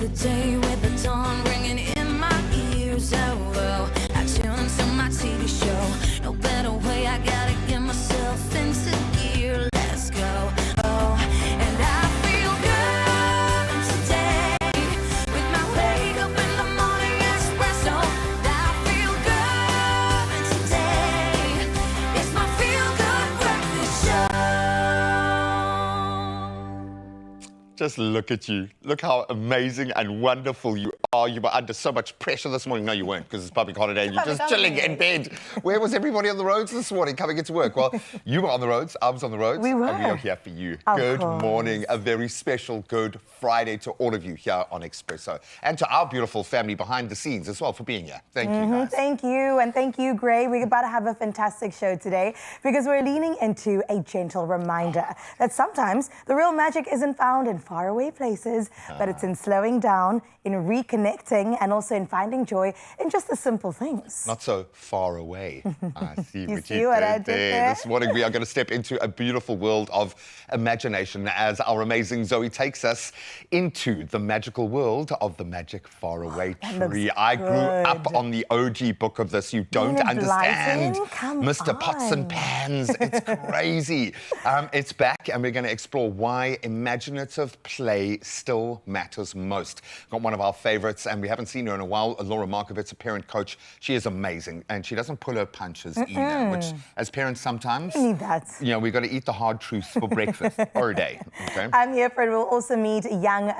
the day with the dawn ringing in my ears. Oh, oh, I tune into my TV show. No better way, I gotta get myself into gear. Let's go. Oh, and I feel good today with my wake up in the morning espresso. I feel good today. It's my feel good breakfast show. Just look at you. Look how amazing and wonderful you are. You were under so much pressure this morning. No, you weren't, because it's public holiday and you're just chilling in bed. Where was everybody on the roads this morning coming into work? Well, you were on the roads, I was on the roads. We were. And we are here for you. Of Good course. morning. A very special Good Friday to all of you here on Expresso. And to our beautiful family behind the scenes as well for being here. Thank you, guys. Thank you, and thank you, Gray. We're about to have a fantastic show today because we're leaning into a gentle reminder that sometimes the real magic isn't found in faraway places, but it's in slowing down, in reconnecting, and also in finding joy in just the simple things. Not so far away. I see You what see you what did I did there. there? This morning we are going to step into a beautiful world of imagination as our amazing Zoe takes us into the magical world of the magic faraway That tree. looks I grew up good. on the OG book of this. You don't Enid understand. Blyton? Come Mr. Pots and on. Pans. It's crazy. It's back and we're going to explore why imaginative play still matters most. Got one of our favorites and we haven't seen her in a while, Laura Markovitz, a parent coach. She is amazing and she doesn't pull her punches either, which as parents sometimes, We need that. you know, we've got to eat the hard truths for breakfast or a day, okay? I'm here for it. We'll also meet a young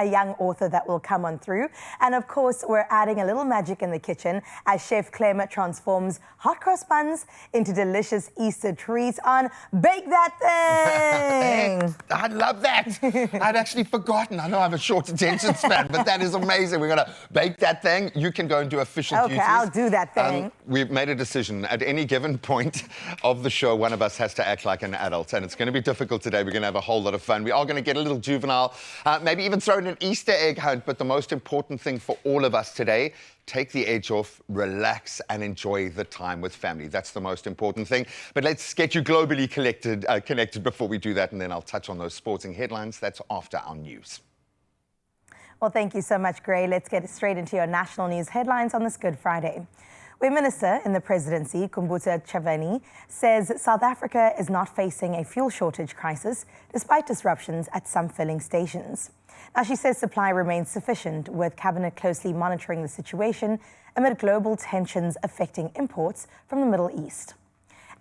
author that will come on through. And of course, we're adding a little magic in the kitchen as Chef Clem transforms hot cross buns into delicious Easter treats on Bake That Thing. I love that. I'd actually forgotten. I know I have a short attention span, but that is amazing. We're going to bake that thing. You can go and do official Okay, duties. I'll do that thing. We've made a decision. At any given point of the show, one of us has to act like an adult, and it's going to be difficult today. We're going to have a whole lot of fun. We are going to get a little juvenile, maybe even throw in an Easter egg hunt, but the most important thing for all of us today, take the edge off, relax, and enjoy the time with family. That's the most important thing. But let's get you globally connected before we do that, and then I'll touch on those sporting headlines. That's after our news. Well, thank you so much, Gray. Let's get straight into your national news headlines on this Good Friday. Where Minister in the Presidency, Kumbutsa Chavani, says South Africa is not facing a fuel shortage crisis despite disruptions at some filling stations. Now, she says supply remains sufficient, with Cabinet closely monitoring the situation amid global tensions affecting imports from the Middle East.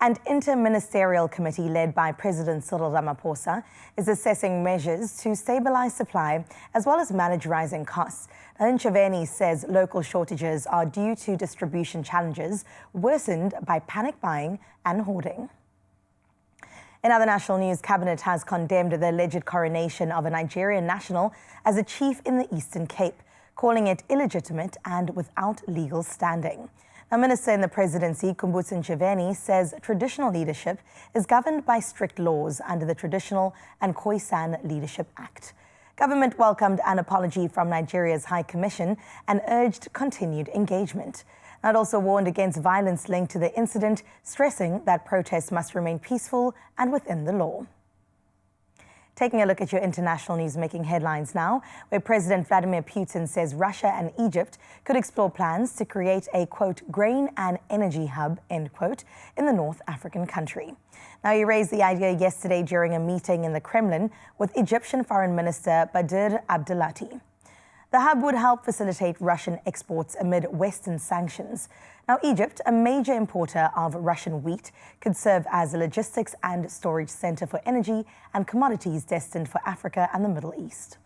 An interministerial committee led by President Cyril Ramaphosa is assessing measures to stabilize supply as well as manage rising costs. Chavani says local shortages are due to distribution challenges worsened by panic buying and hoarding. In other national news, Cabinet has condemned the alleged coronation of a Nigerian national as a chief in the Eastern Cape, calling it illegitimate and without legal standing. Now, Minister in the Presidency, Kumbutsa Chavani, says traditional leadership is governed by strict laws under the Traditional and Khoisan Leadership Act. Government welcomed an apology from Nigeria's High Commission and urged continued engagement. It also warned against violence linked to the incident, stressing that protests must remain peaceful and within the law. Taking a look at your international news making headlines now, where President Vladimir Putin says Russia and Egypt could explore plans to create a, quote, grain and energy hub, end quote, in the North African country. Now, he raised the idea yesterday during a meeting in the Kremlin with Egyptian Foreign Minister Badr Abdelati. The hub would help facilitate Russian exports amid Western sanctions. Now, Egypt, a major importer of Russian wheat, could serve as a logistics and storage center for energy and commodities destined for Africa and the Middle East.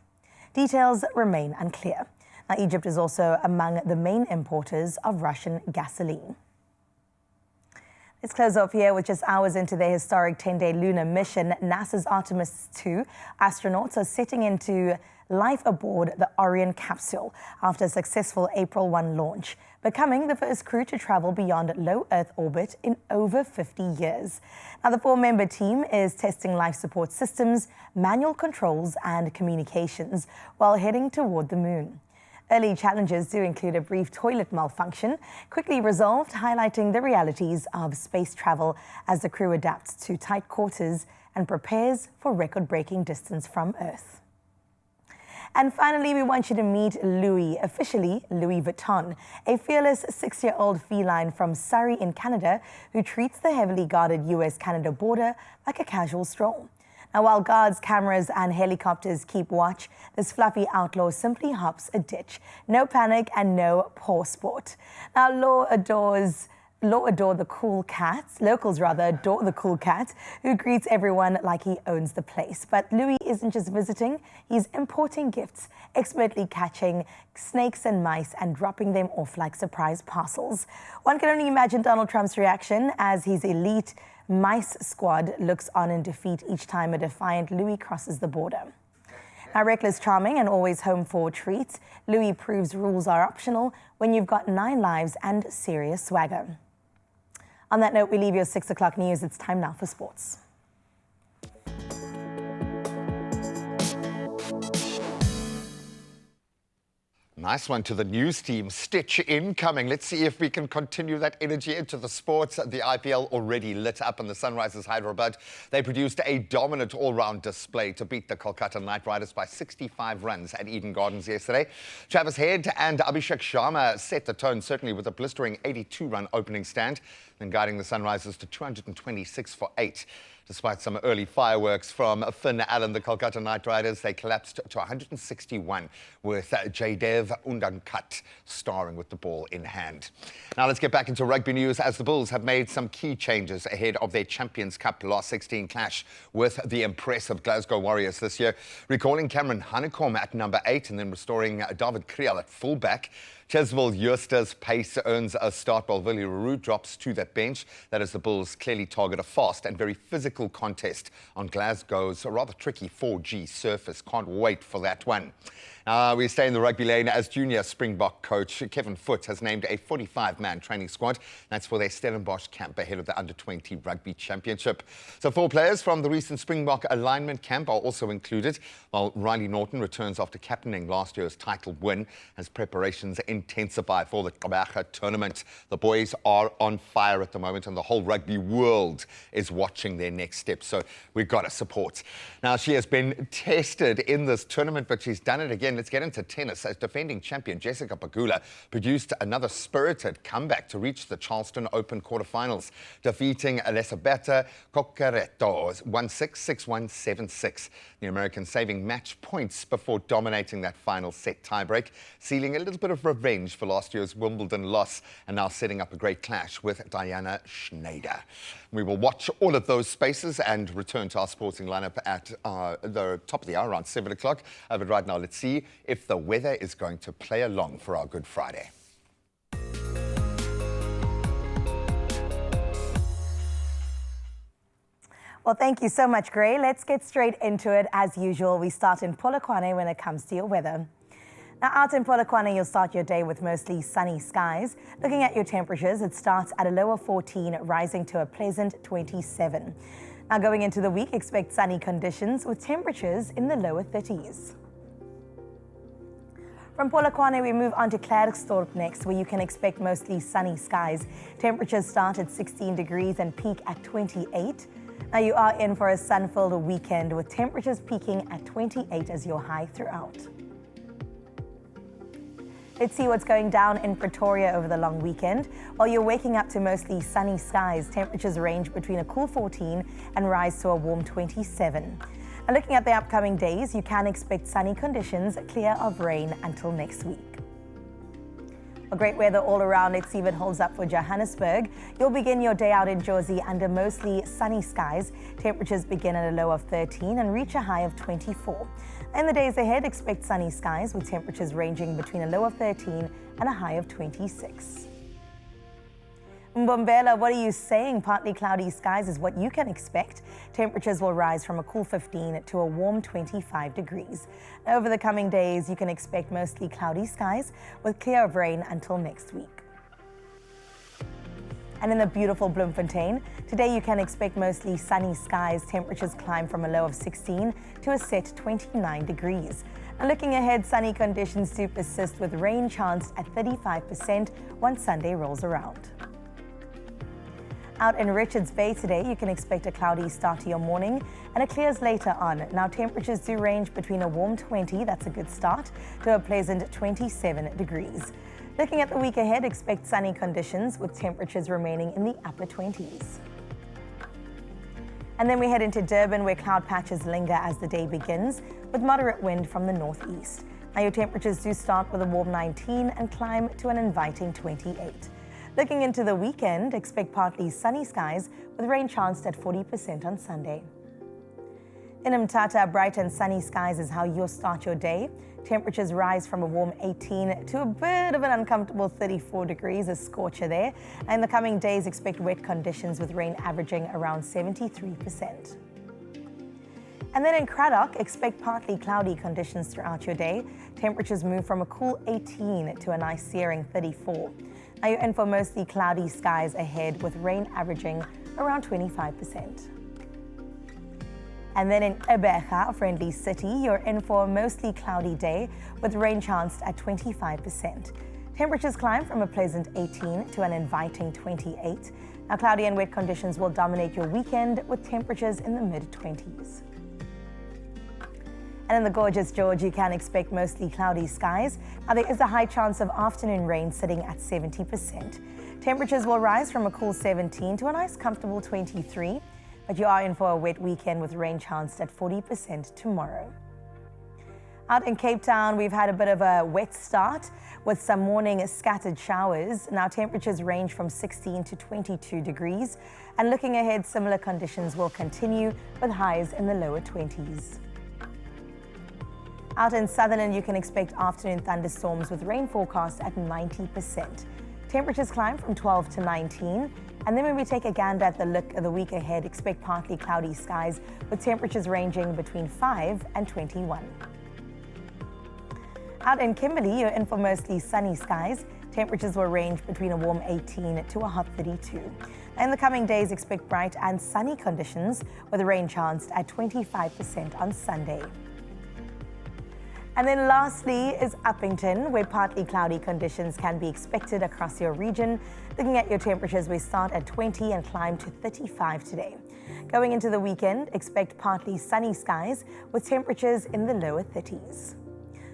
Details remain unclear. Now, Egypt is also among the main importers of Russian gasoline. Let's close off here with just hours into their historic 10-day lunar mission. NASA's Artemis 2 astronauts are setting into life aboard the Orion capsule after a successful April 1 launch, becoming the first crew to travel beyond low Earth orbit in over 50 years. Now, the 4-member team is testing life support systems, manual controls and communications while heading toward the moon. Early challenges do include a brief toilet malfunction, quickly resolved, highlighting the realities of space travel as the crew adapts to tight quarters and prepares for record-breaking distance from Earth. And finally, we want you to meet Louis, officially Louis Vuitton, a fearless 6-year-old feline from Surrey in Canada who treats the heavily guarded US-Canada border like a casual stroll. Now, while guards, cameras and helicopters keep watch, this fluffy outlaw simply hops a ditch. No panic and no paw sport. Now, locals adore the cool cat who greets everyone like he owns the place. But Louis isn't just visiting, he's importing gifts, expertly catching snakes and mice and dropping them off like surprise parcels. One can only imagine Donald Trump's reaction as his elite mice squad looks on in defeat each time a defiant Louis crosses the border. Now, reckless, charming and always home for treats, Louis proves rules are optional when you've got 9 lives and serious swagger. On that note, we leave your 6 o'clock news. It's time now for sports. Nice one to the news team. Stitch incoming. Let's see if we can continue that energy into the sports. The IPL already lit up and the Sunrisers Hyderabad. They produced a dominant all-round display to beat the Kolkata Knight Riders by 65 runs at Eden Gardens yesterday. Travis Head and Abhishek Sharma set the tone, certainly with a blistering 82-run opening stand, then guiding the Sunrisers to 226 for 8. Despite some early fireworks from Finn Allen, the Kolkata Knight Riders, they collapsed to 161 with Jaydev Undankat starring with the ball in hand. Now let's get back into rugby news as the Bulls have made some key changes ahead of their Champions Cup last 16 clash with the impressive Glasgow Warriors this year, recalling Cameron Honeycomb at number 8 and then restoring David Kriel at fullback. Cheswell Eustace's pace earns a start while Willie Roux drops to the bench. That is, the Bulls clearly target a fast and very physical contest on Glasgow's rather tricky 4G surface. Can't wait for that one. We stay in the rugby lane as junior Springbok coach Kevin Foote has named a 45-man training squad. That's for their Stellenbosch camp ahead of the Under-20 Rugby Championship. So 4 players from the recent Springbok alignment camp are also included, while Riley Norton returns after captaining last year's title win as preparations intensify for the Kabaga tournament. The boys are on fire at the moment and the whole rugby world is watching their next step. So we've got to support. Now, she has been tested in this tournament, but she's done it again. Let's get into tennis as defending champion Jessica Pegula produced another spirited comeback to reach the Charleston Open quarterfinals, defeating Elisabetta Coccaretto 1-6, 6-1, 7-6. The American saving match points before dominating that final set tiebreak, sealing a little bit of revenge for last year's Wimbledon loss and now setting up a great clash with Diana Schneider. We will watch all of those spaces and return to our sporting lineup at the top of the hour around 7 o'clock. But right now, let's see if the weather is going to play along for our Good Friday. Well, thank you so much, Gray. Let's get straight into it. As usual, we start in Polokwane when it comes to your weather. Now, out in Polokwane, you'll start your day with mostly sunny skies. Looking at your temperatures, it starts at a lower 14, rising to a pleasant 27. Now, going into the week, expect sunny conditions with temperatures in the lower 30s. From Polokwane, we move on to Klerksdorp next, where you can expect mostly sunny skies. Temperatures start at 16 degrees and peak at 28. Now, you are in for a sun-filled weekend with temperatures peaking at 28 as your high throughout. Let's see what's going down in Pretoria over the long weekend. While you're waking up to mostly sunny skies, temperatures range between a cool 14 and rise to a warm 27. And looking at the upcoming days, you can expect sunny conditions, clear of rain until next week. Well, great weather all around. Let's see if it holds up for Johannesburg. You'll begin your day out in Jozi under mostly sunny skies. Temperatures begin at a low of 13 and reach a high of 24. In the days ahead, expect sunny skies with temperatures ranging between a low of 13 and a high of 26. Mbombela, what are you saying? Partly cloudy skies is what you can expect. Temperatures will rise from a cool 15 to a warm 25 degrees. Over the coming days, you can expect mostly cloudy skies with clear of rain until next week. And in the beautiful Bloemfontein, today you can expect mostly sunny skies. Temperatures climb from a low of 16 to a set 29 degrees. And looking ahead, sunny conditions do persist with rain chanced at 35% once Sunday rolls around. Out in Richards Bay today, you can expect a cloudy start to your morning and it clears later on. Now, temperatures do range between a warm 20, that's a good start, to a pleasant 27 degrees. Looking at the week ahead, expect sunny conditions with temperatures remaining in the upper 20s. And then we head into Durban, where cloud patches linger as the day begins with moderate wind from the northeast. Now, your temperatures do start with a warm 19 and climb to an inviting 28. Looking into the weekend, expect partly sunny skies with rain chanced at 40% on Sunday. In Mthatha, bright and sunny skies is how you'll start your day. Temperatures rise from a warm 18 to a bit of an uncomfortable 34 degrees, a scorcher there. In the coming days, expect wet conditions with rain averaging around 73%. And then in Cradock, expect partly cloudy conditions throughout your day. Temperatures move from a cool 18 to a nice searing 34. Now you're in for mostly cloudy skies ahead with rain averaging around 25%. And then in Ebeja, a friendly city, you're in for a mostly cloudy day with rain chanced at 25%. Temperatures climb from a pleasant 18 to an inviting 28. Now cloudy and wet conditions will dominate your weekend with temperatures in the mid-20s. And in the gorgeous George, you can expect mostly cloudy skies. Now, there is a high chance of afternoon rain sitting at 70%. Temperatures will rise from a cool 17 to a nice comfortable 23, but you are in for a wet weekend with rain chanced at 40% tomorrow. Out in Cape Town, we've had a bit of a wet start with some morning scattered showers. Now, temperatures range from 16 to 22 degrees. And looking ahead, similar conditions will continue with highs in the lower 20s. Out in Sutherland, you can expect afternoon thunderstorms with rain forecast at 90%. Temperatures climb from 12 to 19. And then when we take a gander at the look of the week ahead, expect partly cloudy skies with temperatures ranging between 5 and 21. Out in Kimberley, you're in for mostly sunny skies. Temperatures will range between a warm 18 to a hot 32. In the coming days, expect bright and sunny conditions with rain chanced at 25% on Sunday. And then lastly is Uppington, where partly cloudy conditions can be expected across your region. Looking at your temperatures, we start at 20 and climb to 35 today. Going into the weekend, expect partly sunny skies with temperatures in the lower 30s.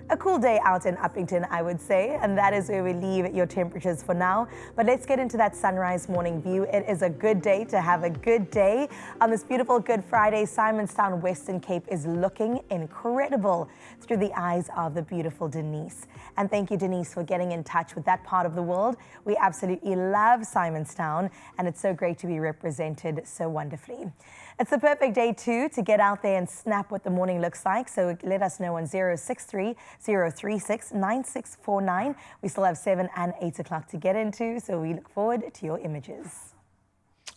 A cool day out in Uppington, I would say, and that is where we leave your temperatures for now. But let's get into that sunrise morning view. It is a good day to have a good day. On this beautiful Good Friday, Simonstown, Western Cape is looking incredible through the eyes of the beautiful Denise. And thank you, Denise, for getting in touch with that part of the world. We absolutely love Simonstown, and it's so great to be represented so wonderfully. It's the perfect day, too, to get out there and snap what the morning looks like. So let us know on 063 036 9649. We still have 7 and 8 o'clock to get into, so we look forward to your images.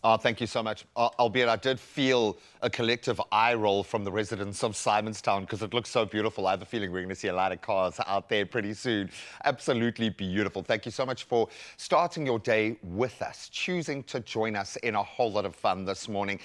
Oh, thank you so much. Albeit I did feel a collective eye roll from the residents of Simonstown because it looks so beautiful. I have a feeling we're going to see a lot of cars out there pretty soon. Absolutely beautiful. Thank you so much for starting your day with us, choosing to join us in a whole lot of fun this morning,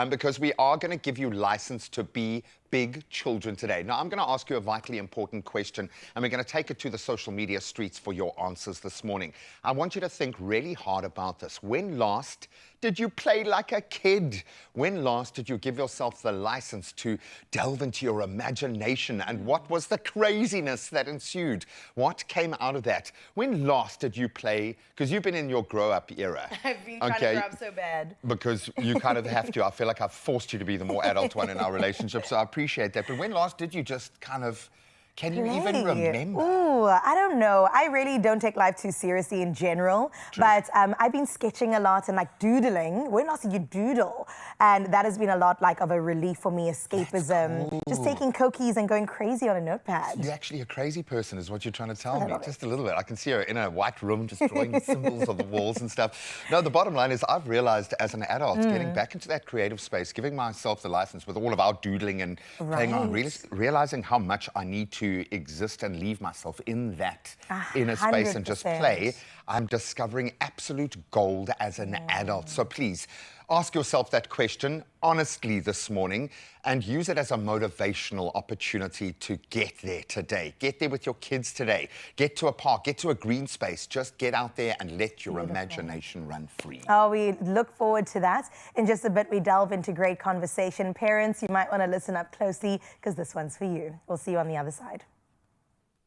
because we are going to give you license to be big children today. Now, I'm going to ask you a vitally important question, and we're going to take it to the social media streets for your answers this morning. I want you to think really hard about this. When last did you play like a kid? When last did you give yourself the license to delve into your imagination? And what was the craziness that ensued? What came out of that? When last did you play? Because you've been in your grow-up era. I've been trying to grow up so bad. Because you kind of have to. I feel like I've forced you to be the more adult one in our relationship, so I appreciate that. But when last did you just kind of, can you even remember? Ooh, I don't know. I really don't take life too seriously in general. True. But I've been sketching a lot and like doodling. When last did you doodle? And that has been a lot like of a relief for me, escapism. Cool. Just taking cookies and going crazy on a notepad. You're actually a crazy person is what you're trying to tell me. Just a little bit. I can see her in a white room just drawing symbols on the walls and stuff. No, the bottom line is I've realized as an adult, getting back into that creative space, giving myself the license with all of our doodling and playing on, realizing how much I need to exist and leave myself in that inner space and just play. I'm discovering absolute gold as an adult. So please, Ask yourself that question honestly this morning and use it as a motivational opportunity to get there today. Get there with your kids today. Get to a park, get to a green space. Just get out there and let your imagination run free. Oh, we look forward to that. In just a bit, we delve into great conversation. Parents, you might want to listen up closely because this one's for you. We'll see you on the other side.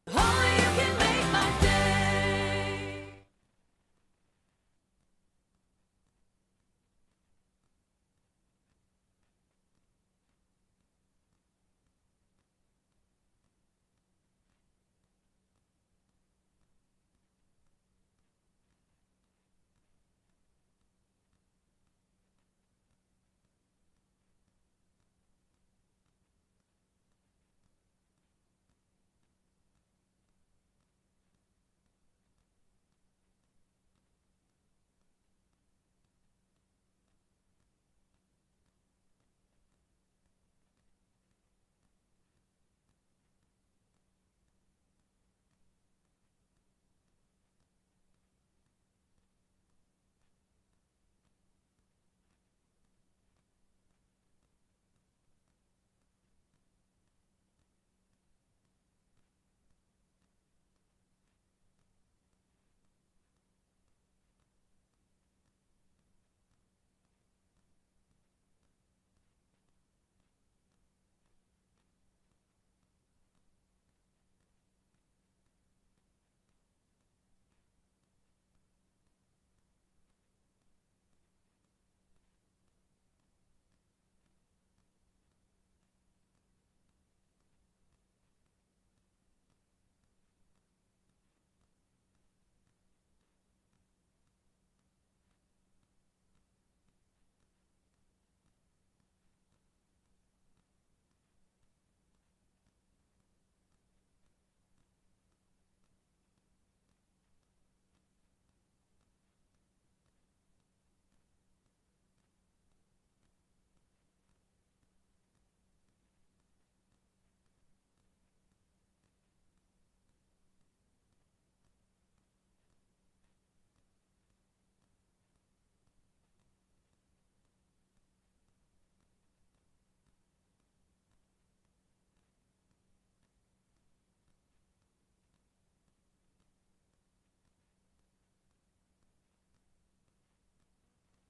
Only you can make my day.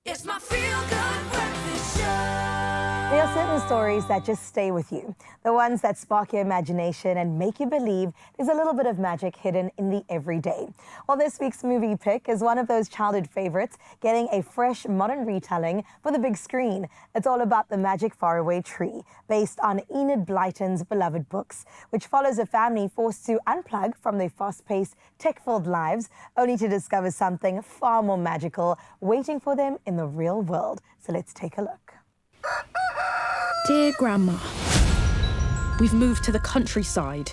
It's my feel-good breakfast show. There are certain stories that just stay with you. The ones that spark your imagination and make you believe there's a little bit of magic hidden in the everyday. Well, this week's movie pick is one of those childhood favorites, getting a fresh, modern retelling for the big screen. It's all about The Magic Faraway Tree, based on Enid Blyton's beloved books, which follows a family forced to unplug from their fast-paced, tech-filled lives, only to discover something far more magical waiting for them in the real world. So let's take a look. Dear Grandma, we've moved to the countryside.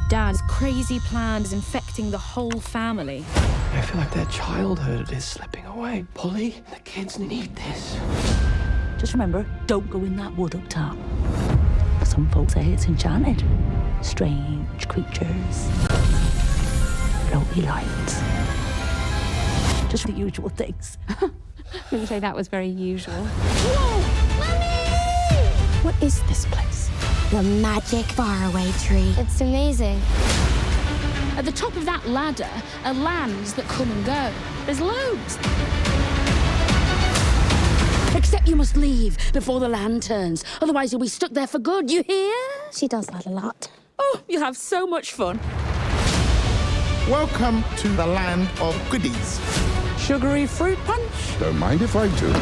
Dad's crazy plan is infecting the whole family. I feel like their childhood is slipping away. Polly, the kids need this. Just remember, don't go in that wood up top. Some folks say it's enchanted. Strange creatures. Floaty lights. Just the usual things. Wouldn't say that was very usual. Whoa! Mummy! What is this place? The Magic Faraway Tree. It's amazing. At the top of that ladder are lands that come and go. There's loads. Except you must leave before the land turns. Otherwise, you'll be stuck there for good, you hear? She does that a lot. Oh, you'll have so much fun. Welcome to the land of goodies. Sugary fruit punch? Don't mind if I do.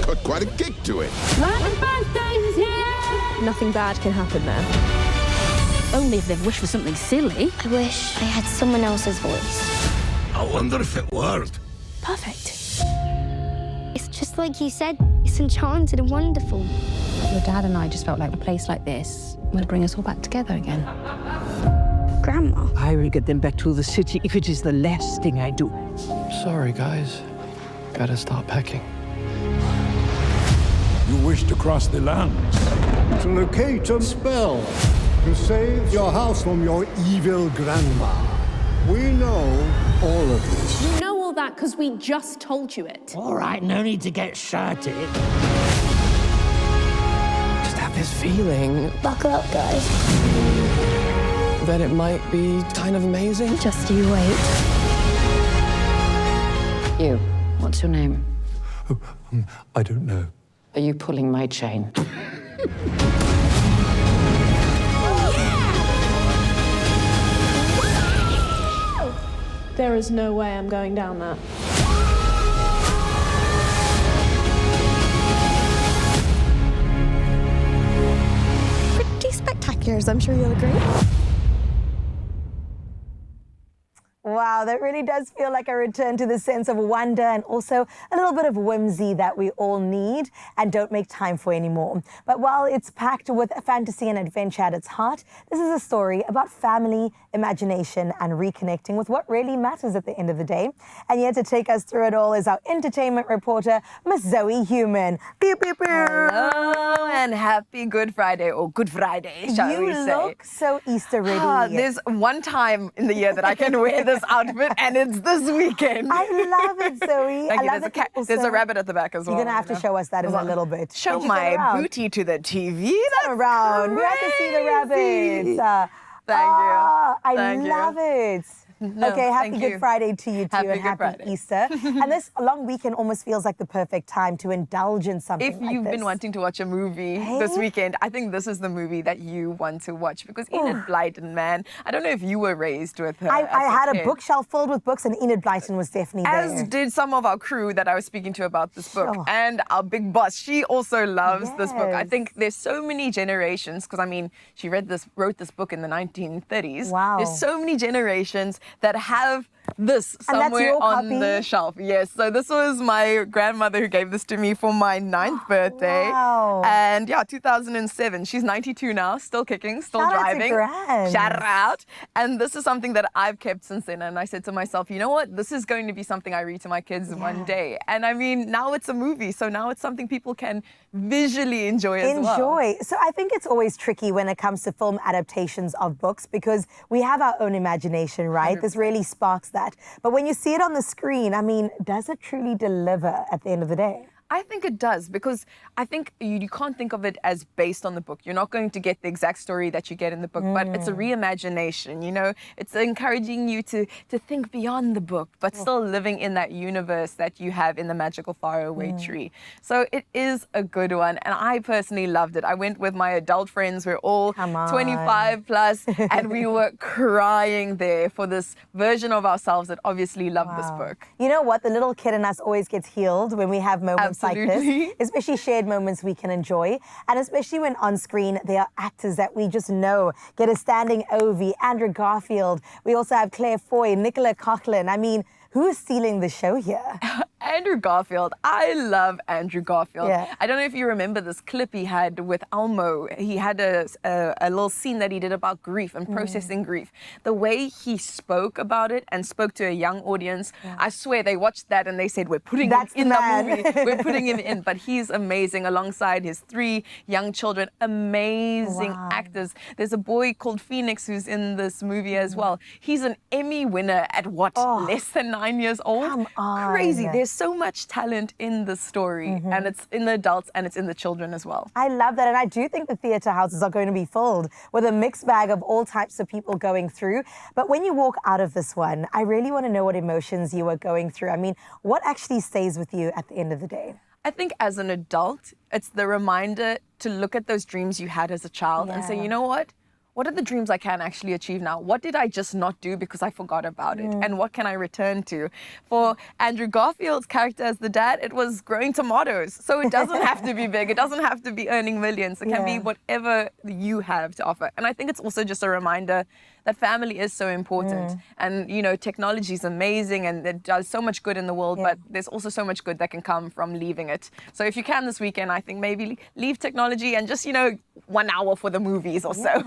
Got quite a kick to it. Nothing bad can happen there. Only if they've wished for something silly. I wish I had someone else's voice. I wonder if it worked. Perfect. It's just like you said. It's enchanted and wonderful. Your dad and I just felt like a place like this would bring us all back together again. Grandma. I will get them back to the city if it is the last thing I do. Sorry, guys. Gotta start packing. You wish to cross the land. To locate a spell to save your house from your evil grandma. We know all of this. You know all that because we just told you it. All right, no need to get started. Just have this feeling Buckle up, guys. that it might be kind of amazing. Just you wait. You, what's your name? I don't know. Are you pulling my chain? There is no way I'm going down that. Pretty spectacular, as I'm sure you'll agree. Wow, that really does feel like a return to the sense of wonder and also a little bit of whimsy that we all need and don't make time for anymore. But while it's packed with fantasy and adventure at its heart, this is a story about family, imagination, and reconnecting with what really matters at the end of the day. And here to take us through it all is our entertainment reporter, Miss Zoe Human. Pew, pew, pew. Hello and happy Good Friday, or Good Friday, shall we say. You look so Easter ready. There's one time in the year that I can wear this outfit, and it's this weekend. I love it, Zoe. Thank I you. love it. There's a rabbit at the back as well. You're going to have to show us that in a little bit. Show Can you my turn around? booty to the TV. Turn around. We have to see the rabbits. Thank you. I Thank you. love it. No, Okay, happy thank Good you. Friday to you too, Happy and Good happy Friday. Easter. And this long weekend almost feels like the perfect time to indulge in something If like you've this. been wanting to watch a movie this weekend, I think this is the movie that you want to watch, because Enid Blyton, man, I don't know if you were raised with her. I had a kid. bookshelf filled with books, and Enid Blyton was definitely As there. did some of our crew that I was speaking to about this book. Sure. And our big boss, she also loves this book. I Yes. think there's so many generations, because I mean, she wrote this book in the 1930s. Wow. There's so many generations that have this And that's somewhere your on copy? the shelf. Yes, so this was my grandmother who gave this to me for my 9th birthday. Wow. And yeah, 2007. She's 92 now, still kicking, still Shout out to driving. Gran. Shout out. And this is something that I've kept since then. And I said to myself, you know what? This is going to be something I read to my kids one day. And I mean, now it's a movie, so now it's something people can visually enjoy as well. Enjoy. So I think it's always tricky when it comes to film adaptations of books because we have our own imagination, right? This really sparks that. But when you see it on the screen, I mean, does it truly deliver at the end of the day? I think it does, because I think you can't think of it as based on the book. You're not going to get the exact story that you get in the book, but it's a reimagination, you know? It's encouraging you to think beyond the book, but still living in that universe that you have in the magical faraway tree. So it is a good one, and I personally loved it. I went with my adult friends. We're all 25 plus, and we were crying there for this version of ourselves that obviously loved this book. You know what? The little kid in us always gets healed when we have moments like Absolutely. this, especially shared moments we can enjoy. And especially when on screen, there are actors that we just know get a standing ovie. Andrew Garfield. We also have Claire Foy, Nicola Coughlan. I mean, who is stealing the show here? Andrew Garfield. I love Andrew Garfield. Yeah. I don't know if you remember this clip he had with Elmo. He had a little scene that he did about grief and processing grief. The way he spoke about it and spoke to a young audience, I swear they watched that and they said, we're putting him in the movie. We're putting him in. But he's amazing alongside his 3 young children. Amazing actors. There's a boy called Phoenix who's in this movie as well. He's an Emmy winner at what? Less than 9 years old? Come on. Crazy. There's so much talent in the story, and it's in the adults and it's in the children as well. I love that, and I do think the theatre houses are going to be filled with a mixed bag of all types of people going through. But when you walk out of this one, I really want to know what emotions you were going through. I mean, what actually stays with you at the end of the day? I think as an adult, it's the reminder to look at those dreams you had as a child and say, you know what? What are the dreams I can actually achieve now? What did I just not do because I forgot about it? And what can I return to? For Andrew Garfield's character as the dad, it was growing tomatoes. So it doesn't have to be big. It doesn't have to be earning millions. It can be whatever you have to offer. And I think it's also just a reminder that family is so important. And, you know, technology is amazing and it does so much good in the world, but there's also so much good that can come from leaving it. So if you can this weekend, I think maybe leave technology and just, you know, 1 hour for the movies or so.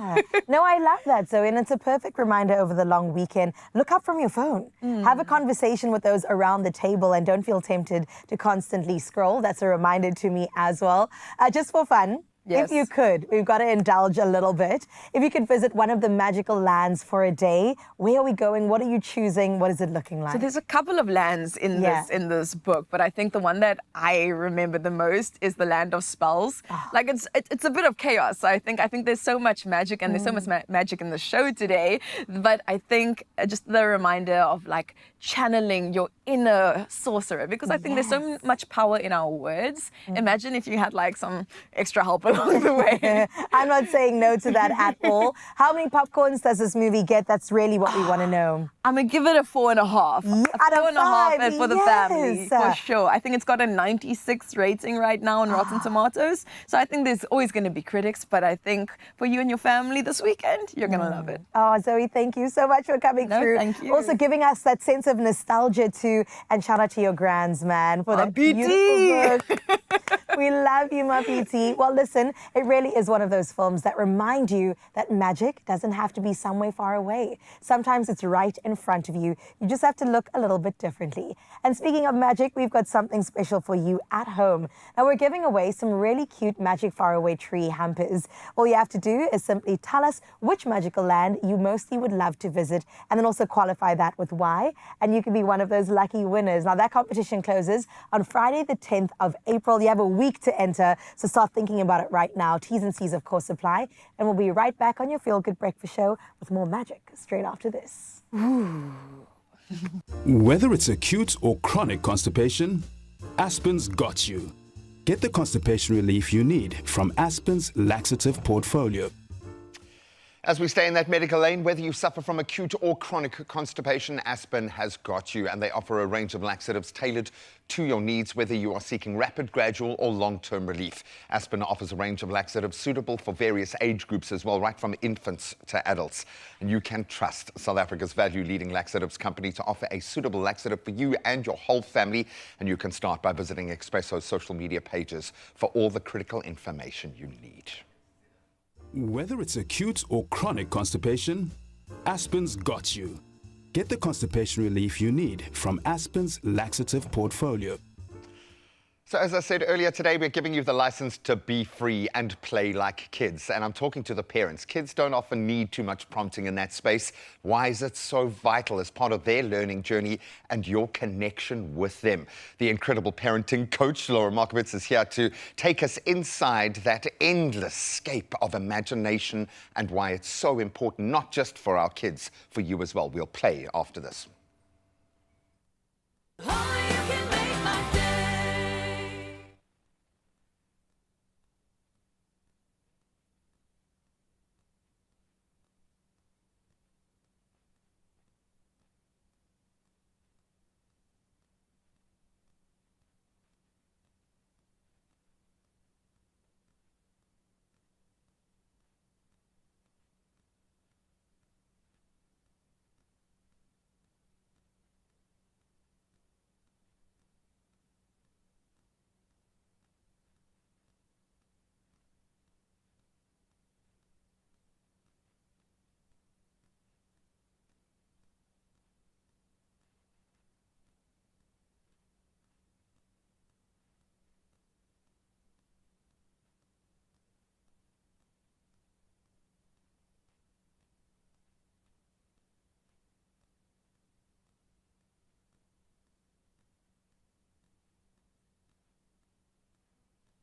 No, I love that, Zoe, and it's a perfect reminder over the long weekend. Look up from your phone. Have a conversation with those around the table and don't feel tempted to constantly scroll. That's a reminder to me as well. Just for fun, Yes. If you could, we've got to indulge a little bit. If you could visit one of the magical lands for a day, where are we going? What are you choosing? What is it looking like? So there's a couple of lands in this book, but I think the one that I remember the most is the land of spells. Like it's a bit of chaos. I think there's so much magic, and there's so much magic in the show today. But I think just the reminder of like channeling your inner sorcerer, because I think there's so much power in our words. Imagine if you had like some extra help along the way. I'm not saying no to that at all. How many popcorns does this movie get? That's really what we want to know. I'm going to give it a 4.5. Out of 4.5 5, for the family, for sure. I think it's got a 96 rating right now on Rotten Tomatoes. So I think there's always going to be critics, but I think for you and your family this weekend, you're going to love it. Oh, Zoe, thank you so much for coming through. Thank you. Also giving us that sense of nostalgia too. And shout out to your grands, man, for that beautiful book. We love you, my PT. Well, listen, it really is one of those films that remind you that magic doesn't have to be somewhere far away. Sometimes it's right in front of you. You just have to look a little bit differently. And speaking of magic, we've got something special for you at home. Now, we're giving away some really cute Magic Faraway Tree hampers. All you have to do is simply tell us which magical land you mostly would love to visit, and then also qualify that with why, and you can be one of those lucky winners. Now, that competition closes on Friday, the 10th of April. You have a week to enter, so start thinking about it right now. T's and C's, of course, apply. And we'll be right back on your Feel Good Breakfast Show with more magic straight after this. Whether it's acute or chronic constipation, Aspen's got you. Get the constipation relief you need from Aspen's laxative portfolio. As we stay in that medical lane, whether you suffer from acute or chronic constipation, Aspen has got you, and they offer a range of laxatives tailored to your needs, whether you are seeking rapid, gradual or long-term relief. Aspen offers a range of laxatives suitable for various age groups as well, right from infants to adults. And you can trust South Africa's value-leading laxatives company to offer a suitable laxative for you and your whole family. And you can start by visiting Expresso's social media pages for all the critical information you need. Whether it's acute or chronic constipation, Aspen's got you. Get the constipation relief you need from Aspen's laxative portfolio. So as I said earlier today, we're giving you the license to be free and play like kids. And I'm talking to the parents. Kids don't often need too much prompting in that space. Why is it so vital as part of their learning journey and your connection with them? The incredible parenting coach, Laura Markovitz, is here to take us inside that endless scape of imagination and why it's so important, not just for our kids, for you as well. We'll play after this.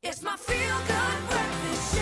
It's my Feel Good Breakfast Show.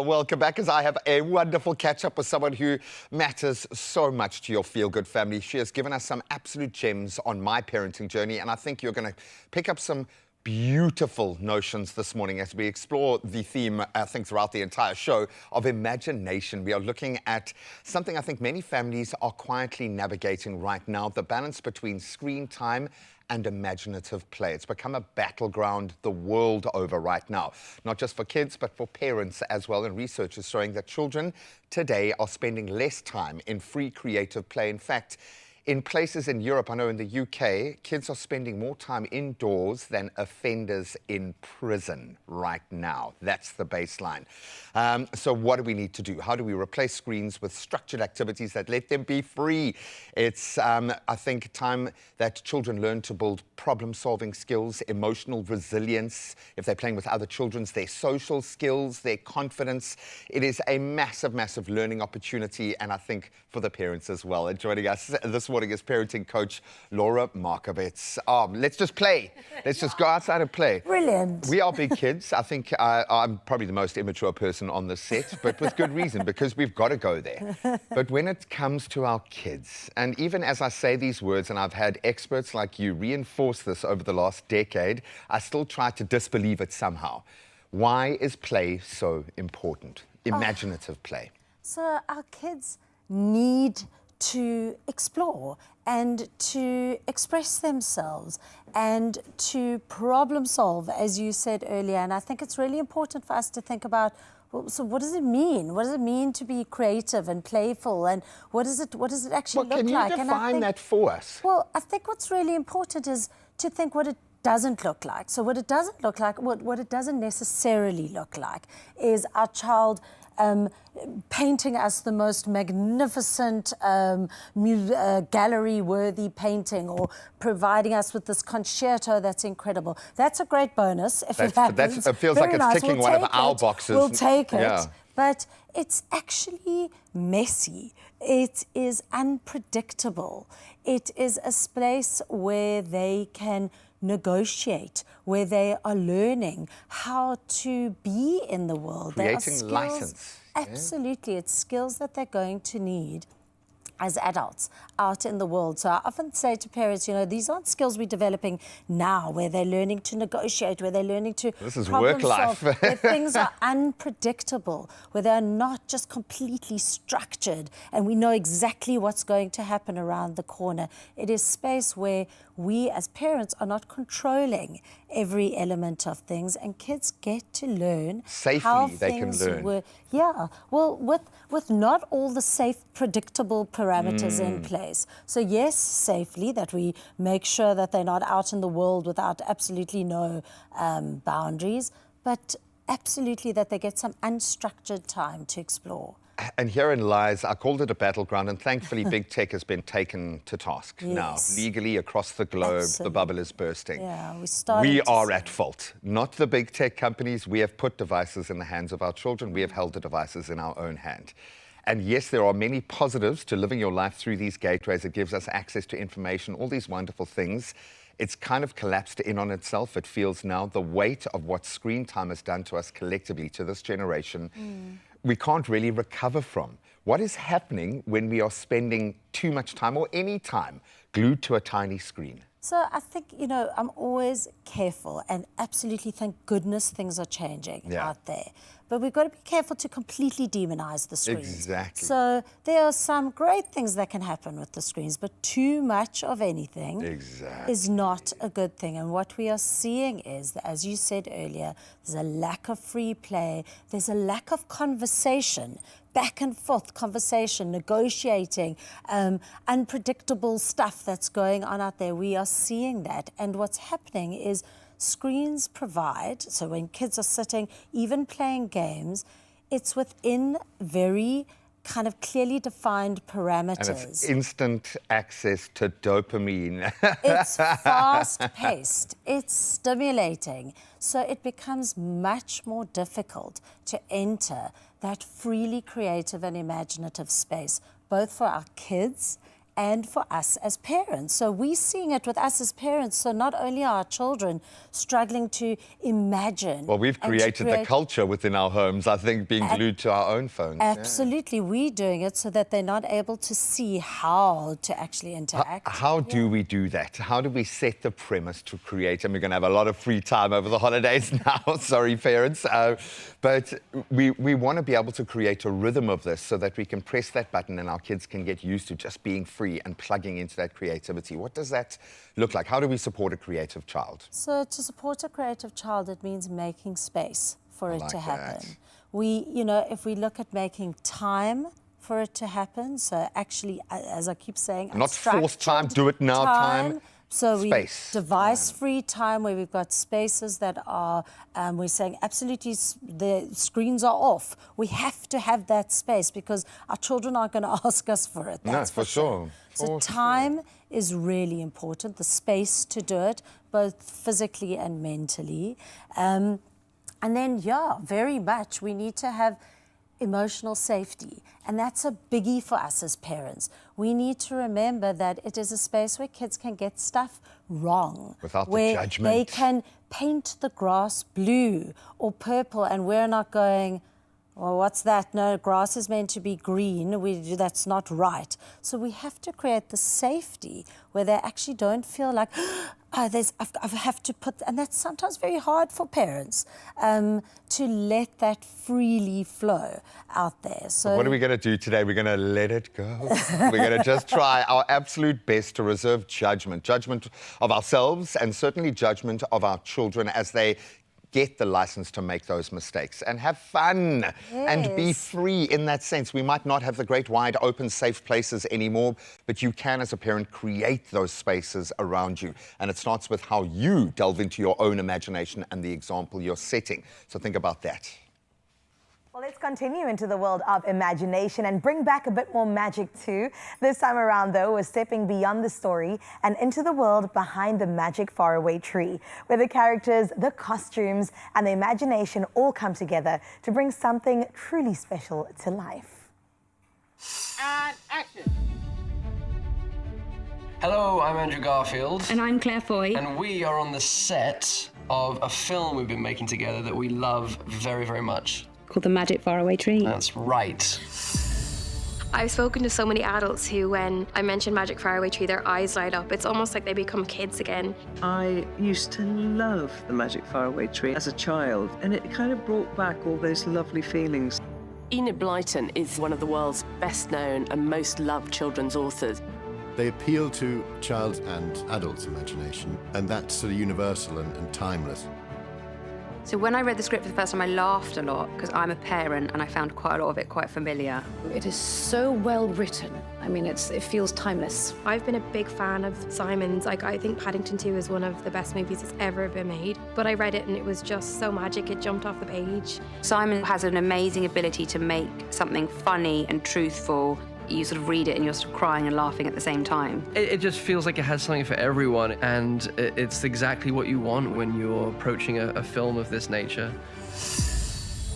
Welcome back, as I have a wonderful catch-up with someone who matters so much to your feel-good family. She has given us some absolute gems on my parenting journey, and I think you're going to pick up some beautiful notions this morning as we explore the theme, I think, throughout the entire show of imagination. We are looking at something I think many families are quietly navigating right now, the balance between screen time and imaginative play. It's become a battleground the world over right now, not just for kids, but for parents as well. And research is showing that children today are spending less time in free creative play. In fact, in places in Europe, I know in the UK, kids are spending more time indoors than offenders in prison right now. That's the baseline. So what do we need to do? How do we replace screens with structured activities that let them be free? It's, I think, time that children learn to build problem-solving skills, emotional resilience, if they're playing with other children, their social skills, their confidence. It is a massive, massive learning opportunity, and I think for the parents as well. And joining us this morning is parenting coach Laura Markovits. Let's just play. Let's just go outside and play. Brilliant. We are big kids. I think I'm probably the most immature person on the set, but with good reason, because we've got to go there. But when it comes to our kids, and even as I say these words, and I've had experts like you reinforce this over the last decade, I still try to disbelieve it somehow. Why is play so important? Imaginative play. So our kids need to explore and to express themselves and to problem solve, as you said earlier. And I think it's really important for us to think about, well, so what does it mean? What does it mean to be creative and playful? And what does it actually look like? Can you define that for us? Well, I think what's really important is to think what it doesn't look like. So what it doesn't look like, what it doesn't necessarily look like is our child painting us the most magnificent gallery-worthy painting, or providing us with this concerto that's incredible. That's a great bonus if it happens. It feels Very like it's nice. ticking We'll one of take our it. boxes. We'll take it. Yeah. But it's actually messy. It is unpredictable. It is a space where they can negotiate, where they are learning how to be in the world. Creating license. Absolutely. It's skills that they're going to need as adults out in the world. So I often say to parents, you know, these aren't skills we're developing now, where they're learning to negotiate, where they're learning to This is problem work life. solve, where things are unpredictable, where they're not just completely structured and we know exactly what's going to happen around the corner. It is space where we as parents are not controlling every element of things, and kids get to learn safely. How they can things learn. Yeah, well, with not all the safe, predictable parameters in place. So yes, safely, that we make sure that they're not out in the world without absolutely no boundaries, but absolutely that they get some unstructured time to explore. And herein lies, I called it a battleground, and thankfully big tech has been taken to task now. Legally across the globe, the bubble is bursting. Yeah, we are at fault. Not the big tech companies. We have put devices in the hands of our children. We have held the devices in our own hand. And yes, there are many positives to living your life through these gateways. It gives us access to information, all these wonderful things. It's kind of collapsed in on itself. It feels now the weight of what screen time has done to us collectively, to this generation. We can't really recover from. What is happening when we are spending too much time, or any time, glued to a tiny screen? So I think, you know, I'm always careful, and absolutely thank goodness things are changing out there. But we've got to be careful to completely demonize the screens. Exactly. So there are some great things that can happen with the screens, but too much of anything is not a good thing. And what we are seeing is that, as you said earlier, there's a lack of free play, there's a lack of conversation, back and forth conversation, negotiating, unpredictable stuff that's going on out there. We are seeing that. And what's happening is screens provide, so when kids are sitting, even playing games, it's within very kind of clearly defined parameters. And it's instant access to dopamine. It's fast-paced, it's stimulating, so it becomes much more difficult to enter that freely creative and imaginative space, both for our kids and for us as parents. So we're seeing it with us as parents. So not only are our children struggling to imagine. Well, we've created the culture within our homes, I think, being glued to our own phones. Absolutely. We're doing it so that they're not able to see how to actually interact. How do we do that? How do we set the premise to create? And we're going to have a lot of free time over the holidays now. Sorry, parents. But we want to be able to create a rhythm of this so that we can press that button and our kids can get used to just being free and plugging into that creativity. What does that look like? How do we support a creative child? So to support a creative child, it means making space for it to happen. We, you know, if we look at making time for it to happen. So actually, as I keep saying, Not forced time, do it now time. So Space. we device-free time where we've got spaces that are, we're saying absolutely the screens are off. We have to have that space because our children aren't going to ask us for it. That's for sure. So time is really important, the space to do it, both physically and mentally. And then, yeah, very much we need to have emotional safety. And that's a biggie for us as parents. We need to remember that it is a space where kids can get stuff wrong. Without where the judgment. They can paint the grass blue or purple and we're not going, well, what's that? No, grass is meant to be green. That's not right. So we have to create the safety where they actually don't feel like, I have to put, and that's sometimes very hard for parents, to let that freely flow out there. So what are we going to do today? We're going to let it go. We're going to just try our absolute best to reserve judgment of ourselves and certainly judgment of our children as they get the license to make those mistakes and have fun and be free in that sense. We might not have the great, wide, open, safe places anymore, but you can, as a parent, create those spaces around you. And it starts with how you delve into your own imagination and the example you're setting. So think about that. Well, let's continue into the world of imagination and bring back a bit more magic too. This time around, though, we're stepping beyond the story and into the world behind the magic faraway tree, where the characters, the costumes, and the imagination all come together to bring something truly special to life. And action! Hello, I'm Andrew Garfield. And I'm Claire Foy. And we are on the set of a film we've been making together that we love very, very much. Called The Magic Faraway Tree. That's right. I've spoken to so many adults who, when I mention Magic Faraway Tree, their eyes light up. It's almost like they become kids again. I used to love The Magic Faraway Tree as a child, and it kind of brought back all those lovely feelings. Enid Blyton is one of the world's best-known and most loved children's authors. They appeal to child and adults' imagination, and that's sort of universal and timeless. So when I read the script for the first time, I laughed a lot because I'm a parent and I found quite a lot of it quite familiar. It is so well written. I mean, it feels timeless. I've been a big fan of Simon's. I think Paddington 2 is one of the best movies that's ever been made. But I read it and it was just so magic. It jumped off the page. Simon has an amazing ability to make something funny and truthful. You sort of read it and you're sort of crying and laughing at the same time. It just feels like it has something for everyone, and it's exactly what you want when you're approaching a film of this nature.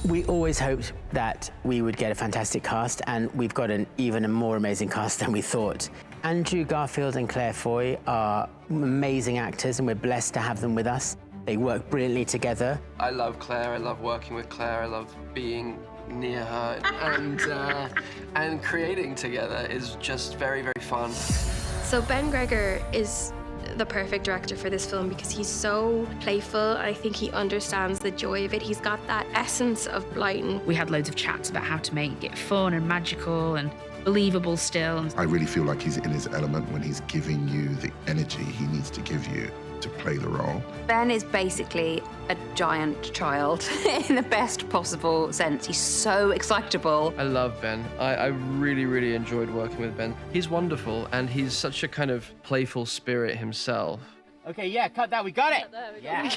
We always hoped that we would get a fantastic cast, and we've got an even more amazing cast than we thought. Andrew Garfield and Claire Foy are amazing actors, and we're blessed to have them with us. They work brilliantly together. I love Claire, I love working with Claire, I love being near her, and creating together is just very, very fun. So Ben Gregor is the perfect director for this film because he's so playful. I think he understands the joy of it. He's got that essence of Blyton. We had loads of chats about how to make it fun and magical and believable still. I really feel like he's in his element when he's giving you the energy he needs to give you to play the role. Ben is basically a giant child in the best possible sense. He's so excitable. I love Ben. I really, really enjoyed working with Ben. He's wonderful, and he's such a kind of playful spirit himself. Okay, yeah, cut that, we got it! Yeah.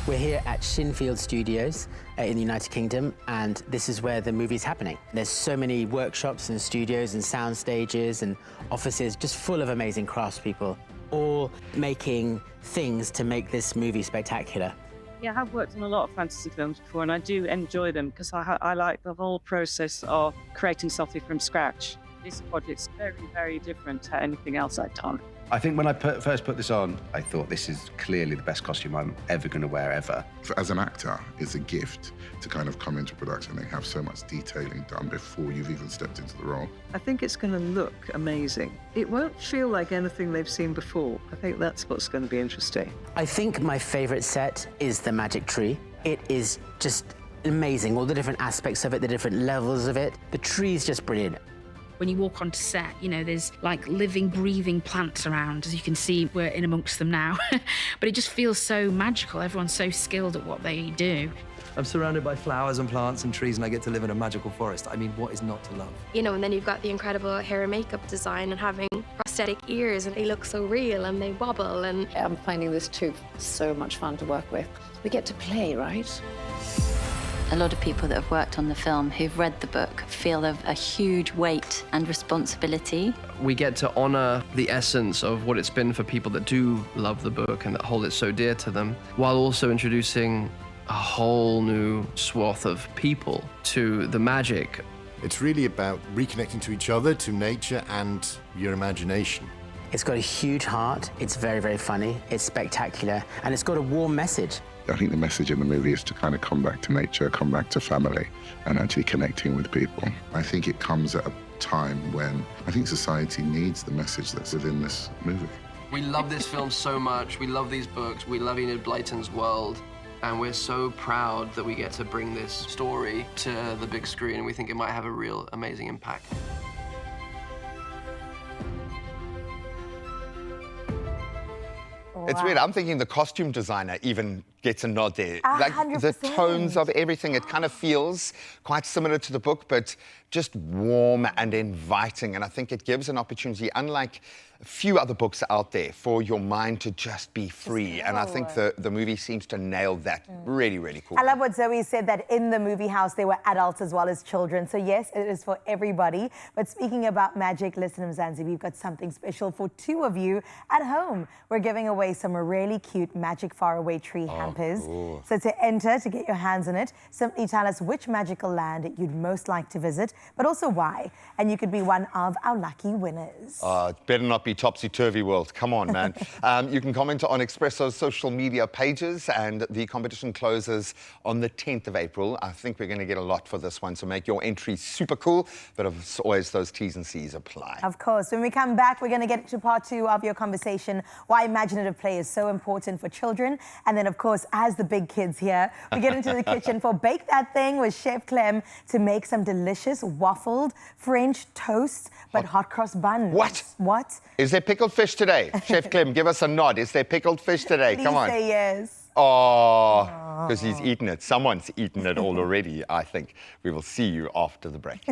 We're here at Shinfield Studios in the United Kingdom, and this is where the movie's happening. There's so many workshops and studios and sound stages and offices just full of amazing craftspeople, all making things to make this movie spectacular. Yeah, I have worked on a lot of fantasy films before, and I do enjoy them because I like the whole process of creating something from scratch. This project's very, very different to anything else I've done. I think when I first put this on, I thought this is clearly the best costume I'm ever going to wear, ever. As an actor, it's a gift to kind of come into production and have so much detailing done before you've even stepped into the role. I think it's going to look amazing. It won't feel like anything they've seen before. I think that's what's going to be interesting. I think my favorite set is the Magic Tree. It is just amazing, all the different aspects of it, the different levels of it. The tree is just brilliant. When you walk onto set, you know, there's like living, breathing plants around. As you can see, we're in amongst them now. But it just feels so magical. Everyone's so skilled at what they do. I'm surrounded by flowers and plants and trees, and I get to live in a magical forest. I mean, what is not to love? You know, and then you've got the incredible hair and makeup design and having prosthetic ears, and they look so real and they wobble. And I'm finding this too so much fun to work with. We get to play, right? A lot of people that have worked on the film who've read the book feel a huge weight and responsibility. We get to honor the essence of what it's been for people that do love the book and that hold it so dear to them, while also introducing a whole new swath of people to the magic. It's really about reconnecting to each other, to nature, and your imagination. It's got a huge heart, it's very, very funny, it's spectacular, and it's got a warm message. I think the message in the movie is to kind of come back to nature, come back to family, and actually connecting with people. I think it comes at a time when I think society needs the message that's within this movie. We love this film so much. We love these books. We love Enid Blyton's world. And we're so proud that we get to bring this story to the big screen, and we think it might have a real amazing impact. It's weird. I'm thinking the costume designer even gets a nod there. 100%. The tones of everything, it kind of feels quite similar to the book, but just warm and inviting. And I think it gives an opportunity, unlike a few other books out there, for your mind to just be free. And I think the movie seems to nail that. Really, really cool. I love what Zoe said, that in the movie house there were adults as well as children. So yes, it is for everybody. But speaking about magic, listen, Mzansi, we've got something special for two of you at home. We're giving away some really cute Magic Faraway Tree hampers. Cool. So to enter, to get your hands on it, simply tell us which magical land you'd most like to visit, but also why. And you could be one of our lucky winners. It better not be topsy-turvy world. Come on, man. You can comment on Expresso's social media pages, and the competition closes on the 10th of April. I think we're going to get a lot for this one, so make your entry super cool. But as always, those T's and C's apply. Of course. When we come back, we're going to get to part 2 of your conversation, why imaginative play is so important for children. And then, of course, as the big kids here, we get into the kitchen for Bake That Thing with Chef Clem to make some delicious waffled French toast, but hot cross buns. What? What? Is there pickled fish today? Chef Clem, give us a nod. Is there pickled fish today? Please Come on. say yes. Oh, because he's eaten it. Someone's eaten it all already, I think. We will see you after the break.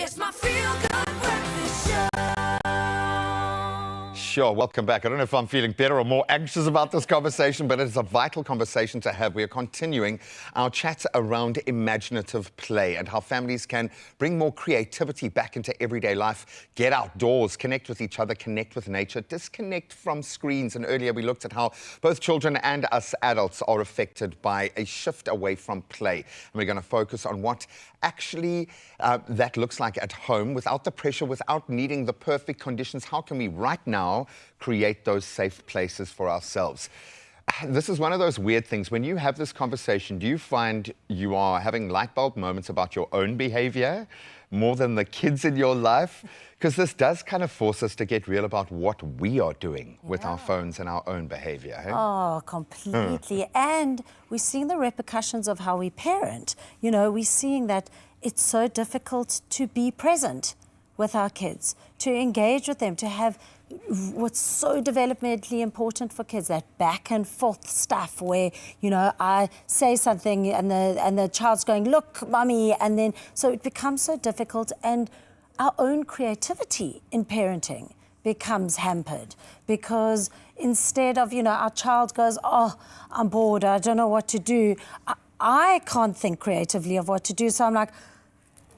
It's my feel-good breakfast show. Sure, welcome back. I don't know if I'm feeling better or more anxious about this conversation, but it's a vital conversation to have. We are continuing our chat around imaginative play and how families can bring more creativity back into everyday life, get outdoors, connect with each other, connect with nature, disconnect from screens. And earlier we looked at how both children and us adults are affected by a shift away from play. And we're going to focus on what actually that looks like at home without the pressure, without needing the perfect conditions. How can we right now create those safe places for ourselves? This is one of those weird things. When you have this conversation, do you find you are having light bulb moments about your own behavior more than the kids in your life? Because this does kind of force us to get real about what we are doing with our phones and our own behavior. Hey? Oh, completely. And we're seeing the repercussions of how we parent. You know, we're seeing that it's so difficult to be present with our kids, to engage with them, to have what's so developmentally important for kids, that back and forth stuff where, you know, I say something and the child's going, look, mummy, and then, so it becomes so difficult, and our own creativity in parenting becomes hampered because instead of, you know, our child goes, oh, I'm bored, I don't know what to do. I can't think creatively of what to do, so I'm like,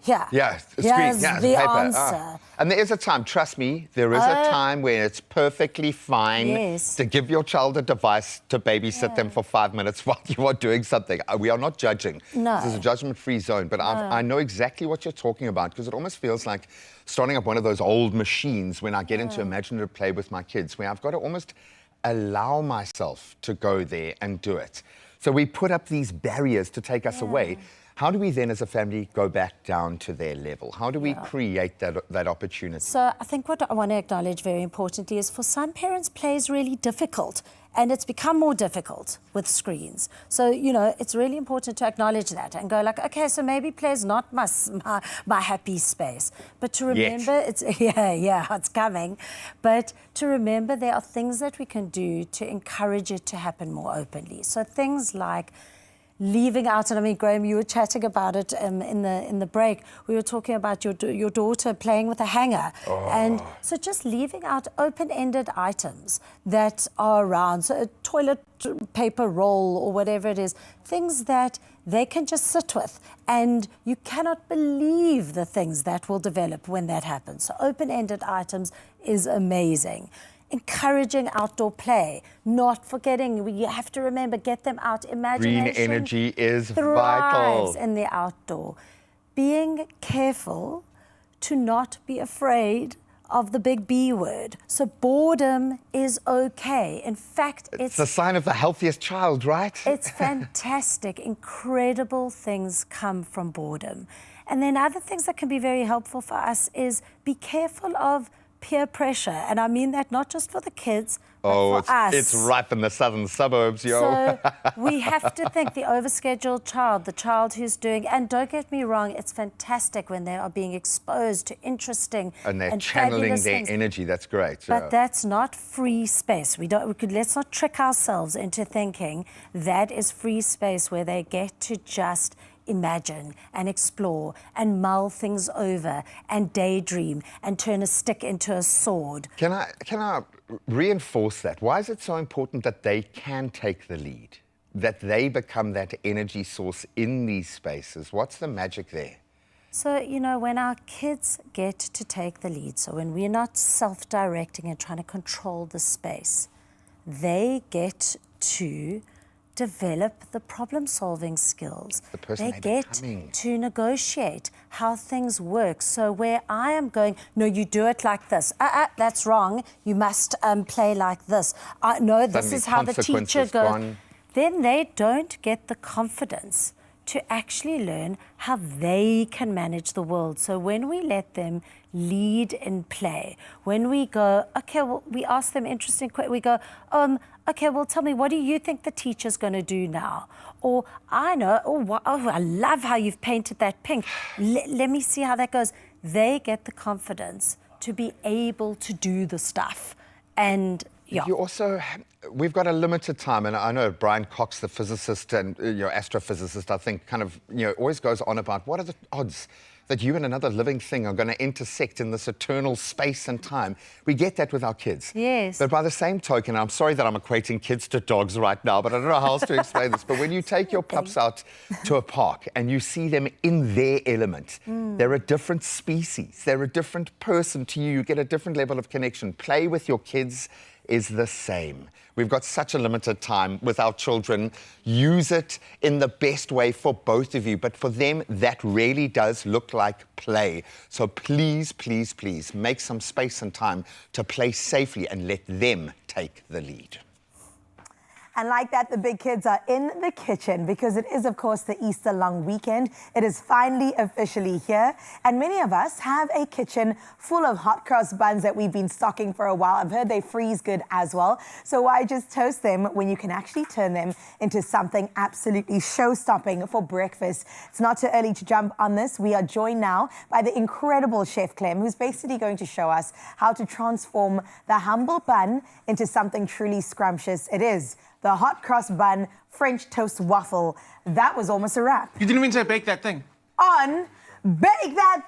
here's the paper. Answer. And there is a time, trust me, there is a time when it's perfectly fine to give your child a device to babysit them for 5 minutes while you are doing something. We are not judging. No. This is a judgment-free zone, but I know exactly what you're talking about, because it almost feels like starting up one of those old machines when I get into imaginative play with my kids, where I've got to almost allow myself to go there and do it. So we put up these barriers to take us away. How do we then, as a family, go back down to their level? How do we create that opportunity? So I think what I want to acknowledge very importantly is for some parents, play is really difficult, and it's become more difficult with screens. So, you know, it's really important to acknowledge that and go like, okay, so maybe play is not my happy space. But to remember, it's it's coming. But to remember there are things that we can do to encourage it to happen more openly. So things like leaving out, and I mean, Graham, you were chatting about it in the break. We were talking about your daughter playing with a hanger, and so just leaving out open-ended items that are around, so a toilet paper roll or whatever it is, things that they can just sit with, and you cannot believe the things that will develop when that happens. So open-ended items is amazing. Encouraging outdoor play, not forgetting, you have to remember, get them out. Imagination Green energy is thrives vital. in the outdoor. Being careful to not be afraid of the big B word. So boredom is okay. In fact, it's a sign of the healthiest child, right? It's fantastic. Incredible things come from boredom. And then other things that can be very helpful for us is be careful of peer pressure, and I mean that not just for the kids, but for us. It's rife in the southern suburbs, yo. So we have to think the overscheduled child, the child who's doing, and don't get me wrong, it's fantastic when they are being exposed to interesting and they're and channeling fabulous their things. energy. That's great. But that's not free space. Let's not trick ourselves into thinking that is free space where they get to just imagine and explore and mull things over and daydream and turn a stick into a sword. Can I reinforce that? Why is it so important that they can take the lead, that they become that energy source in these spaces? What's the magic there? So, you know, when our kids get to take the lead, so when we're not self-directing and trying to control the space, they get to develop the problem-solving skills. The person they get to negotiate how things work. So where I am going, no, you do it like this. That's wrong. You must play like this. No, this Suddenly is how the teacher goes. gone. Then they don't get the confidence to actually learn how they can manage the world. So when we let them lead in play, when we go, okay, well, we ask them interesting questions, we go, okay, well, tell me, what do you think the teacher's going to do now? Or, I know, I love how you've painted that pink. Let me see how that goes. They get the confidence to be able to do the stuff. And You also, we've got a limited time, and I know Brian Cox, the physicist and astrophysicist, I think kind of, always goes on about what are the odds that you and another living thing are going to intersect in this eternal space and time. We get that with our kids. Yes. But by the same token, I'm sorry that I'm equating kids to dogs right now, but I don't know how else to explain this. But when you take your pups out to a park and you see them in their element, they're a different species. They're a different person to you. You get a different level of connection. Play with your kids is the same. We've got such a limited time with our children. Use it in the best way for both of you. But for them, that really does look like play. So please, please, please make some space and time to play safely and let them take the lead. And like that, the big kids are in the kitchen because it is, of course, the Easter long weekend. It is finally officially here. And many of us have a kitchen full of hot cross buns that we've been stocking for a while. I've heard they freeze good as well. So why just toast them when you can actually turn them into something absolutely show-stopping for breakfast? It's not too early to jump on this. We are joined now by the incredible Chef Clem, who's basically going to show us how to transform the humble bun into something truly scrumptious. It is the hot cross bun French toast waffle. That was almost a wrap. You didn't mean to bake that thing. On Bake That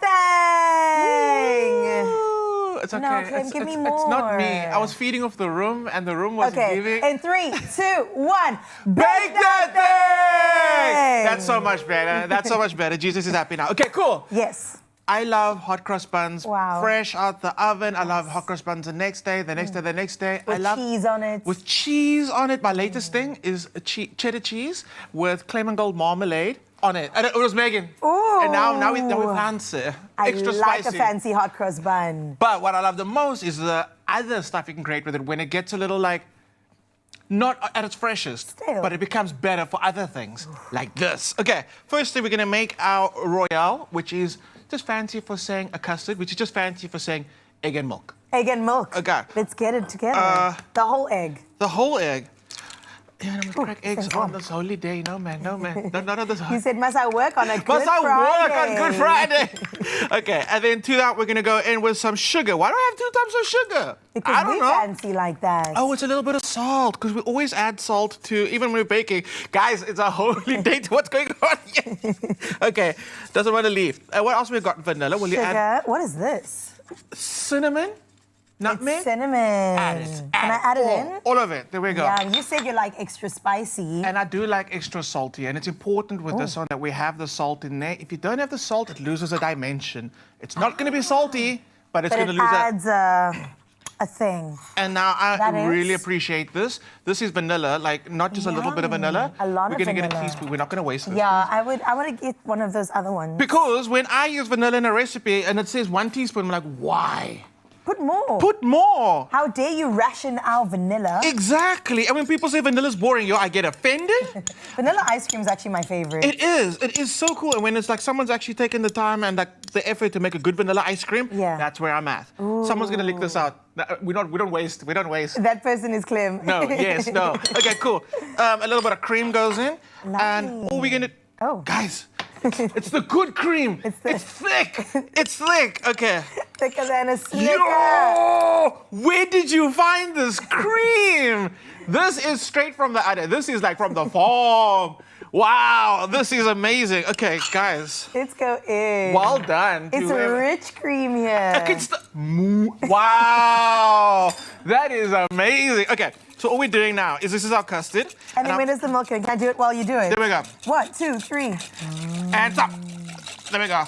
Thing! Ooh, it's okay. No, Clem, give me more. It's not me. I was feeding off the room and the room wasn't giving. In 3, 2, 1, Bake that thing! That's so much better. That's so much better. Jesus is happy now. Okay, cool. Yes. I love hot cross buns, fresh out the oven. I love hot cross buns the next day, the next day, the next day. With cheese on it. With cheese on it. My latest thing is a cheddar cheese with Clement Gold marmalade on it. And it was Megan. Ooh. And now we're fancy. Extra like spicy. a fancy hot cross bun. But what I love the most is the other stuff you can create with it when it gets a little not at its freshest, but it becomes better for other things like this. Okay, firstly, we're gonna make our royale, which is just fancy for saying a custard, which is just fancy for saying egg and milk. Egg and milk. Okay. Let's get it together. The whole egg. The whole egg. Yeah, I'm gonna crack eggs on this holy day. No, man. None of this. You said, must I work on a Good Friday? Must I work on Good Friday? Okay, and then to that, we're gonna go in with some sugar. Why do I have 2 types of sugar? Because I don't know. Fancy like that. Oh, it's a little bit of salt, because we always add salt to, even when we're baking. Guys, it's a holy day to what's going on here. Okay, doesn't want to leave. What else we got? Vanilla. Will you add? What is this? Cinnamon. Nutmeg? It's cinnamon. Add it. Can I add it in? All of it. There we go. Yeah, you said you like extra spicy. And I do like extra salty. And it's important with this one that we have the salt in there. If you don't have the salt, it loses a dimension. It's not going to be salty, but it's going to lose adds a thing. And now I really appreciate this. This is vanilla, not just a little bit of vanilla. A lot We're of going to vanilla. get a teaspoon. We're not going to waste this. Yeah, I want to get one of those other ones. Because when I use vanilla in a recipe and it says 1 teaspoon, I'm like, why? Put more. Put more. How dare you ration our vanilla? Exactly. And when people say vanilla's boring, I get offended. Vanilla ice cream is actually my favorite. It is. It is so cool. And when it's someone's actually taken the time and the effort to make a good vanilla ice cream, that's where I'm at. Ooh. Someone's gonna lick this out. We don't waste. We don't waste. That person is Clem. No. Yes. No. Okay. Cool. A little bit of cream goes in, and all we're gonna. Oh. Guys. It's the good cream. It's thick. It's thick. Okay. Thicker than a Snicker. Yo! Where did you find this cream? This is straight from the udder. This is from the farm. Wow, this is amazing. Okay, guys. Let's go in. Well done. It's a rich cream here. Wow, that is amazing. Okay. So all we're doing now is this is our custard. And then when does the milk in? Can I do it while you do it? There we go. 1, 2, 3. And stop. There we go.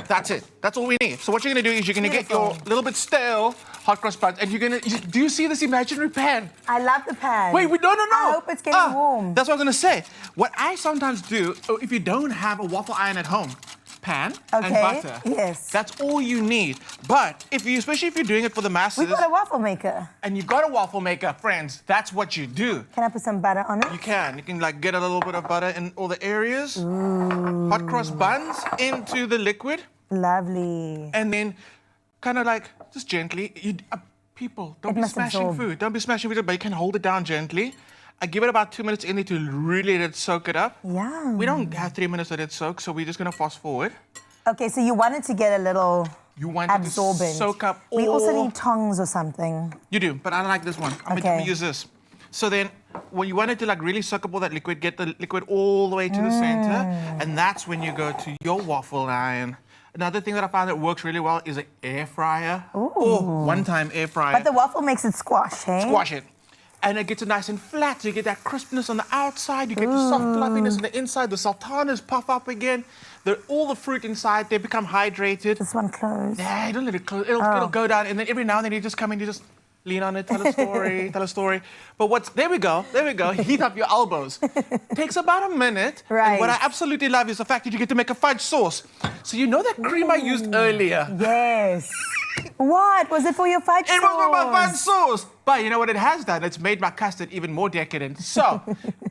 That's it. That's all we need. So what you're going to do is you're going to get your little bit stale hot cross buns and you're going to... Do you see this imaginary pan? I love the pan. Wait, no. I hope it's getting warm. That's what I was going to say. What I sometimes do, if you don't have a waffle iron at home, pan and butter. Yes. That's all you need. But especially if you're doing it for the masses... We've got a waffle maker. And you've got a waffle maker, friends. That's what you do. Can I put some butter on it? You can. You can get a little bit of butter in all the areas. Ooh. Hot cross buns into the liquid. Lovely. And then just gently. People, don't be smashing food. Don't be smashing food, but you can hold it down gently. I give it about 2 minutes in there to really let it soak it up. Yeah. We don't have 3 minutes to let it soak, so we're just going to fast forward. Okay, so you want it to get a little absorbent. To soak up all... We also need tongs or something. You do, but I like this one. I'm going to use this. So then, when you want it to like really soak up all that liquid, get the liquid all the way to the center, and that's when you go to your waffle iron. Another thing that I found that works really well is an air fryer. Oh, one-time air fryer. But the waffle makes it squash, hey? Squash it. And it gets it nice and flat. So you get that crispness on the outside. You get the soft fluffiness on the inside. The sultanas puff up again. All the fruit inside, they become hydrated. This one closed. Yeah, don't let it close. It'll go down. And then every now and then you just come in, you just lean on it, tell a story, tell a story. But there we go. Heat up your elbows. Takes about a minute. Right. And what I absolutely love is the fact that you get to make a fudge sauce. So you know that cream I used earlier? Yes. What? Was it for your fudge sauce? It was for my fudge sauce. But you know what it has done? It's made my custard even more decadent. So,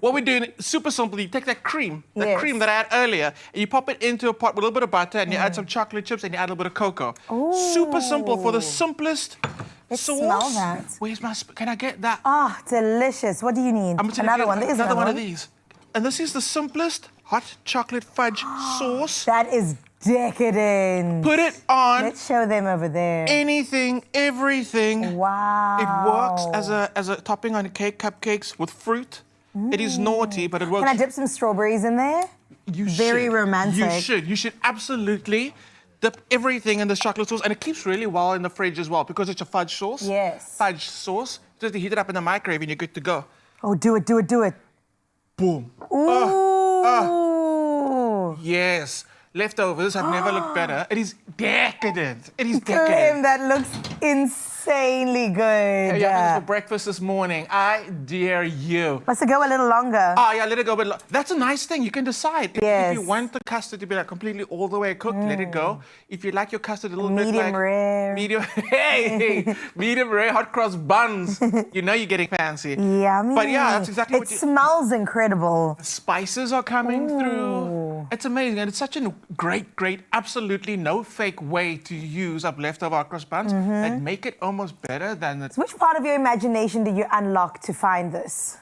what we're doing, super simple, you take that cream that I had earlier, and you pop it into a pot with a little bit of butter, and you add some chocolate chips, and you add a little bit of cocoa. Super simple for the simplest Let's sauce. smell that. Where's my, can I get that? Ah, delicious. What do you need? Another one. There's another one of these. And this is the simplest hot chocolate fudge sauce. That is decadent. Put it on. Let's show them over there. Anything, everything. Wow. It works as a topping on cake, cupcakes with fruit. It is naughty, but it works. Can I dip some strawberries in there? Very romantic. You should absolutely dip everything in this chocolate sauce, and it keeps really well in the fridge as well because it's a fudge sauce. Yes. Fudge sauce. Just heat it up in the microwave and you're good to go. Oh, do it. Boom. Ooh. Yes. Leftovers have never looked better. It is decadent. Graham, that looks insanely good. Hey, I had this for breakfast this morning. I dare you. Must it go a little longer? Oh, yeah, let it go a bit longer. That's a nice thing. You can decide. Yes. If you want the custard to be like completely all the way cooked, let it go. If you like your custard a little bit like... Medium rare. Medium rare hot cross buns. You know you're getting fancy. Yummy. But yeah, that's exactly what It smells incredible. Spices are coming through. It's amazing. And it's such a great, absolutely no fake way to use up leftover hot cross buns and make it almost better than the... So which part of your imagination did you unlock to find this?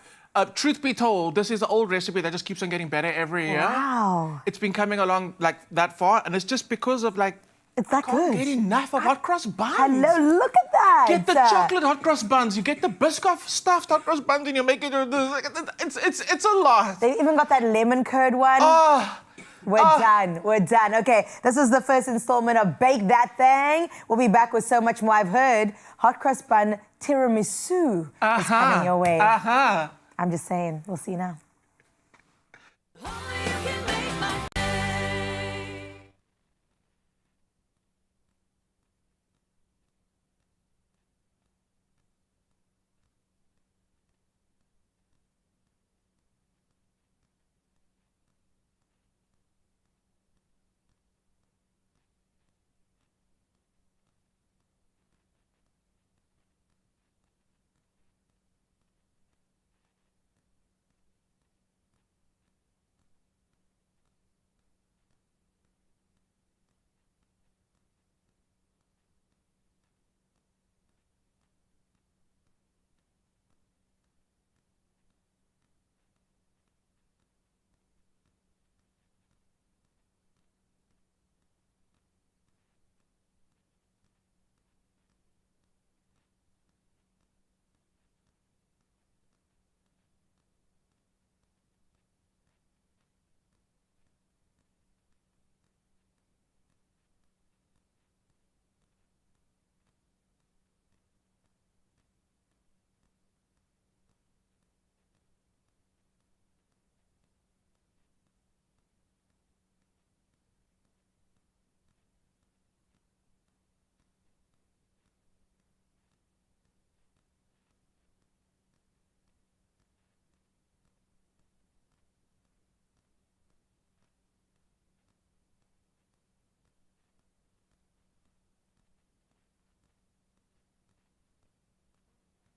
Truth be told, this is an old recipe that just keeps on getting better every year. Wow. It's been coming along like that far, and it's just because of like... It's that good. Can't get enough of hot cross buns. Hello, look at that. Get the chocolate hot cross buns. You get the Biscoff stuffed hot cross buns, and you make it... It's a lot. They even got that lemon curd one. Oh. We're done. Okay, this is the first installment of Bake That Thing. We'll be back with so much more. I've heard hot cross bun tiramisu is coming your way. I'm just saying. We'll see you now.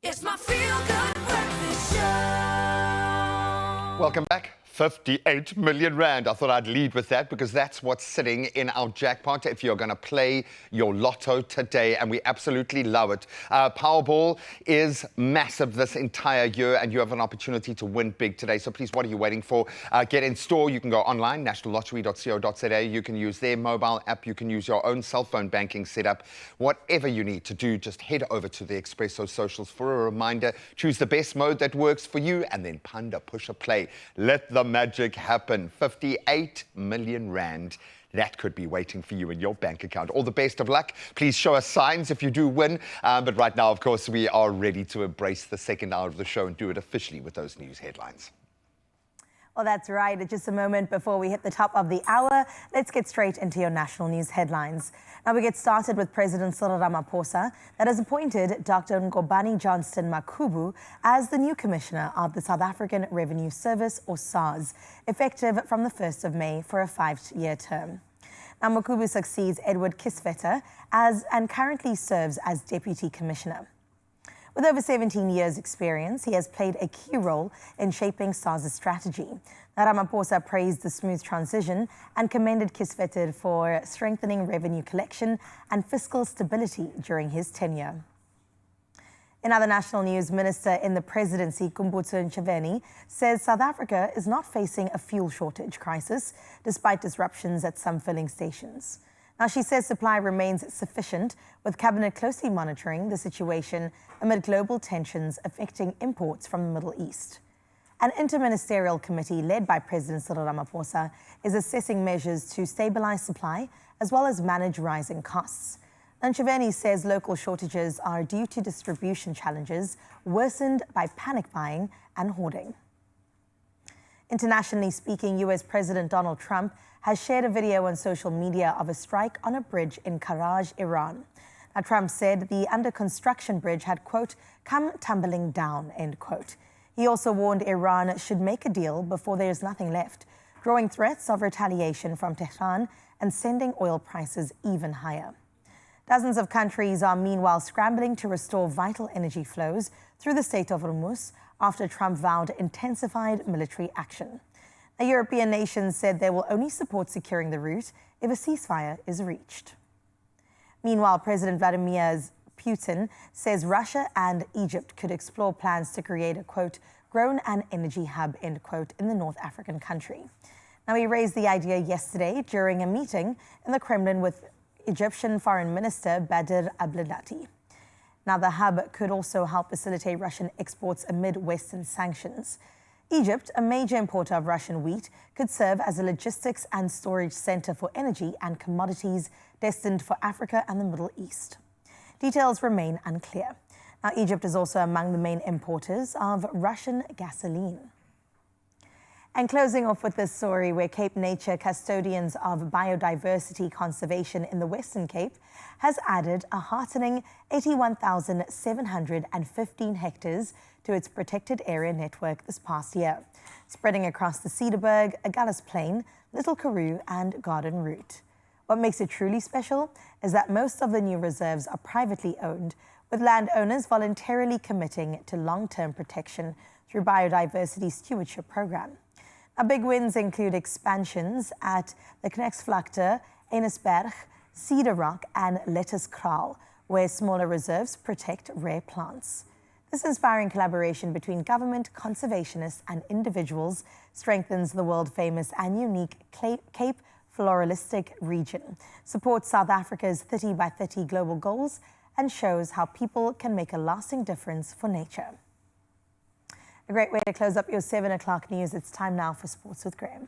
It's my feel-good breakfast show. Welcome back. 58 million rand. I thought I'd lead with that because that's what's sitting in our jackpot if you're going to play your lotto today, and we absolutely love it. Powerball is massive this entire year, and you have an opportunity to win big today. So please, what are you waiting for? Get in store. You can go online, nationallottery.co.za. You can use their mobile app. You can use your own cell phone banking setup. Whatever you need to do, just head over to the Expresso socials for a reminder. Choose the best mode that works for you, and then panda, push a play. Let the magic happen. 58 million rand. That could be waiting for you in your bank account. All the best of luck. Please show us signs if you do win. But right now, of course, we are ready to embrace the second hour of the show and do it officially with those news headlines. Well, that's right. It's just a moment before we hit the top of the hour. Let's get straight into your national news headlines. Now we get started with President Cyril Ramaphosa that has appointed Dr. Ngobani Johnston Makhubu as the new Commissioner of the South African Revenue Service, or SARS, effective from the 1st of May for a 5-year term. Now Makhubu succeeds Edward Kisvetter and currently serves as Deputy Commissioner. With over 17 years' experience, he has played a key role in shaping SARS' strategy. Ramaphosa praised the smooth transition and commended Kisvetter for strengthening revenue collection and fiscal stability during his tenure. In other national news, Minister in the Presidency, Kumbutso Ntshavheni, says South Africa is not facing a fuel shortage crisis, despite disruptions at some filling stations. Now, she says supply remains sufficient, with Cabinet closely monitoring the situation amid global tensions affecting imports from the Middle East. An interministerial committee led by President Cyril Ramaphosa is assessing measures to stabilize supply as well as manage rising costs. Ntshavheni says local shortages are due to distribution challenges worsened by panic buying and hoarding. Internationally speaking, US President Donald Trump has shared a video on social media of a strike on a bridge in Karaj, Iran. Now, Trump said the under-construction bridge had, quote, come tumbling down, end quote. He also warned Iran should make a deal before there is nothing left, drawing threats of retaliation from Tehran and sending oil prices even higher. Dozens of countries are meanwhile scrambling to restore vital energy flows through the state of Hormuz after Trump vowed intensified military action. The European nations said they will only support securing the route if a ceasefire is reached. Meanwhile, President Vladimir Putin says Russia and Egypt could explore plans to create a, quote, grown and energy hub, end quote, in the North African country. Now, he raised the idea yesterday during a meeting in the Kremlin with Egyptian Foreign Minister Badr Abdelatty. Now, the hub could also help facilitate Russian exports amid Western sanctions. Egypt, a major importer of Russian wheat, could serve as a logistics and storage center for energy and commodities destined for Africa and the Middle East. Details remain unclear. Now, Egypt is also among the main importers of Russian gasoline. And closing off with this story, where Cape Nature, custodians of biodiversity conservation in the Western Cape, has added a heartening 81,715 hectares to its protected area network this past year, spreading across the Cedarburg, Agulhas Plain, Little Karoo and Garden Route. What makes it truly special is that most of the new reserves are privately owned, with landowners voluntarily committing to long-term protection through biodiversity stewardship program. Now, big wins include expansions at the Knegsvlakte, Enesberg, Cedar Rock and Lettucekraal, where smaller reserves protect rare plants. This inspiring collaboration between government, conservationists and individuals strengthens the world-famous and unique Cape Floralistic region, supports South Africa's 30 by 30 global goals, and shows how people can make a lasting difference for nature. A great way to close up your 7 o'clock news. It's time now for Sports with Graham.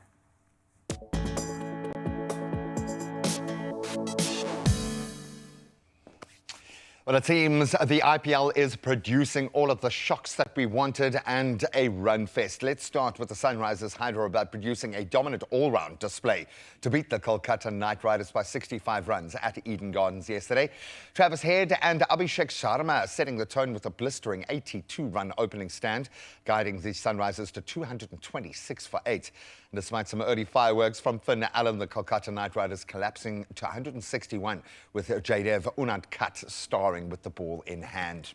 Well, it seems the IPL is producing all of the shocks that we wanted and a run fest. Let's start with the Sunrisers Hyderabad producing a dominant all-round display to beat the Kolkata Knight Riders by 65 runs at Eden Gardens yesterday. Travis Head and Abhishek Sharma setting the tone with a blistering 82-run opening stand, guiding the Sunrisers to 226 for 8. Despite some early fireworks from Finn Allen, the Kolkata Knight Riders collapsing to 161 with Jaydev Unadkat starring with the ball in hand.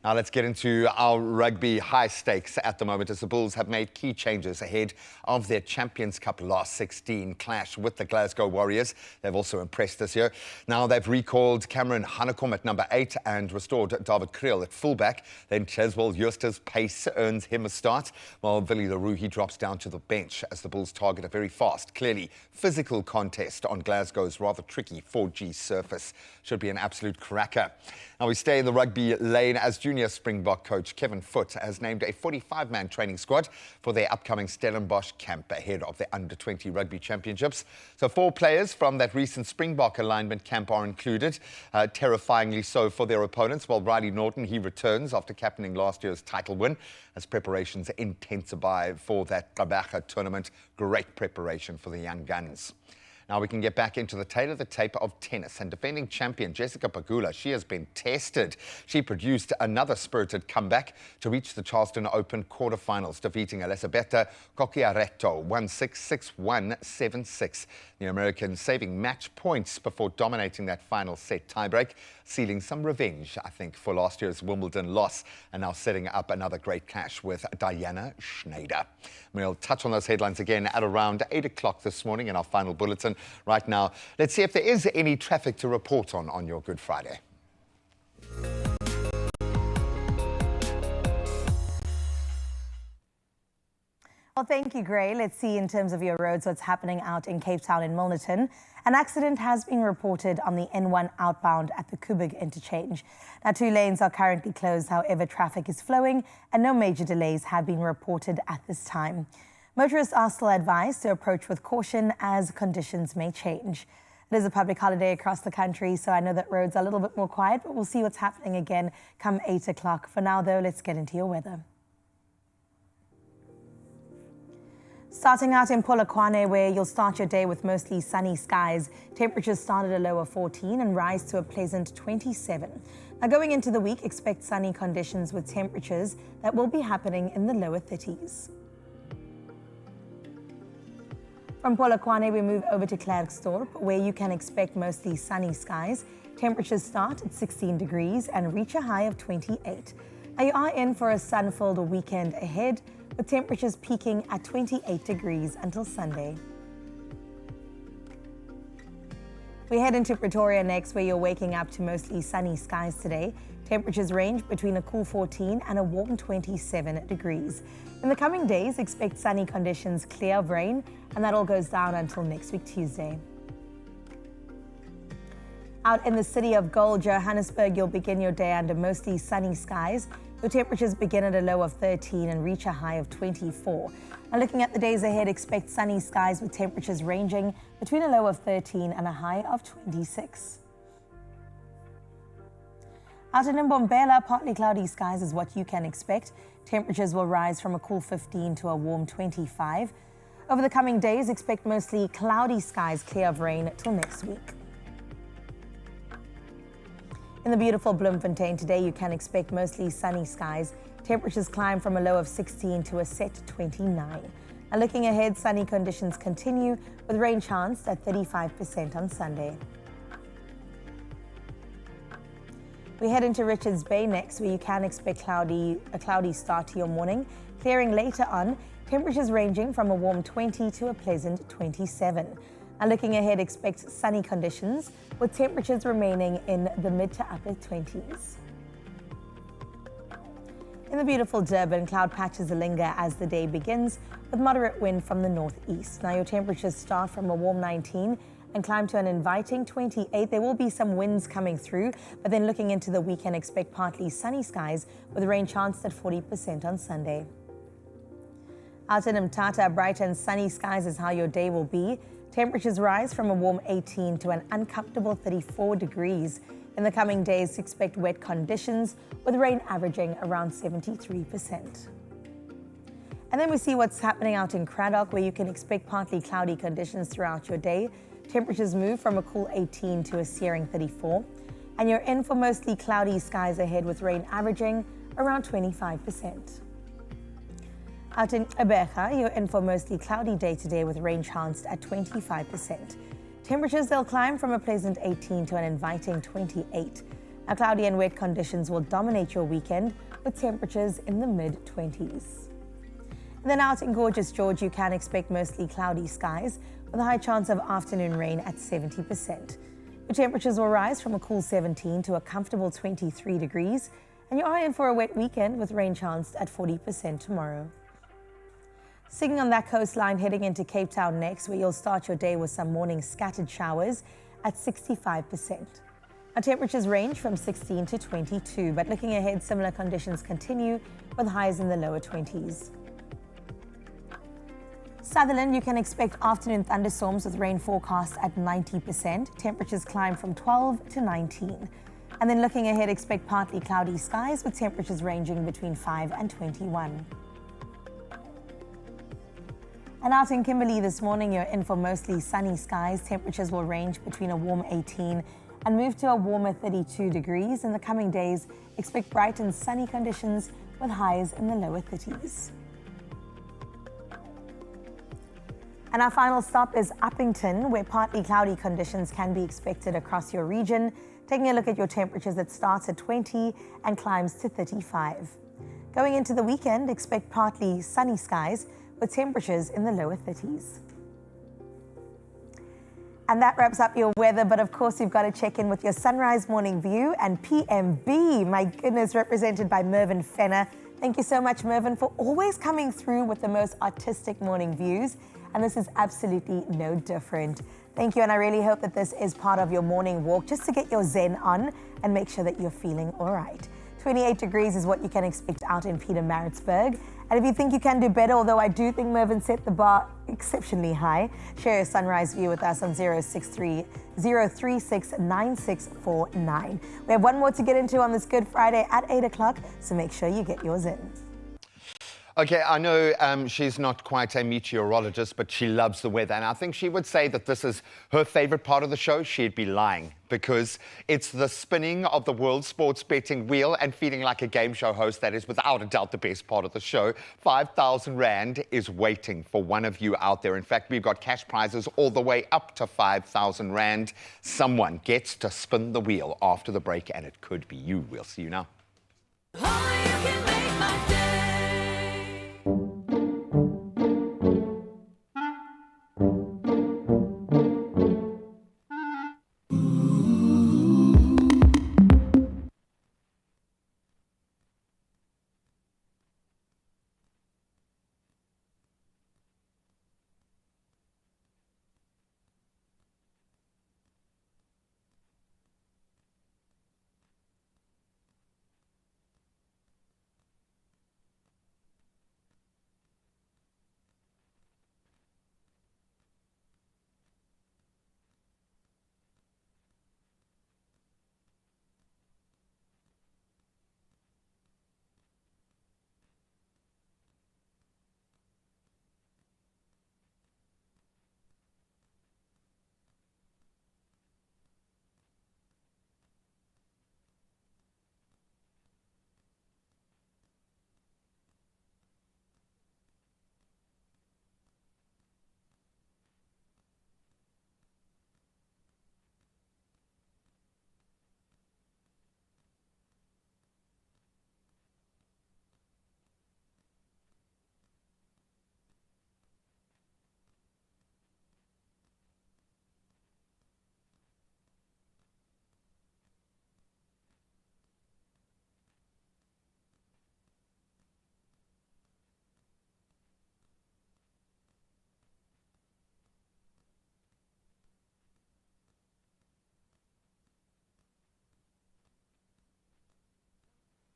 Now let's get into our rugby high stakes at the moment as the Bulls have made key changes ahead of their Champions Cup last 16 clash with the Glasgow Warriors. They've also impressed this year. Now they've recalled Cameron Hanekom at number 8 and restored David Kriel at fullback. Then Cheswell Eustace pace earns him a start, while Willie Leroux, he drops down to the bench as the Bulls target a very fast, clearly physical contest on Glasgow's rather tricky 4G surface. Should be an absolute cracker. Now we stay in the rugby lane as junior Springbok coach Kevin Foote has named a 45-man training squad for their upcoming Stellenbosch camp ahead of the Under-20 Rugby Championships. So 4 players from that recent Springbok alignment camp are included, terrifyingly so for their opponents, while Riley Norton, he returns after captaining last year's title win as preparations intensify for that Gqeberha tournament. Great preparation for the young guns. Now we can get back into the tail of the tape of tennis, and defending champion Jessica Pegula, she has been tested. She produced another spirited comeback to reach the Charleston Open quarterfinals, defeating Elisabetta Cocchiaretto 1-6, 6-1, 7-6. The American saving match points before dominating that final set tiebreak, sealing some revenge, I think, for last year's Wimbledon loss, and now setting up another great clash with Diana Schneider. We'll touch on those headlines again at around 8 o'clock this morning in our final bulletin. Right now, let's see if there is any traffic to report on your Good Friday. Well, thank you, Gray. Let's see in terms of your roads what's happening out in Cape Town and Milnerton. An accident has been reported on the N1 outbound at the Kubig interchange. Now, 2 lanes are currently closed. However, traffic is flowing and no major delays have been reported at this time. Motorists are still advised to approach with caution as conditions may change. It is a public holiday across the country, so I know that roads are a little bit more quiet, but we'll see what's happening again come 8 o'clock. For now, though, let's get into your weather. Starting out in Polokwane, where you'll start your day with mostly sunny skies. Temperatures start at a low of 14 and rise to a pleasant 27. Now, going into the week, expect sunny conditions with temperatures that will be happening in the lower 30s. From Polokwane, we move over to Klerksdorp, where you can expect mostly sunny skies. Temperatures start at 16 degrees and reach a high of 28. Now, you are in for a sun-filled weekend ahead, with temperatures peaking at 28 degrees until Sunday. We head into Pretoria next, where you're waking up to mostly sunny skies today. Temperatures range between a cool 14 and a warm 27 degrees. In the coming days, expect sunny conditions, clear of rain, and that all goes down until next week, Tuesday. Out in the city of gold, Johannesburg, you'll begin your day under mostly sunny skies. Your temperatures begin at a low of 13 and reach a high of 24. Now, looking at the days ahead, expect sunny skies with temperatures ranging between a low of 13 and a high of 26. Out in Mbombela, partly cloudy skies is what you can expect. Temperatures will rise from a cool 15 to a warm 25. Over the coming days, expect mostly cloudy skies, clear of rain till next week. In the beautiful Bloemfontein today, you can expect mostly sunny skies. Temperatures climb from a low of 16 to a set 29. And looking ahead, sunny conditions continue with rain chance at 35% on Sunday. We head into Richards Bay next, where you can expect a cloudy start to your morning, clearing later on. Temperatures ranging from a warm 20 to a pleasant 27. And looking ahead, expect sunny conditions with temperatures remaining in the mid to upper 20s. In the beautiful Durban, cloud patches linger as the day begins with moderate wind from the northeast. Now, your temperatures start from a warm 19 and climb to an inviting 28. There will be some winds coming through, but then looking into the weekend, expect partly sunny skies with rain chance at 40% on Sunday. Out in Mthatha, bright and sunny skies is how your day will be. Temperatures rise from a warm 18 to an uncomfortable 34 degrees. In the coming days, expect wet conditions with rain averaging around 73%. And then we see what's happening out in Cradock, where you can expect partly cloudy conditions throughout your day. Temperatures move from a cool 18 to a searing 34. And you're in for mostly cloudy skies ahead with rain averaging around 25%. Out in Gqeberha, you're in for mostly cloudy day today with rain chanced at 25%. Temperatures, they'll climb from a pleasant 18 to an inviting 28. Now, cloudy and wet conditions will dominate your weekend with temperatures in the mid-20s. And then out in gorgeous George, you can expect mostly cloudy skies with a high chance of afternoon rain at 70%. Your temperatures will rise from a cool 17 to a comfortable 23 degrees, and you are in for a wet weekend with rain chance at 40% tomorrow. Sitting on that coastline, heading into Cape Town next, where you'll start your day with some morning scattered showers at 65%. Our temperatures range from 16 to 22, but looking ahead, similar conditions continue with highs in the lower 20s. Sutherland, you can expect afternoon thunderstorms with rain forecast at 90%. Temperatures climb from 12 to 19. And then looking ahead, expect partly cloudy skies with temperatures ranging between 5 and 21. And out in Kimberley this morning, you're in for mostly sunny skies. Temperatures will range between a warm 18 and move to a warmer 32 degrees. In the coming days, expect bright and sunny conditions with highs in the lower 30s. And our final stop is Uppington, where partly cloudy conditions can be expected across your region. Taking a look at your temperatures, it starts at 20 and climbs to 35. Going into the weekend, expect partly sunny skies with temperatures in the lower 30s. And that wraps up your weather, but of course you've got to check in with your sunrise morning view and PMB. My goodness, represented by Mervyn Fenner. Thank you so much, Mervyn, for always coming through with the most artistic morning views. And this is absolutely no different. Thank you, and I really hope that this is part of your morning walk just to get your zen on and make sure that you're feeling all right. 28 degrees is what you can expect out in Pietermaritzburg. And if you think you can do better, although I do think Mervyn set the bar exceptionally high, share your sunrise view with us on 063 036 9649. We have one more to get into on this Good Friday at 8 o'clock, so make sure you get yours in. Okay, I know she's not quite a meteorologist, but she loves the weather. And I think she would say that this is her favorite part of the show. She'd be lying, because it's the spinning of the world sports betting wheel and feeling like a game show host that is without a doubt the best part of the show. 5,000 Rand is waiting for one of you out there. In fact, we've got cash prizes all the way up to 5,000 Rand. Someone gets to spin the wheel after the break, and it could be you. We'll see you now.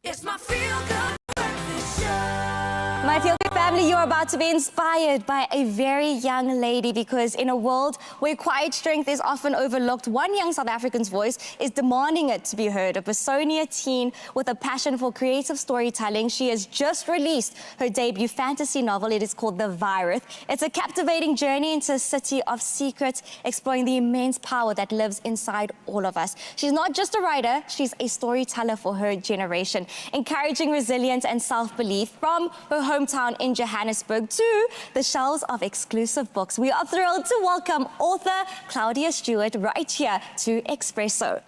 It's my feel-good breakfast show. My Feel Good family, you're about to be inspired by a very young lady, because in a world where quiet strength is often overlooked, one young South African's voice is demanding it to be heard. A Bosonia teen with a passion for creative storytelling. She has just released her debut fantasy novel. It is called The Virus. It's a captivating journey into a city of secrets, exploring the immense power that lives inside all of us. She's not just a writer, she's a storyteller for her generation, encouraging resilience and self-belief from her hometown in Johannesburg to the shelves of exclusive books. We are thrilled to welcome author Claudia Stewart right here to Expresso.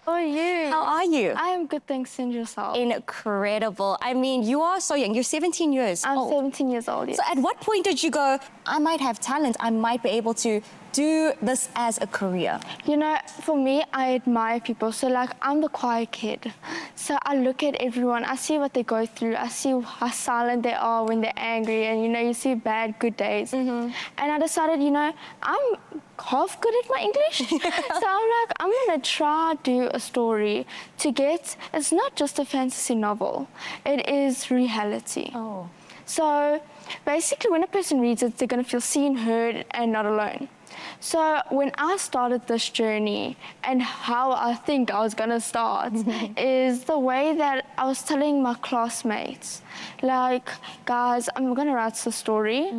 How are you? How are you? I am good, thanks, and yourself? Incredible. I mean, you are so young. You're 17 years I'm old. 17 years old, yes. So at what point did you go, I might have talent, I might be able to do this as a career? You know, for me, I admire people. So, like, I'm the quiet kid. So I look at everyone, I see what they go through, I see how silent they are when they're angry, and, you know, you see bad, good days. And I decided, you know, I'm half good at my English. So I'm like, I'm gonna try do a story to get, it's not just a fantasy novel, it is reality. Oh. So basically when a person reads it, they're gonna feel seen, heard, and not alone. So when I started this journey and how I think I was gonna start is the way that I was telling my classmates, like, guys, I'm gonna write the story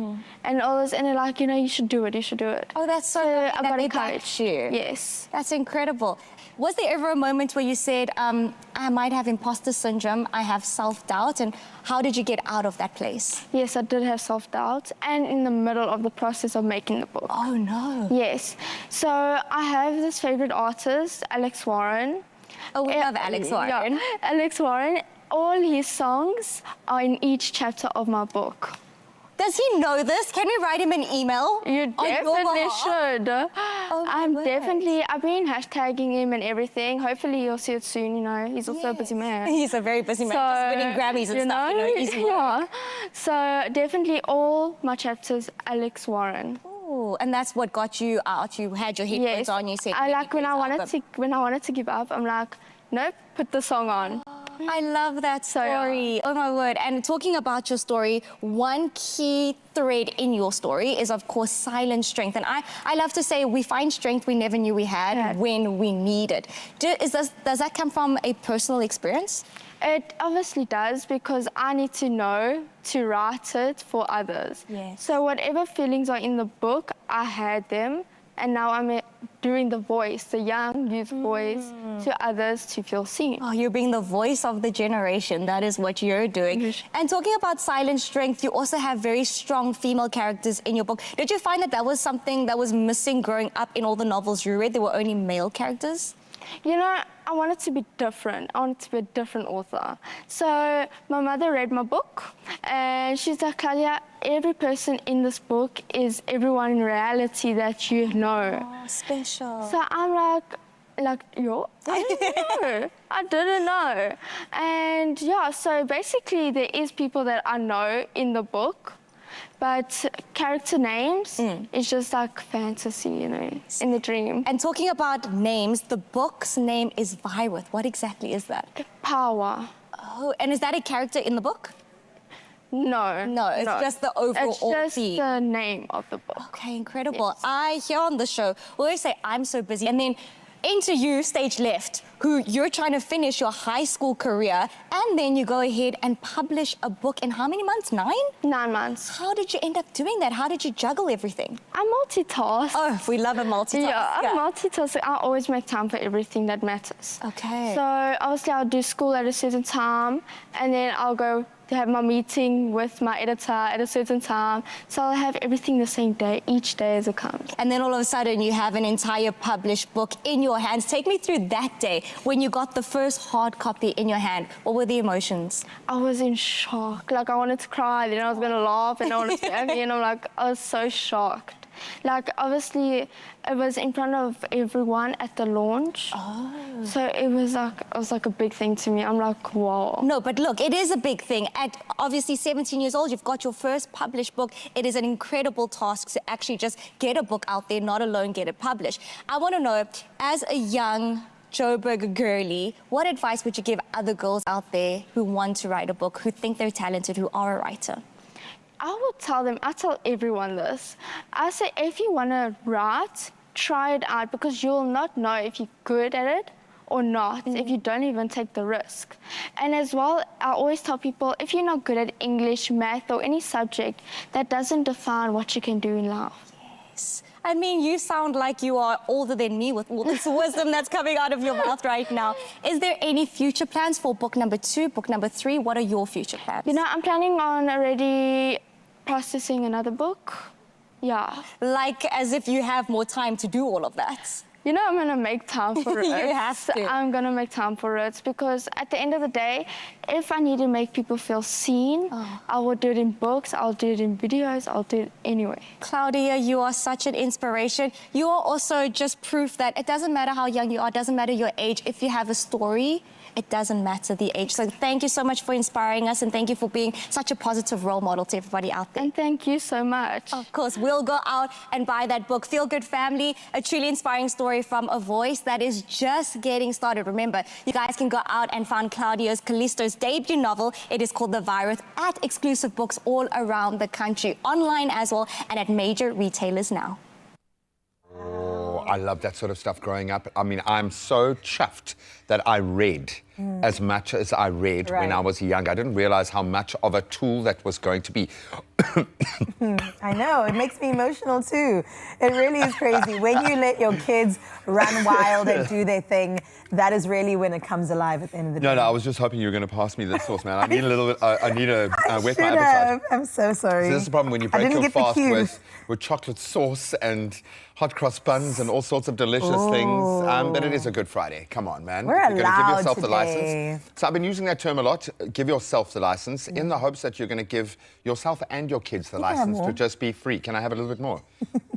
and all this, and they're like, you know, you should do it, you should do it. Oh, that's so I got they encouraged. backed you. Yes. That's incredible. Was there ever a moment where you said, I might have imposter syndrome, I have self-doubt, and how did you get out of that place? Yes, I did have self-doubt, and in the middle of the process of making the book. Oh, no. Yes. So I have this favorite artist, Alex Warren. Oh, we love Alex Warren. Yeah, Alex Warren. All his songs are in each chapter of my book. Does he know this? Can we write him an email? You definitely should. Oh, I've been hashtagging him and everything. Hopefully you'll see it soon, you know. He's also a busy man. He's a very busy man. Just winning Grammys and stuff, you know, easy work. Yeah. So definitely all my chapters, Alex Warren. Ooh, and that's what got you out. You had your headphones on, you said... I like when I wanted to give up, I'm like, nope, put the song on. I love that story. Oh my word. And talking about your story, one key thread in your story is, of course, silent strength. And I love to say we find strength we never knew we had when we need it. Does that come from a personal experience? It obviously does, because I need to know to write it for others. Yes. So whatever feelings are in the book, I had them. And now I'm doing the voice, the young youth voice, to others to feel seen. Oh, you're being the voice of the generation. That is what you're doing. And talking about silent strength, you also have very strong female characters in your book. Did you find that that was something that was missing growing up in all the novels you read? There were only male characters? You know, I wanted to be different. I wanted to be a different author. So my mother read my book and she's like, Claudia, every person in this book is everyone in reality that you know. Oh, special. So I'm like, yo, I didn't know. I didn't know. And yeah, so basically there is people that I know in the book, but character names is just like fantasy, you know, in the dream. And talking about names, the book's name is Violet. What exactly is that? Power. Oh, and is that a character in the book? No. No, it's just the overall It's just theme. the name of the book. Okay, incredible. Here on the show, we always say, I'm so busy. And then into you, stage left, who you're trying to finish your high school career, and then you go ahead and publish a book in how many months? 9? 9 months. How did you end up doing that? How did you juggle everything? I multitask. Oh, we love a multitask. Yeah, I multitask. I always make time for everything that matters. Okay. So obviously I'll do school at a certain time, and then I'll go to have my meeting with my editor at a certain time. So I'll have everything the same day, each day as it comes. And then all of a sudden you have an entire published book in your hands. Take me through that day when you got the first hard copy in your hand. What were the emotions? I was in shock. Like, I wanted to cry, then I was gonna laugh, and I wanted to be angry, and I'm like, I was so shocked. Like, obviously, it was in front of everyone at the launch. Oh. So it was like a big thing to me. I'm like, wow. No, but look, it is a big thing. At obviously 17 years old, you've got your first published book. It is an incredible task to actually just get a book out there, not alone get it published. I want to know, as a young Joburg girly, what advice would you give other girls out there who want to write a book, who think they're talented, who are a writer? I would tell them, I tell everyone this. I say, if you want to write, try it out, because you'll not know if you're good at it or not, if you don't even take the risk. And as well, I always tell people, if you're not good at English, math, or any subject, that doesn't define what you can do in life. Yes. I mean, you sound like you are older than me with all this wisdom that's coming out of your mouth right now. Is there any future plans for book number 2, book number 3? What are your future plans? You know, I'm planning on already processing another book. Yeah. Like as if you have more time to do all of that. You know, I'm gonna make time for it. You have to. I'm gonna make time for it because at the end of the day, if I need to make people feel seen, I will do it in books, I'll do it in videos, I'll do it anyway. Claudia, you are such an inspiration. You are also just proof that it doesn't matter how young you are, it doesn't matter your age. If you have a story, it doesn't matter the age. So thank you so much for inspiring us and thank you for being such a positive role model to everybody out there. And thank you so much. Of course, we'll go out and buy that book, Feel Good Family, a truly inspiring story from a voice that is just getting started. Remember, you guys can go out and find Claudia's Callisto's debut novel. It is called The Virus at exclusive books all around the country, online as well, and at major retailers now. Oh, I love that sort of stuff growing up. I mean, I'm so chuffed that I read as much as I read when I was young. I didn't realize how much of a tool that was going to be. I know, it makes me emotional too. It really is crazy. When you let your kids run wild and do their thing, that is really when it comes alive at the end of the day. No, I was just hoping you were going to pass me this sauce, man. I need a little bit, I need to whet my appetite. I'm so sorry. So this is the problem when you break your fast with chocolate sauce and hot cross buns and all sorts of delicious things. But it is a Good Friday. Come on, man. We're You're going to give allowed yourself the today. license. So I've been using that term a lot. Give yourself the license in the hopes that you're going to give yourself and your kids the license to just be free. Can I have a little bit more?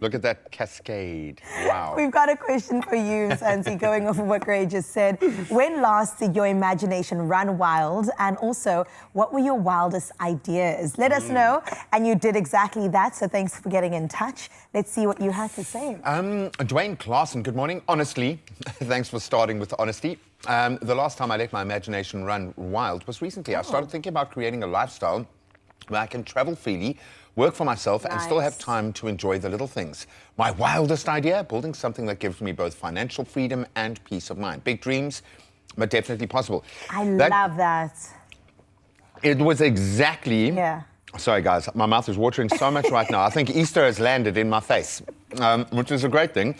Look at that cascade. Wow. We've got a question for you, Santi, going off of what Gray just said. When last did your imagination run wild? And also, what were your wildest ideas? Let us know. And you did exactly that, so thanks for getting in touch. Let's see what you had to say. Dwayne Clarkson, good morning. Honestly, thanks for starting with honesty. The last time I let my imagination run wild was recently. I started thinking about creating a lifestyle where I can travel freely, work for myself, and still have time to enjoy the little things. My wildest idea, building something that gives me both financial freedom and peace of mind. Big dreams, but definitely possible. I love that. It was exactly... Yeah. Sorry, guys, my mouth is watering so much right now. I think Easter has landed in my face, which is a great thing.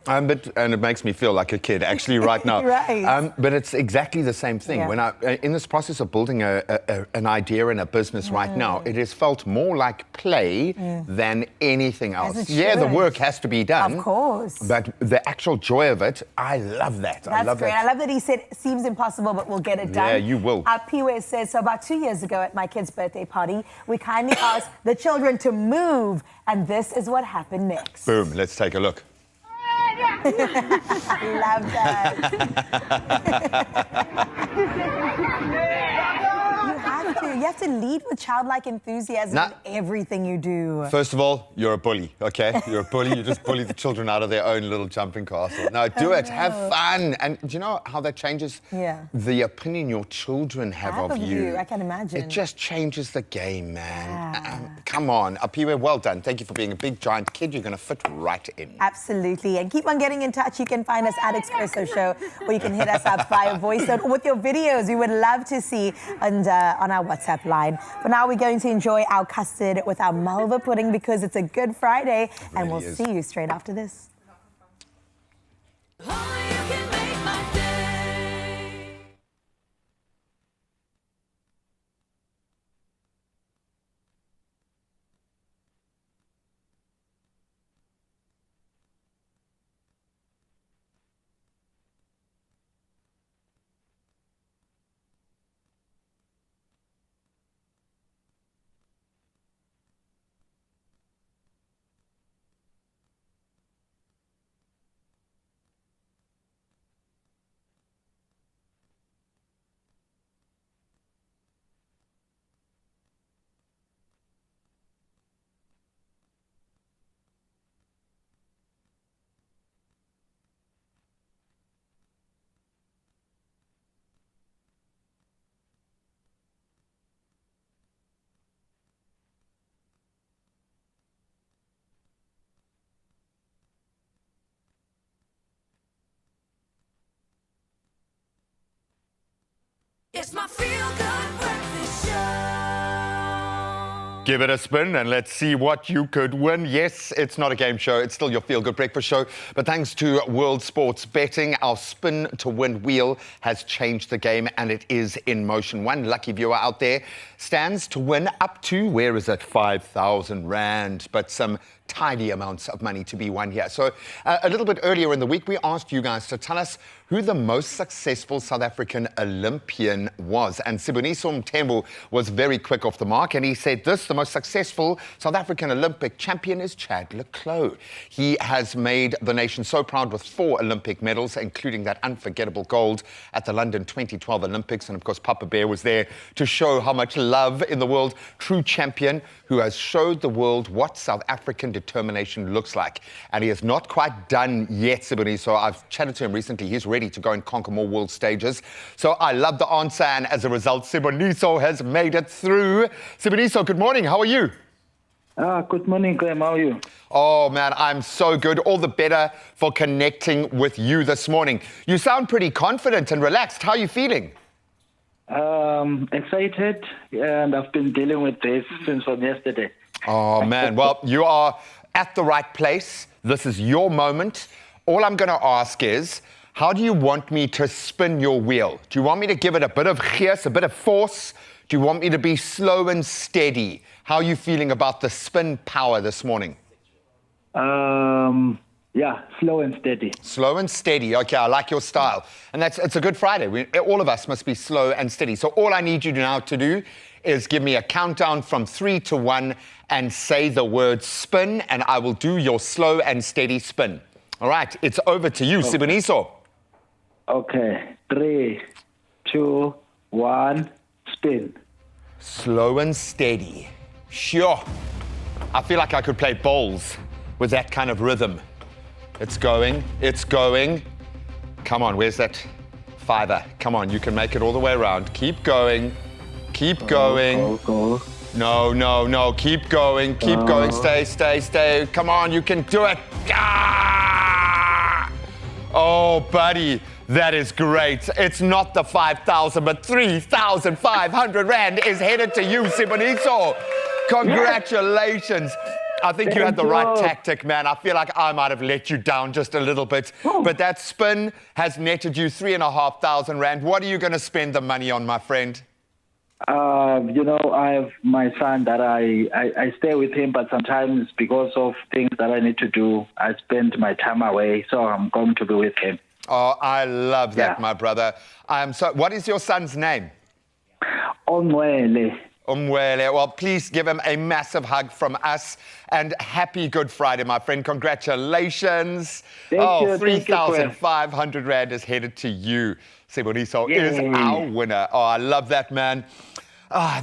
And it makes me feel like a kid, actually, right now. Right. But it's exactly the same thing. Yeah. When in this process of building an idea and a business right now, it has felt more like play than anything else. Yeah, the work has to be done. Of course. But the actual joy of it, I love that. That's great. I love that he said, seems impossible, but we'll get it done. Yeah, you will. Piwe says, so about 2 years ago at my kid's birthday party, we kindly asked the children to move, and this is what happened next. Boom, let's take a look. Love that. You have to lead with childlike enthusiasm in everything you do. First of all, you're a bully, okay? You're a bully. You just bully the children out of their own little jumping castle. No, do it. Have fun. And do you know how that changes the opinion your children have of you? I can imagine. It just changes the game, man. Come on. Apiwe, well done. Thank you for being a big, giant kid. You're going to fit right in. Absolutely. And keep on getting in touch. You can find us at Expresso Show, or you can hit us up via voice note with your videos. We would love to see on our WhatsApp line. For now, we're going to enjoy our custard with our Malva pudding because it's a Good Friday, and we'll see you straight after this. It's my feel-good breakfast show. Give it a spin and let's see what you could win. Yes, it's not a game show. It's still your Feel Good Breakfast show. But thanks to World Sports Betting, our spin to win wheel has changed the game and it is in motion. One lucky viewer out there stands to win up to, where is it, 5,000 Rand, but some tidy amounts of money to be won here. So a little bit earlier in the week, we asked you guys to tell us who the most successful South African Olympian was. And Siboniso Mthembu was very quick off the mark, and he said this: the most successful South African Olympic champion is Chad le Clos. He has made the nation so proud with 4 Olympic medals, including that unforgettable gold at the London 2012 Olympics. And of course, Papa Bear was there to show how much love in the world. True champion who has showed the world what South African determination looks like. And he is not quite done yet, Siboniso. I've chatted to him recently. He's ready to go and conquer more world stages. So I love the answer, and as a result, Siboniso has made it through. Siboniso, good morning. How are you? Good morning, Graham. How are you? Oh, man, I'm so good. All the better for connecting with you this morning. You sound pretty confident and relaxed. How are you feeling? Excited, and I've been dealing with this since from yesterday. Oh, man. Well, you are at the right place. This is your moment. All I'm going to ask is, how do you want me to spin your wheel? Do you want me to give it a bit of gees, a bit of force? Do you want me to be slow and steady? How are you feeling about the spin power this morning? Yeah, slow and steady. Slow and steady. Okay, I like your style. And it's a good Friday. All of us must be slow and steady. So all I need you now to do is give me a countdown from 3 to 1 and say the word spin, and I will do your slow and steady spin. All right, it's over to you, Siboniso. Okay, 3, 2, 1, spin. Slow and steady. Sure. I feel like I could play bowls with that kind of rhythm. It's going, it's going. Come on, where's that fiver? Come on, you can make it all the way around. Keep going, keep going. Go. No, no, no, keep going, keep going. Stay, stay, stay. Come on, you can do it. Ah! Oh, buddy, that is great. It's not the 5,000, but 3,500 Rand is headed to you, Siboniso. Congratulations. I think you had the right tactic, man. I feel like I might have let you down just a little bit. But that spin has netted you 3,500 Rand. What are you going to spend the money on, my friend? I have my son that I stay with him, but sometimes because of things that I need to do, I spend my time away. So I'm going to be with him. Oh, I love that, my brother. What is your son's name? Onwele. Well, please give him a massive hug from us, and happy Good Friday, my friend. Congratulations. Thank you. 3,500 Rand is headed to you. Siboniso is our winner. Oh, I love that, man.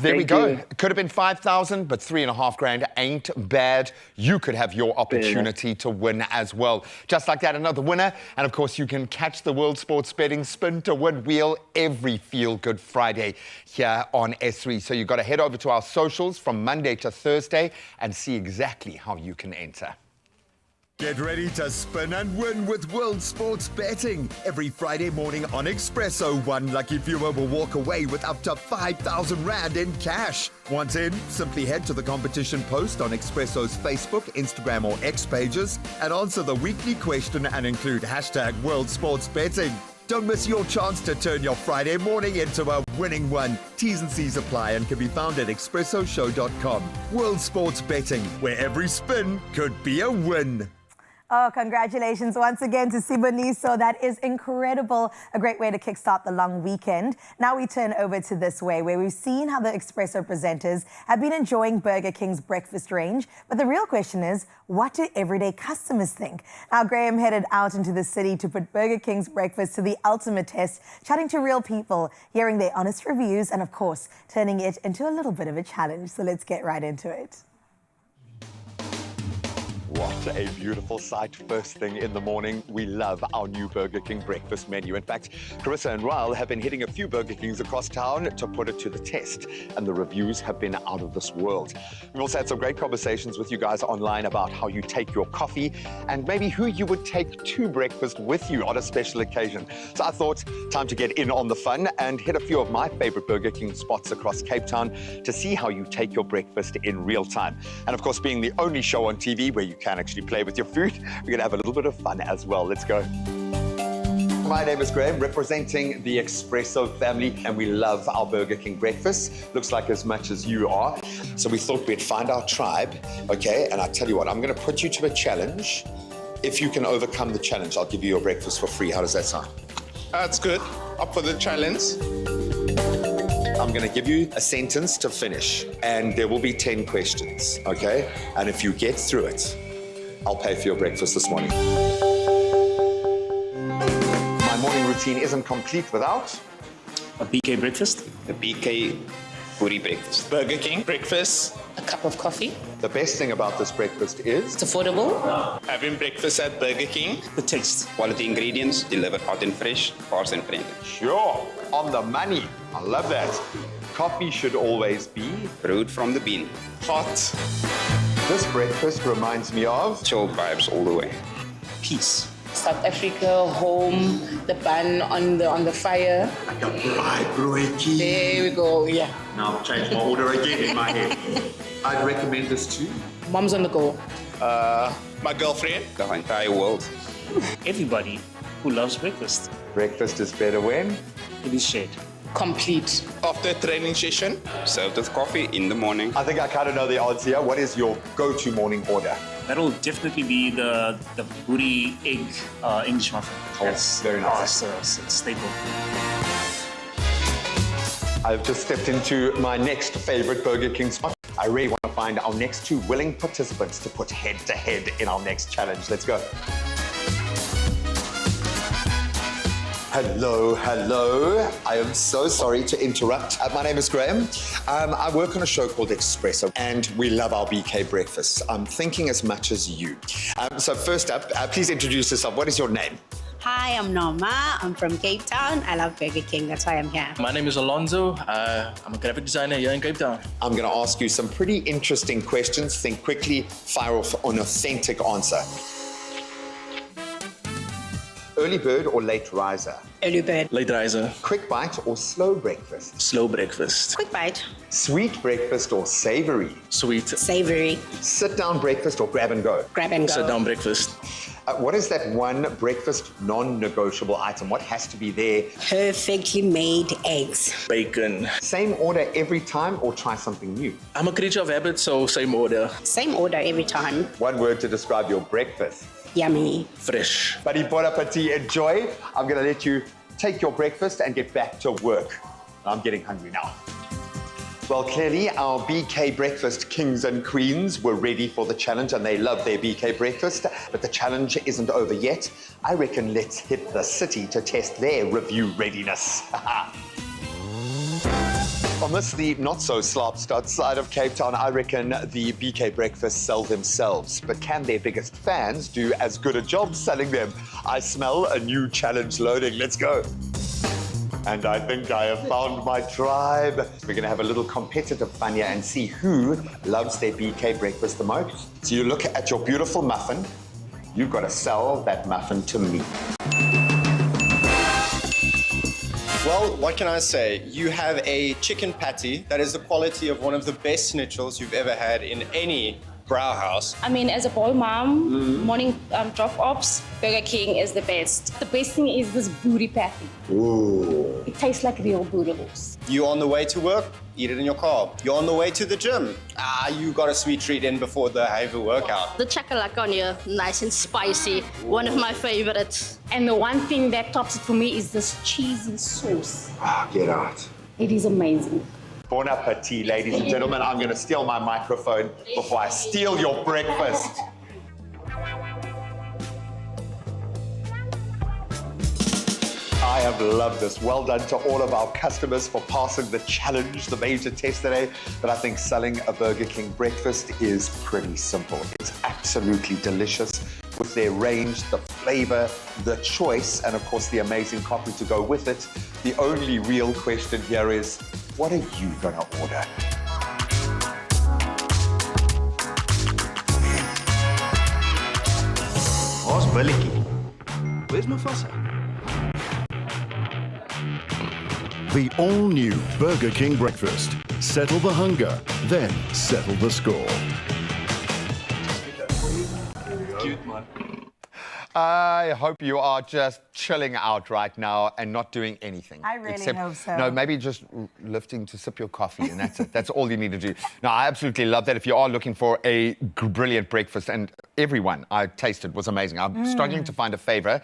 There we go. It could have been 5,000, but 3.5 grand ain't bad. You could have your opportunity to win as well. Just like that, another winner. And of course, you can catch the World Sports Betting Spin to Win wheel every Feel Good Friday here on S3. So you've got to head over to our socials from Monday to Thursday and see exactly how you can enter. Get ready to spin and win with World Sports Betting. Every Friday morning on Expresso, one lucky viewer will walk away with up to 5,000 Rand in cash. Once in, simply head to the competition post on Expresso's Facebook, Instagram or X pages and answer the weekly question and include hashtag World Sports Betting. Don't miss your chance to turn your Friday morning into a winning one. T's and C's apply and can be found at expressoshow.com. World Sports Betting, where every spin could be a win. Oh, congratulations once again to Siboniso. That is incredible. A great way to kickstart the long weekend. Now we turn over to This Way, where we've seen how the Expresso presenters have been enjoying Burger King's breakfast range. But the real question is, what do everyday customers think? Now, Graham headed out into the city to put Burger King's breakfast to the ultimate test, chatting to real people, hearing their honest reviews, and of course, turning it into a little bit of a challenge. So let's get right into it. What a beautiful sight first thing in the morning. We love our new Burger King breakfast menu. In fact, Carissa and Ryle have been hitting a few Burger Kings across town to put it to the test, and the reviews have been out of this world. We've also had some great conversations with you guys online about how you take your coffee and maybe who you would take to breakfast with you on a special occasion. So I thought, time to get in on the fun and hit a few of my favorite Burger King spots across Cape Town to see how you take your breakfast in real time. And of course, being the only show on TV where you can actually play with your food, we're going to have a little bit of fun as well. Let's go. My name is Graham, representing the Expresso family, and we love our Burger King breakfast. Looks like as much as you are. So we thought we'd find our tribe, okay? And I tell you what, I'm going to put you to a challenge. If you can overcome the challenge, I'll give you your breakfast for free. How does that sound? That's good. Up for the challenge. I'm going to give you a sentence to finish, and there will be 10 questions, okay? And if you get through it, I'll pay for your breakfast this morning. My morning routine isn't complete without a BK breakfast, A BK Puri breakfast. Burger King breakfast. A cup of coffee. The best thing about this breakfast is It's affordable. Having breakfast at Burger King. the taste. Quality ingredients delivered hot and fresh, fast and friendly. sure, on the money. I love that. Coffee should always be Brewed from the bean. Hot. This breakfast reminds me of Chill vibes all the way. Peace. South Africa, home, the bun on the fire. like a bright brewing. There we go. Yeah. Now I've changed my order again in my head. I'd recommend this too. Mom's on the go. My girlfriend. The entire world. Everybody who loves breakfast. Breakfast is better when It is shared. Complete. After a training session. Served with coffee in the morning. I think I kind of know the answer here. What is your go-to morning order? That'll definitely be the booty egg English muffin. Oh, very nice. It's a staple. I've just stepped into my next favorite Burger King spot. I really want to find our next two willing participants to put head to head in our next challenge. Let's go. Hello, hello. I am so sorry to interrupt. My name is Graham. I work on a show called Expresso, and we love our BK breakfast. I'm thinking as much as you. So first up, please introduce yourself. What is your name? Hi, I'm Norma. I'm from Cape Town. I love Burger King. That's why I'm here. My name is Alonzo. I'm a graphic designer here in Cape Town. I'm going to ask you some pretty interesting questions. Think quickly, fire off an authentic answer. Early bird or late riser? Early bird. Late riser. Quick bite or slow breakfast? Slow breakfast. Quick bite. Sweet breakfast or savory? Sweet. Savory. Sit down breakfast or grab and go? Grab and go. Sit down breakfast. What is that one breakfast non-negotiable item? What has to be there? Perfectly made eggs. Bacon. Same order every time or try something new? I'm a creature of habit, so same order. Same order every time. One word to describe your breakfast? Yummy. Fresh. Buddy, bon appetit, enjoy. I'm going to let you take your breakfast and get back to work. I'm getting hungry now. Well, clearly our BK breakfast kings and queens were ready for the challenge and they love their BK breakfast, but the challenge isn't over yet. I reckon let's hit the city to test their review readiness. On this, the not-so-slop-start side of Cape Town, I reckon the BK breakfasts sell themselves. But can their biggest fans do as good a job selling them? I smell a new challenge loading. Let's go. And I think I have found my tribe. We're going to have a little competitive fun here and see who loves their BK breakfast the most. So you look at your beautiful muffin. You've got to sell that muffin to me. Well, what can I say? You have a chicken patty that is the quality of one of the best schnitzels you've ever had in any brow house. I mean, as a boy mom, morning drop-offs, Burger King is the best. The best thing is this booty patty. Ooh. It tastes like real boodles. You're on the way to work, eat it in your car. You're on the way to the gym. You got a sweet treat in before the heavy workout. The chakalaka on here, nice and spicy. One of my favorites. And the one thing that tops it for me is this cheesy sauce. Get out. It is amazing. Bon appetit, ladies and gentlemen. I'm going to steal my microphone before I steal your breakfast. I have loved this. Well done to all of our customers for passing the challenge, the major test today. But I think selling a Burger King breakfast is pretty simple. It's absolutely delicious with their range, the flavor, the choice, and of course the amazing coffee to go with it. The only real question here is, what are you gonna order? Ons billetjie. Where's Mufasa? The all-new Burger King breakfast. Settle the hunger, then settle the score. Cute, man. I hope you are just chilling out right now and not doing anything. I really hope so. No, maybe just lifting to sip your coffee, and that's it. That's all you need to do. No, I absolutely love that. If you are looking for a brilliant breakfast, and everyone I tasted was amazing. I'm struggling to find a favorite.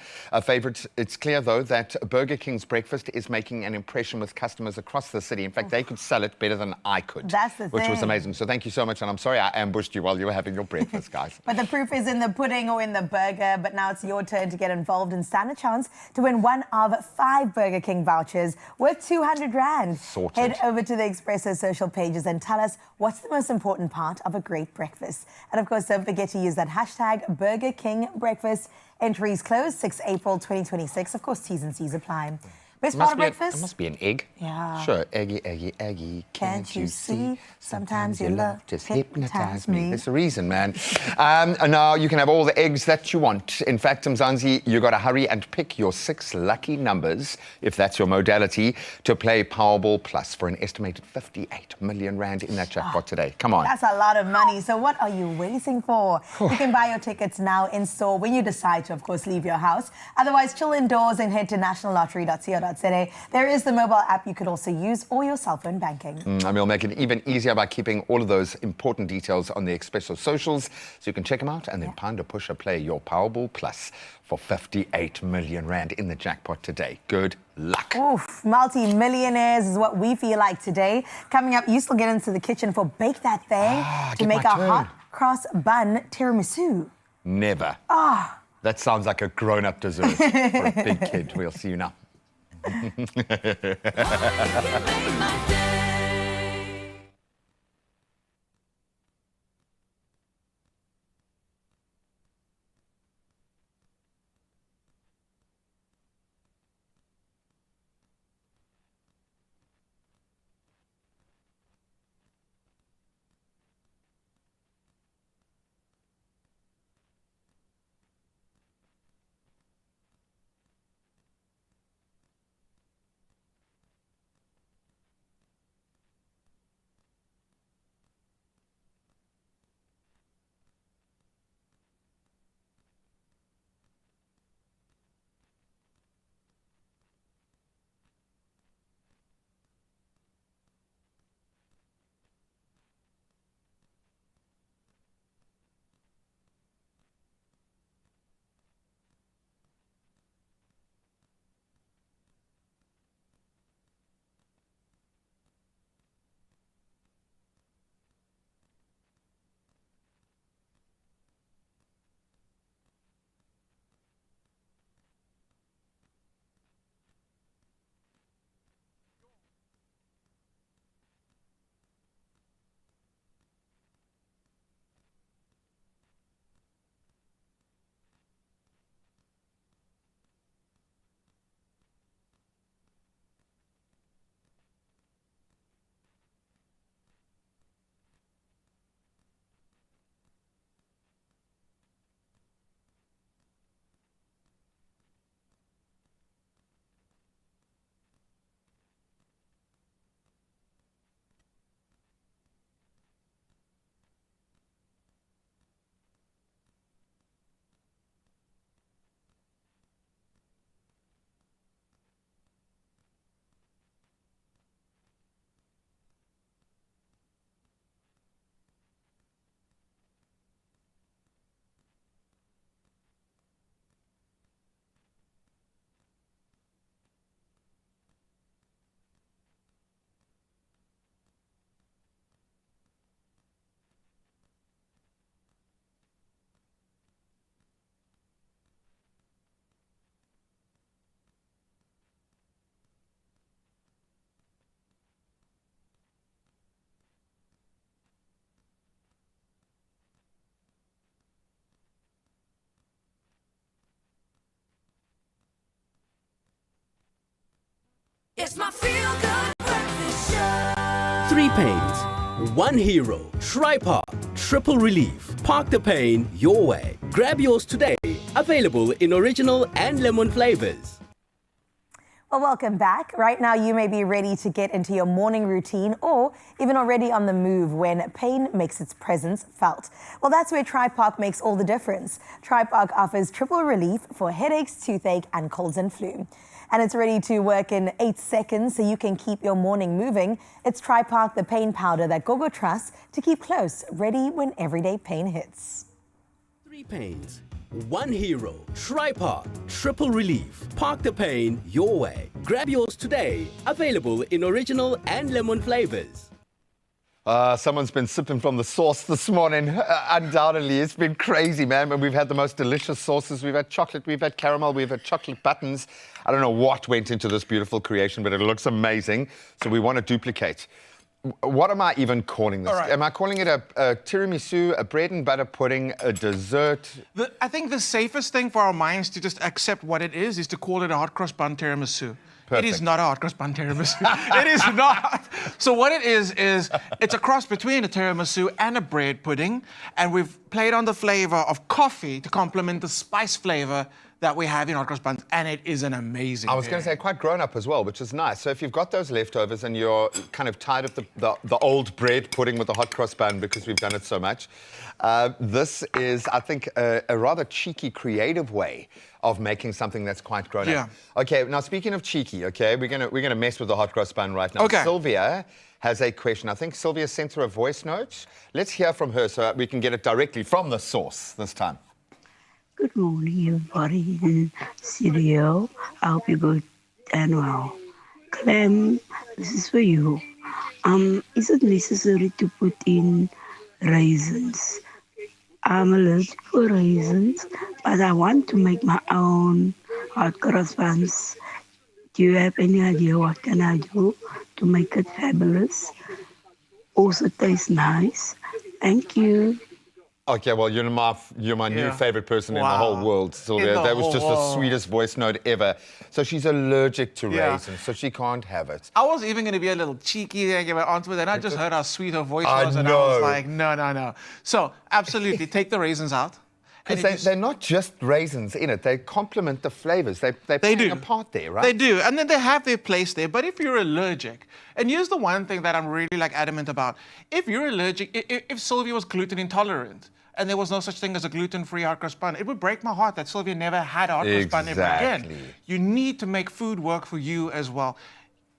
It's clear, though, that Burger King's breakfast is making an impression with customers across the city. In fact, they could sell it better than I could. That's the thing. Which was amazing. So thank you so much, and I'm sorry I ambushed you while you were having your breakfast, guys. But the proof is in the pudding or in the burger. But now it's your turn to get involved and stand a chance to win one of 5 Burger King vouchers worth 200 Rand. Sorted. Head over to the Expresso social pages and tell us what's the most important part of a great breakfast. And of course, don't forget to use that hashtag Burger King Breakfast. Entries close 6 April 2026. Of course, T's and C's apply. Best part of breakfast? It must be an egg. Yeah. Sure. Eggy, eggy, eggy. Can't you see? Sometimes your love just hypnotize me. There's a reason, man. And now you can have all the eggs that you want. In fact, Mzansi, you got to hurry and pick your 6 lucky numbers, if that's your modality, to play Powerball Plus for an estimated 58 million Rand in that jackpot today. Come on. That's a lot of money. So what are you waiting for? You can buy your tickets now in store when you decide to, of course, leave your house. Otherwise, chill indoors and head to nationallottery.co.za. There is the mobile app you could also use, or your cell phone banking. And we'll make it even easier by keeping all of those important details on the Expresso socials, so you can check them out and then Panda Pusher play your Powerball Plus for 58 million Rand in the jackpot today. Good luck. Oof, multi-millionaires is what we feel like today. Coming up, you still get into the kitchen for Bake That Thing to make a hot cross bun tiramisu. Never. Ah. That sounds like a grown-up dessert for a big kid. We'll see you now. It's my feel-good breakfast show. 3 pains, 1 hero. Tri-Park, triple relief. Park the pain your way. Grab yours today. Available in original and lemon flavors. Well, welcome back. Right now, you may be ready to get into your morning routine or even already on the move when pain makes its presence felt. Well, that's where Tri-Park makes all the difference. Tri-Park offers triple relief for headaches, toothache, and colds and flu. And it's ready to work in 8 seconds so you can keep your morning moving. It's Tri-Park, the pain powder that Gogo trusts to keep close, ready when everyday pain hits. 3 pains, 1 hero. Tri-Park, triple relief. Park the pain your way. Grab yours today. Available in original and lemon flavors. Someone's been sipping from the sauce this morning, undoubtedly. It's been crazy, man. But we've had the most delicious sauces. We've had chocolate, we've had caramel, we've had chocolate buttons. I don't know what went into this beautiful creation, but it looks amazing. So we want to duplicate. What am I even calling this? Right. Am I calling it a tiramisu, a bread and butter pudding, a dessert? I think the safest thing for our minds to just accept what it is to call it a hot cross bun tiramisu. Perfect. It is not a hot cross bun tiramisu. It is not. So what it is it's a cross between a tiramisu and a bread pudding, and we've played on the flavor of coffee to complement the spice flavor that we have in hot cross buns, and it is an amazing I was going to say quite grown up as well, which is nice. So if you've got those leftovers and you're kind of tired of the old bread pudding with the hot cross bun because we've done it so much, this is, I think, a rather cheeky, creative way of making something that's quite grown up. Okay, now speaking of cheeky, okay, we're gonna mess with the hot cross bun right now. Okay. Sylvia has a question. I think Sylvia sent through a voice note. Let's hear from her so we can get it directly from the source this time. Good morning, everybody in studio. I hope you're good and well. Clem, this is for you. Is it necessary to put in raisins? I'm allergic for raisins, but I want to make my own hot cross buns. Do you have any idea what can I do to make it fabulous? Also taste nice. Thank you. Okay, well, you're my new favorite person in the whole world, Sylvia. That was just the sweetest voice note ever. So she's allergic to raisins, so she can't have it. I was even going to be a little cheeky there, give her answer, but then I just heard how sweet her voice was, and I was like, no. So, absolutely, take the raisins out. Because they're not just raisins in it. They complement the flavors. They're playing a part there, right? They do. And then they have their place there. But if you're allergic, and here's the one thing that I'm really adamant about. If you're allergic, if Sylvia was gluten intolerant, and there was no such thing as a gluten-free hot cross bun, it would break my heart that Sylvia never had a hot cross bun ever again. You need to make food work for you as well.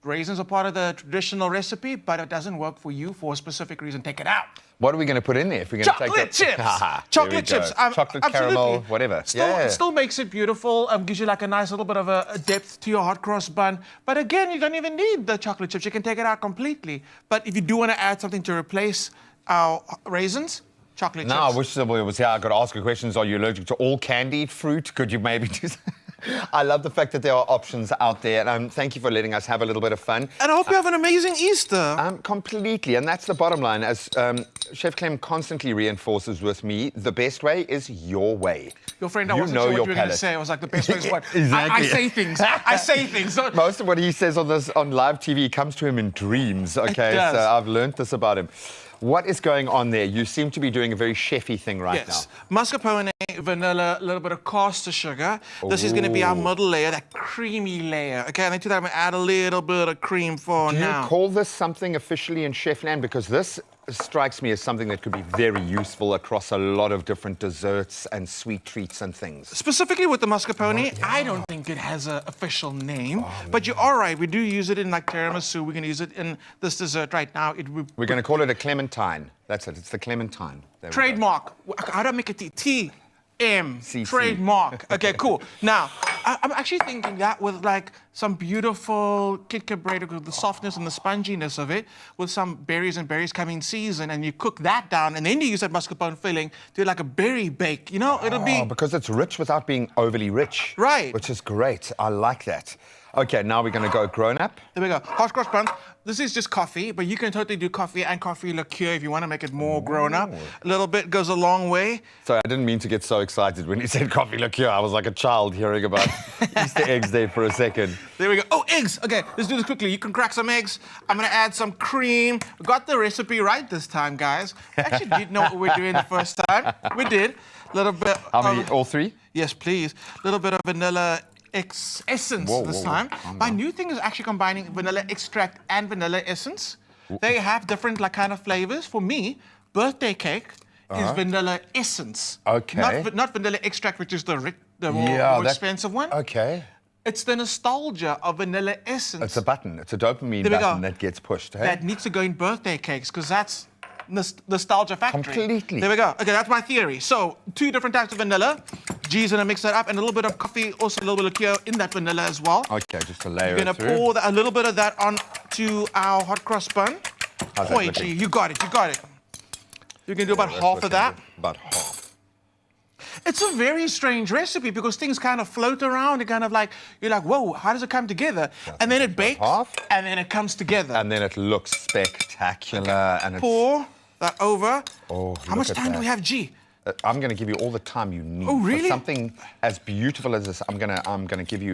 Raisins are part of the traditional recipe, but it doesn't work for you for a specific reason. Take it out. What are we going to put in there if we're going to take Chocolate chips! Chocolate chips. Chocolate, caramel, whatever. Still makes it beautiful, gives you like a nice little bit of a depth to your hot cross bun. But again, you don't even need the chocolate chips. You can take it out completely. But if you do want to add something to replace our raisins, chocolate chips. Now, I wish somebody was here. I could ask her questions. Are you allergic to all candied fruit? Could you maybe do I love the fact that there are options out there. And thank you for letting us have a little bit of fun. And I hope you have an amazing Easter. Completely. And that's the bottom line. As Chef Clem constantly reinforces with me, the best way is your way. Your friend, I wasn't sure what you were going to say. I was like, the best way is what? Exactly. I say things. I say things. Most of what he says on live TV comes to him in dreams. Okay, so I've learned this about him. What is going on there? You seem to be doing a very chefy thing right now. Mascarpone, vanilla, a little bit of caster sugar. This is going to be our middle layer, that creamy layer. Okay, and then to that I'm going to add a little bit of cream for now. Do you call this something officially in Chefland? Because this strikes me as something that could be very useful across a lot of different desserts and sweet treats and things. Specifically with the mascarpone, I don't think it has an official name, but you're all right. We do use it in like tiramisu. We're going to use it in this dessert right now. We're going to call it a clementine. That's it. It's the clementine. Trademark. How do I make it? T-M. Trademark. Okay, cool. Now, I'm actually thinking that with like some beautiful Kit Kat bread with the softness and the sponginess of it, with some berries coming in season, and you cook that down, and then you use that mascarpone filling to like a berry bake. You know, it'll be... because it's rich without being overly rich. Right. Which is great. I like that. Okay, now we're going to go grown up. There we go. Hot cross bun. This is just coffee, but you can totally do coffee and coffee liqueur if you want to make it more grown up. A little bit goes a long way. Sorry, I didn't mean to get so excited when you said coffee liqueur. I was like a child hearing about Easter eggs there for a second. There we go. Oh, eggs. Okay, let's do this quickly. You can crack some eggs. I'm going to add some cream. We got the recipe right this time, guys. We actually did know what we were doing the first time. We did. A little bit How many? All three? Yes, please. A little bit of vanilla essence this time. My new thing is actually combining vanilla extract and vanilla essence. They have different kind of flavors. For me, birthday cake is vanilla essence. Okay. Not vanilla extract, which is the more expensive one. Okay. It's the nostalgia of vanilla essence. It's a button. It's a dopamine button that gets pushed. Hey? That needs to go in birthday cakes because that's nostalgia factory. Completely. There we go. Okay, that's my theory. So 2 different types of vanilla. G's gonna mix that up, and a little bit of coffee, also a little bit of liqueur in that vanilla as well. Okay, just to layer You're gonna pour a little bit of that on to our hot cross bun. How's that Oi, G, you got it. You can do about half of that. About half. It's a very strange recipe because things kind of float around and kind of you're like, whoa, how does it come together? And then it bakes, and then it comes together. And then it looks spectacular. And pour that over. Oh, how much time do we have, G? I'm going to give you all the time you need. Oh, really? For something as beautiful as this, I'm gonna give you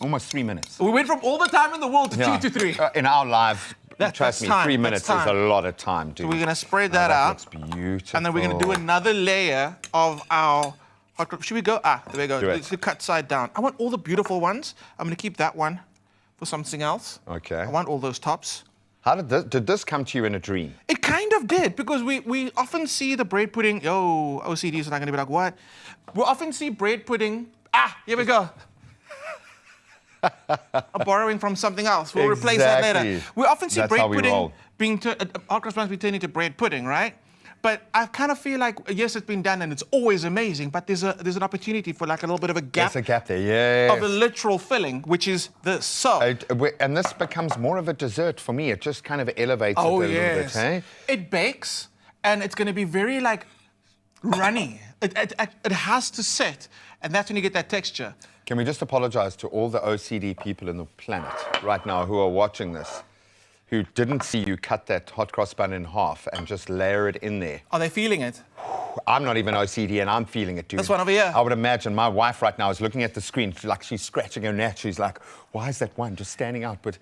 almost 3 minutes. We went from all the time in the world to 2 to 3. In our lives, trust me, time. 3 minutes is a lot of time, dude. So we're gonna spread that out. That looks beautiful. And then we're gonna do another layer of our hot cross. Should we go? There we go. Do it. Cut side down. I want all the beautiful ones. I'm gonna keep that one for something else. Okay. I want all those tops. How did this come to you in a dream? It kind of did, because we often see the bread pudding. OCDs are not going to be like, what? We often see bread pudding. Here we go. I'm borrowing from something else. We'll replace that later. We often see bread pudding being hot cross buns being turned into bread pudding, right? But I kind of feel like, yes, it's been done and it's always amazing, but there's an opportunity for a little bit of a gap. There's a gap there, yes. Of a literal filling, which is this. So. And this becomes more of a dessert for me. It just kind of elevates it a little bit, hey? It bakes, and it's going to be very runny. It has to set, and that's when you get that texture. Can we just apologize to all the OCD people in the planet right now who are watching this, who didn't see you cut that hot cross bun in half and just layer it in there? Are they feeling it? I'm not even OCD and I'm feeling it, dude. This one over here. I would imagine my wife right now is looking at the screen, she's scratching her neck. She's like, why is that one just standing out? But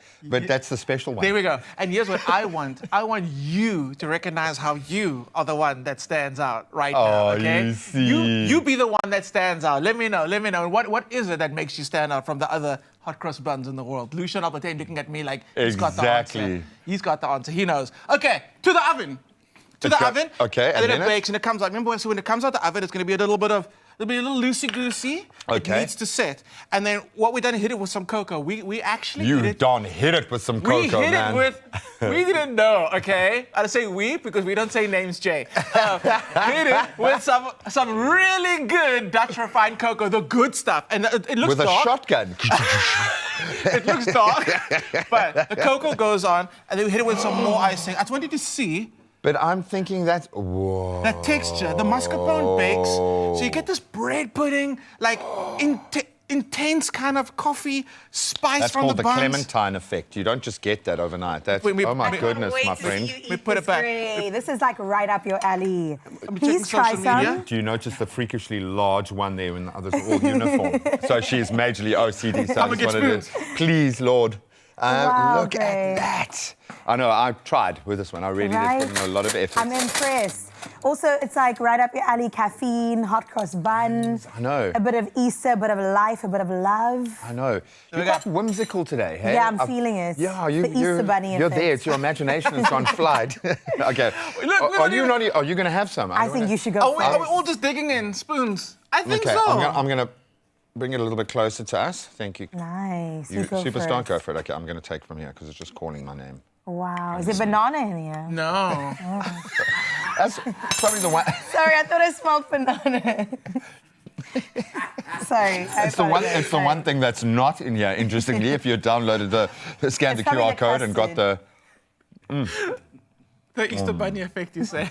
that's the special one. There we go. And here's what I want. I want you to recognize how you are the one that stands out right now, okay? You see. You be the one that stands out. Let me know. What is it that makes you stand out from the other hot cross buns in the world? Lucian Albertine looking at me like he's got the answer. He's got the answer. He knows. Okay, to the oven. To the oven. Okay, and then it bakes and it comes out. Remember, so when it comes out the oven, it's going to be a little loosey-goosey. Okay. It needs to set. And then what we done, hit it with some cocoa. We actually hit it. You hit it with some cocoa, man. We didn't know, okay? I say we because we don't say names, Jay. Hit it with some really good Dutch refined cocoa, the good stuff. And it looks dark. With a shotgun. It looks dark, but the cocoa goes on, and then we hit it with some more icing. I just wanted to see. But I'm thinking whoa. That texture, the mascarpone bakes, so you get this bread pudding, intense kind of coffee spice from the buns. That's called the Clementine effect. You don't just get that overnight. Oh my goodness, my friend. We put it back. This is right up your alley. Please try some. Do you notice the freakishly large one there when the others are all uniform? So she's majorly OCD, so I just wanted to, please, Lord. Look at that. I know, I tried with this one. I really did put in a lot of effort. I'm impressed. Also, it's right up your alley, caffeine, hot cross buns. I know. A bit of Easter, a bit of life, a bit of love. I know. You got whimsical today, hey? Yeah, I'm feeling it. Yeah, the Easter bunny You're effect. there. It's your imagination has gone flight. Okay. Are you going to have some? I think you should go first. Are we all just digging in spoons? I think so. I'm going to bring it a little bit closer to us. Thank you. Nice. You superstar, go for it. Okay, I'm going to take from here because it's just calling my name. Wow. Is there banana in here? No. That's probably the one. Sorry, I thought I smelled banana. Sorry. It's the one thing that's not in here, interestingly, if you downloaded scanned the QR code and got the... The Easter bunny effect, you say?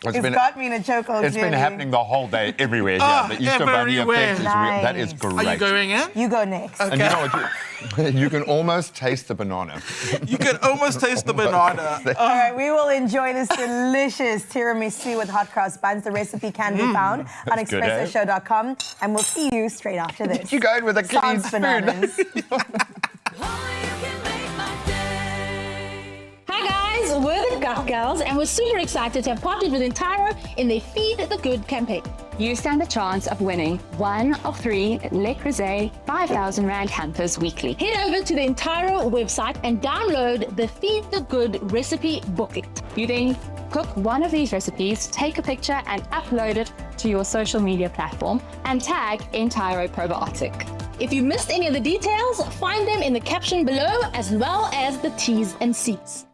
It's got me in a chokehold. It's been happening the whole day everywhere here. The Easter Bunny effect is real. That is great. Are you going in? You go next. Okay. And you know what? You can almost taste the banana. You can almost taste the banana. All right, we will enjoy this delicious tiramisu with hot cross buns. The recipe can be found on expressoshow.com, and we'll see you straight after this. You going with a clean Sans spoon? bananas. Hi guys, we're the Gut Girls and we're super excited to have partnered with Entiro in their Feed the Good campaign. You stand a chance of winning one of 3 Le Creuset 5,000 Rand hampers weekly. Head over to the Entiro website and download the Feed the Good recipe booklet. You then cook one of these recipes, take a picture and upload it to your social media platform and tag Entiro Probiotic. If you missed any of the details, find them in the caption below as well as the T's and C's.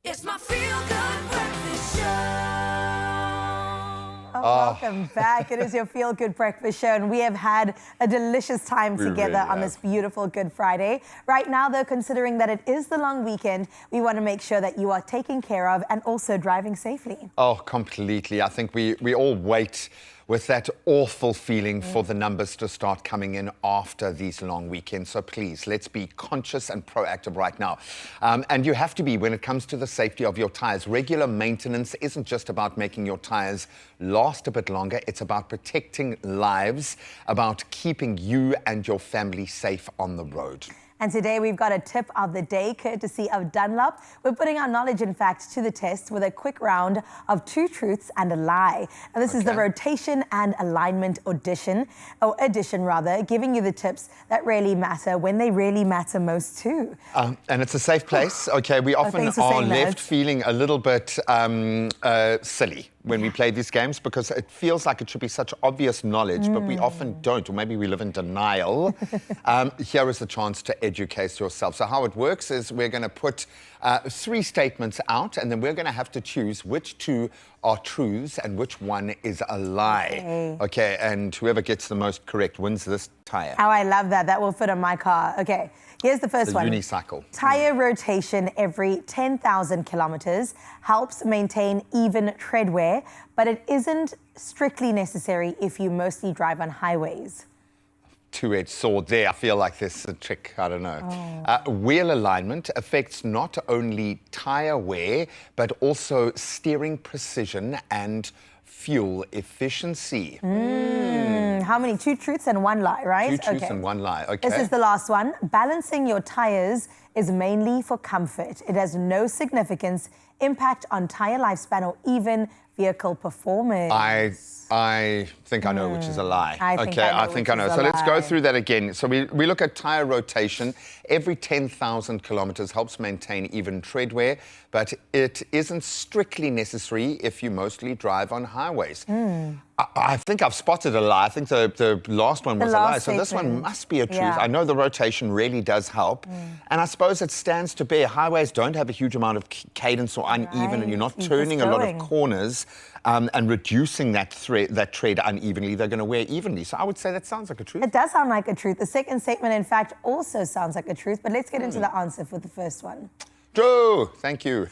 It's my feel-good breakfast show. Welcome back. It is your Feel Good Breakfast Show, and we have had a delicious time together on this beautiful Good Friday. Right now, though, considering that it is the long weekend, we want to make sure that you are taken care of and also driving safely. Oh, completely. I think we all wait with that awful feeling for the numbers to start coming in after these long weekends. So please, let's be conscious and proactive right now. And you have to be when it comes to the safety of your tires. Regular maintenance isn't just about making your tires last a bit longer. It's about protecting lives, about keeping you and your family safe on the road. And today we've got a tip of the day, courtesy of Dunlop. We're putting our knowledge and facts to the test with a quick round of 2 truths and a lie. And this is the rotation and alignment edition, giving you the tips that really matter when they really matter most too. And it's a safe place. Okay, we often are left feeling a little bit silly when we play these games because it feels like it should be such obvious knowledge, but we often don't, or maybe we live in denial. Here is the chance to educate yourself. So how it works is we're going to put 3 statements out, and then we're going to have to choose which 2 are truths and which one is a lie. Okay, and whoever gets the most correct wins this tire. Oh, I love that. That will fit on my car. Okay, here's the first one. Unicycle. Tire rotation every 10,000 kilometers helps maintain even tread wear, but it isn't strictly necessary if you mostly drive on highways. two-edged sword there. I feel like there's a trick, I don't know. Wheel alignment affects not only tyre wear, but also steering precision and fuel efficiency. How many? 2 truths and 1 lie, right? 2 truths and 1 lie, okay. This is the last one. Balancing your tyres is mainly for comfort. It has no significant impact on tyre lifespan or even vehicle performance. I think I know which is a lie. I think I know. So let's go through that again. So we look at tyre rotation. Every 10,000 kilometers helps maintain even tread wear, but it isn't strictly necessary if you mostly drive on highways. I think I've spotted a lie. I think the last one was a lie. So this one must be a truth. Yeah. I know the rotation really does help. And I suppose it stands to bear. Highways don't have a huge amount of cadence or uneven, and you're not turning a lot of corners and reducing that tread unevenly. They're going to wear evenly. So I would say that sounds like a truth. It does sound like a truth. The second statement, in fact, also sounds like a truth. But let's get into the answer for the first one. True. Thank you.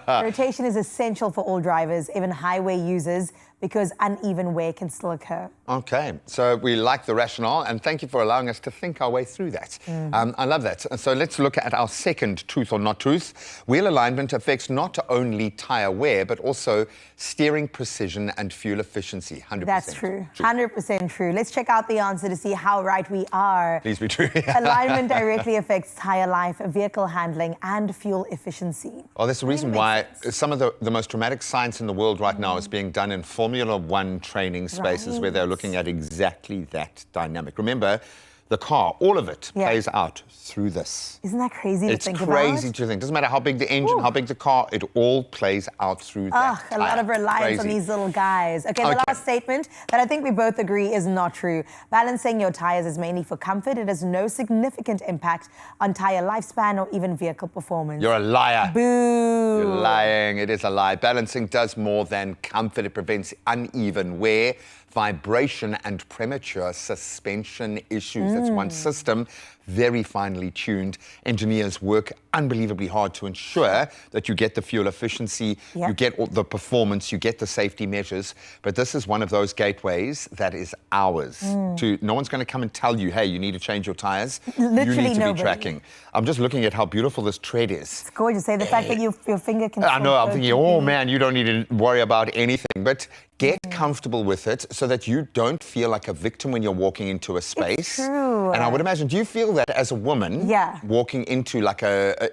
Rotation is essential for all drivers, even highway users, because uneven wear can still occur. Okay, so we like the rationale, and thank you for allowing us to think our way through that. I love that. So let's look at our second truth or not truth. Wheel alignment affects not only tyre wear, but also steering precision and fuel efficiency. 100%. That's true. 100% true. Let's check out the answer to see how right we are. Please be true. Alignment directly affects tyre life, vehicle handling, and fuel efficiency. Well, that's the reason why some of the most dramatic science in the world right now is being done in Formula One training spaces where they're looking at exactly that dynamic. Remember, the car, all of it plays out through this. Isn't that crazy to think about? It's crazy to think. Doesn't matter how big the engine, how big the car, it all plays out through that. A lot of reliance on these little guys. Okay, the last statement that I think we both agree is not true. Balancing your tyres is mainly for comfort. It has no significant impact on tyre lifespan or even vehicle performance. You're a liar. Boo. You're lying. It is a lie. Balancing does more than comfort. It prevents uneven wear, vibration and premature suspension issues. That's one system, very finely tuned. Engineers work unbelievably hard to ensure that you get the fuel efficiency, you get all the performance, you get the safety measures. But this is one of those gateways that is ours. No one's going to come and tell you, hey, you need to change your tires. Literally you need to nobody. be tracking. I'm just looking at how beautiful this tread is. It's gorgeous. The fact that your finger can... I know, I'm thinking, oh man, you don't need to worry about anything. But get comfortable with it so that you don't feel like a victim when you're walking into a space. It's true. And I would imagine, do you feel that as a woman walking into like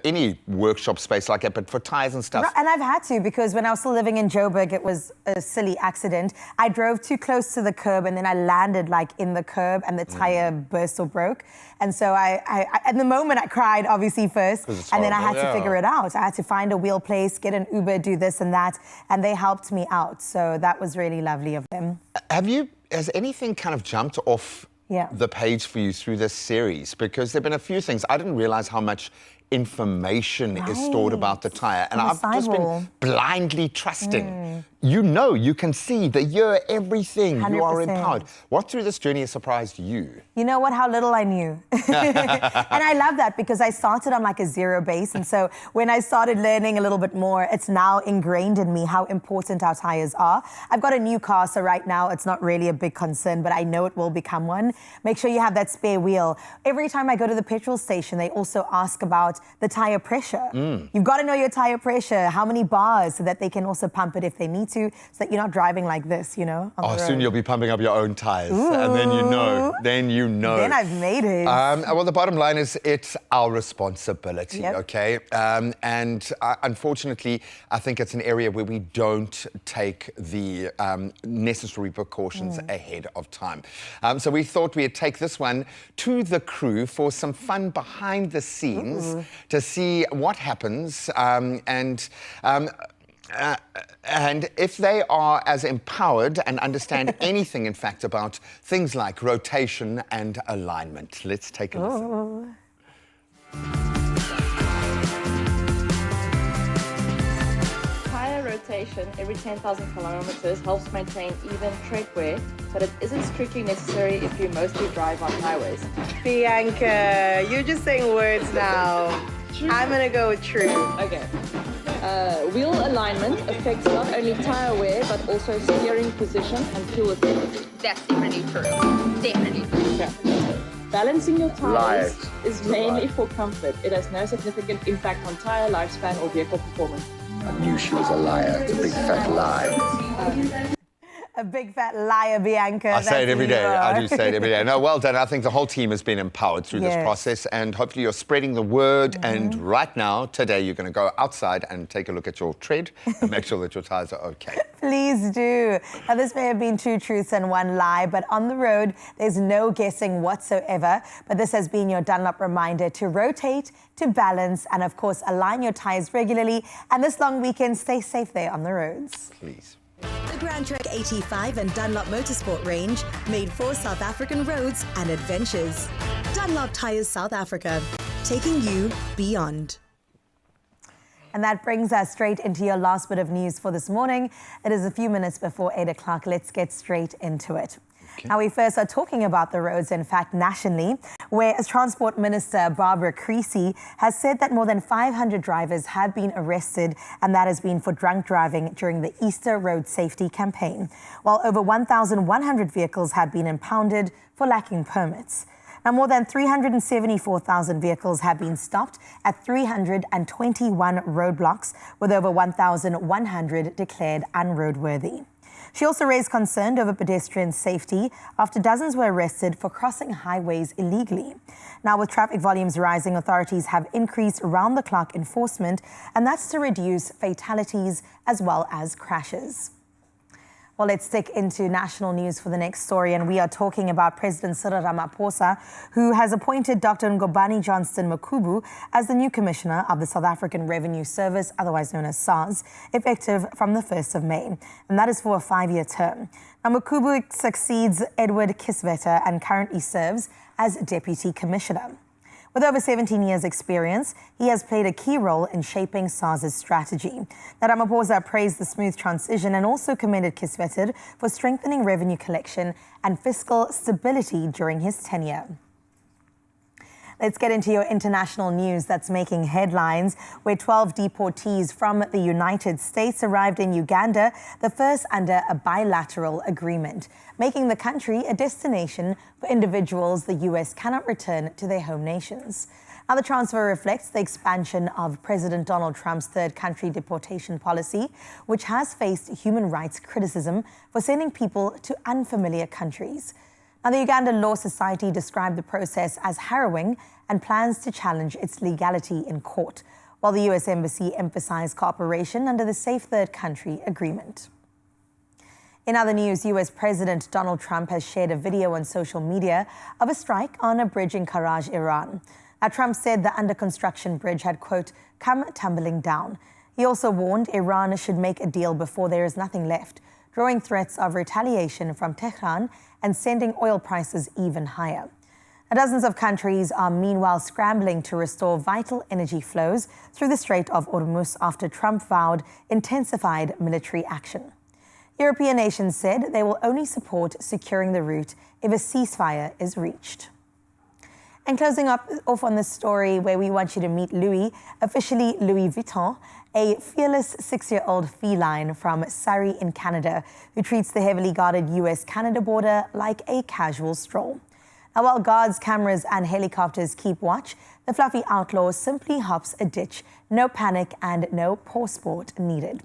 any workshop space like that, but for tires and stuff? And I've had to, because when I was still living in Joburg, it was a silly accident. I drove too close to the curb and then I landed like in the curb and the tire burst or broke. And so at the moment I cried, obviously, first, and then I had to figure it out. I had to find a wheel place, get an Uber, do this and that, and they helped me out. So that was really lovely of them. Has anything kind of jumped off the page for you through this series? Because there have been a few things. I didn't realize how much information is stored about the tyre, and I've just been blindly trusting. You know, you can see the year, everything. 100%. You are empowered. What through this journey has surprised you? You know what? How little I knew. And I love that, because I started on like a zero base. And so when I started learning a little bit more, it's now ingrained in me how important our tyres are. I've got a new car, so right now it's not really a big concern, but I know it will become one. Make sure you have that spare wheel. Every time I go to the petrol station, they also ask about the tyre pressure. You've got to know your tyre pressure, how many bars, so that they can also pump it if they need to, so that you're not driving like this, you know. Soon you'll be pumping up your own tyres. And then you know. Then I've made it. Well, the bottom line is it's our responsibility, okay? And unfortunately, I think it's an area where we don't take the necessary precautions ahead of time. So we thought we'd take this one to the crew for some fun behind the scenes to see what happens and if they are as empowered and understand anything, in fact, about things like rotation and alignment. Let's take a listen. Tire rotation every 10,000 kilometers helps maintain even tread wear, but it isn't strictly necessary if you mostly drive on highways. Bianca, you're just saying words now. True. I'm gonna go with true. Okay. Wheel alignment affects not only tire wear, but also steering position and fuel efficiency. That's definitely true. Definitely true. Yeah. Balancing your tires Lies. is mainly for comfort. It has no significant impact on tire lifespan or vehicle performance. I knew she was a liar. It's a big fat lie. A big fat liar, Bianca. I say it every day. I do do say it every day. No, well done. I think the whole team has been empowered through this Yes. process, and hopefully you're spreading the word. And right now, today, you're going to go outside and take a look at your tread and make sure that your tires are okay. Please do. Now, this may have been two truths and one lie, but on the road, there's no guessing whatsoever. But this has been your Dunlop reminder to rotate, to balance, and of course, align your tires regularly. And this long weekend, stay safe there on the roads. Please. The Grand Trek 85 and Dunlop Motorsport range, made for South African roads and adventures. Dunlop Tires South Africa, taking you beyond. And that brings us straight into your last bit of news for this morning. It is a few minutes before 8 o'clock. Let's get straight into it. Now, we first are talking about the roads, in fact, nationally, where Transport Minister Barbara Creecy has said that more than 500 drivers have been arrested, and that has been for drunk driving during the Easter Road Safety Campaign, while over 1,100 vehicles have been impounded for lacking permits. Now, more than 374,000 vehicles have been stopped at 321 roadblocks, with over 1,100 declared unroadworthy. She also raised concern over pedestrian safety after dozens were arrested for crossing highways illegally. Now, with traffic volumes rising, authorities have increased round-the-clock enforcement, and that's to reduce fatalities as well as crashes. Well, let's stick into national news for the next story, and we are talking about President Cyril Ramaphosa, who has appointed Dr. Ngobani Johnston Makubu as the new Commissioner of the South African Revenue Service, otherwise known as SARS, effective from the 1st of May, and that is for a 5-year term. Now, Makubu succeeds Edward Kisvetter and currently serves as Deputy Commissioner. With over 17 years' experience, he has played a key role in shaping SARS's strategy. Now, Ramaphosa praised the smooth transition and also commended Kisvetter for strengthening revenue collection and fiscal stability during his tenure. Let's get into your international news that's making headlines, where 12 deportees from the United States arrived in Uganda, the first under a bilateral agreement, making the country a destination for individuals the U.S. cannot return to their home nations. Now, the transfer reflects the expansion of President Donald Trump's third country deportation policy, which has faced human rights criticism for sending people to unfamiliar countries. Now, the Uganda Law Society described the process as harrowing and plans to challenge its legality in court, while the U.S. Embassy emphasized cooperation under the Safe Third Country Agreement. In other news, U.S. President Donald Trump has shared a video on social media of a strike on a bridge in Karaj, Iran. Now, Trump said the under-construction bridge had, quote, come tumbling down. He also warned Iran should make a deal before there is nothing left, drawing threats of retaliation from Tehran and sending oil prices even higher. Now, dozens of countries are meanwhile scrambling to restore vital energy flows through the Strait of Hormuz after Trump vowed intensified military action. European nations said they will only support securing the route if a ceasefire is reached. And closing off on this story, where we want you to meet Louis, officially Louis Vuitton, a fearless 6-year-old feline from Surrey in Canada who treats the heavily guarded US-Canada border like a casual stroll. Now, while guards, cameras and helicopters keep watch, the fluffy outlaw simply hops a ditch. No panic and no paw sport needed.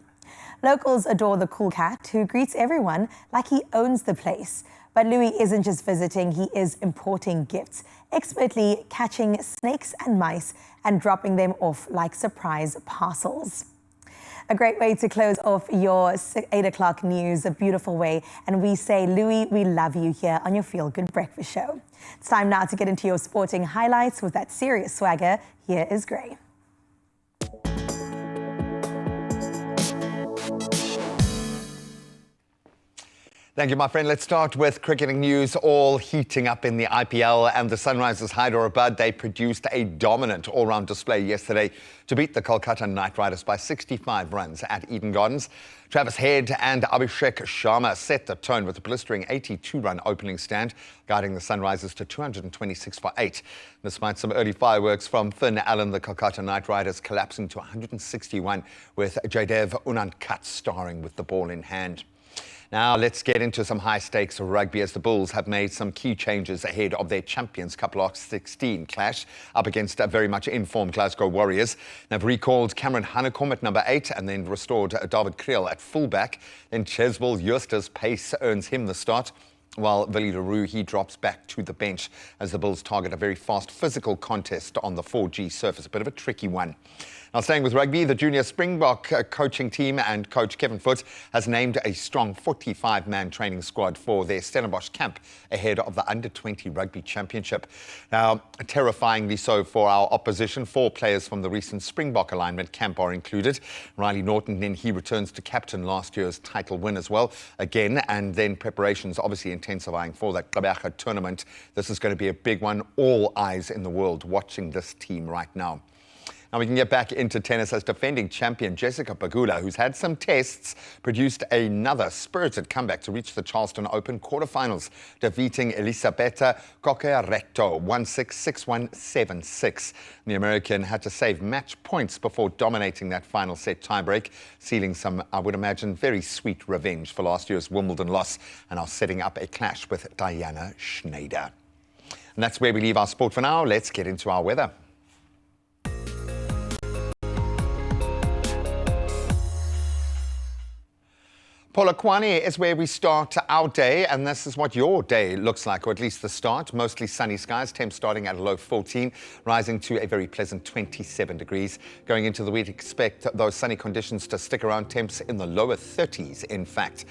Locals adore the cool cat, who greets everyone like he owns the place. But Louis isn't just visiting, he is importing gifts, expertly catching snakes and mice and dropping them off like surprise parcels. A great way to close off your 8 o'clock news, a beautiful way. And we say, Louis, we love you here on your Feel Good Breakfast Show. It's time now to get into your sporting highlights with that serious swagger. Here is Gray. Thank you, my friend. Let's start with cricketing news. All heating up in the IPL, and the Sunrisers Hyderabad, they produced a dominant all-round display yesterday to beat the Kolkata Knight Riders by 65 runs at Eden Gardens. Travis Head and Abhishek Sharma set the tone with a blistering 82-run opening stand, guiding the Sunrisers to 226 for 8. Despite some early fireworks from Finn Allen, the Kolkata Knight Riders collapsing to 161, with Jaydev Unadkat starring with the ball in hand. Now let's get into some high-stakes rugby as the Bulls have made some key changes ahead of their Champions Cup Last 16 clash up against a very much informed Glasgow Warriors. They've recalled Cameron Hanekom at number 8 and then restored David Kriel at fullback. Then Cheswell Juster's pace earns him the start, while Willie Leroux, he drops back to the bench as the Bulls target a very fast physical contest on the 4G surface, a bit of a tricky one. Now, staying with rugby, the junior Springbok coaching team and coach Kevin Foote has named a strong 45-man training squad for their Stellenbosch camp ahead of the Under-20 Rugby Championship. Now, terrifyingly so for our opposition, 4 players from the recent Springbok alignment camp are included. Riley Norton, then he returns to captain last year's title win as well, again, and then preparations obviously intensifying for that Gqeberha tournament. This is going to be a big one. All eyes in the world watching this team right now. Now we can get back into tennis as defending champion Jessica Pegula, who's had some tests, produced another spirited comeback to reach the Charleston Open quarterfinals, defeating Elisabetta Cocchiaretto 1-6, 6-1, 7-6. The American had to save match points before dominating that final set tiebreak, sealing some, I would imagine, very sweet revenge for last year's Wimbledon loss, and are setting up a clash with Diana Schneider. And that's where we leave our sport for now. Let's get into our weather. Polokwane is where we start our day, and this is what your day looks like, or at least the start. Mostly sunny skies, temps starting at a low 14, rising to a very pleasant 27 degrees. Going into the week, expect those sunny conditions to stick around, temps in the lower 30s, in fact.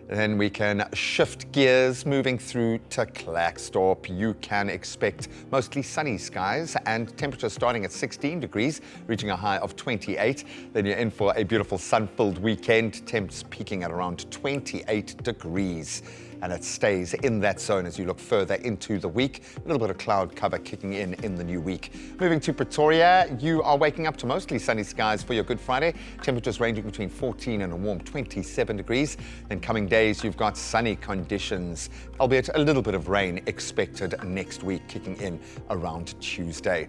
Then we can shift gears, moving through to Klerksdorp. You can expect mostly sunny skies and temperatures starting at 16 degrees, reaching a high of 28. Then you're in for a beautiful sun-filled weekend, temps peaking at around 28 degrees. And it stays in that zone as you look further into the week. A little bit of cloud cover kicking in the new week. Moving to Pretoria, you are waking up to mostly sunny skies for your Good Friday. Temperatures ranging between 14 and a warm 27 degrees. Then coming days, you've got sunny conditions, albeit a little bit of rain expected next week, kicking in around Tuesday.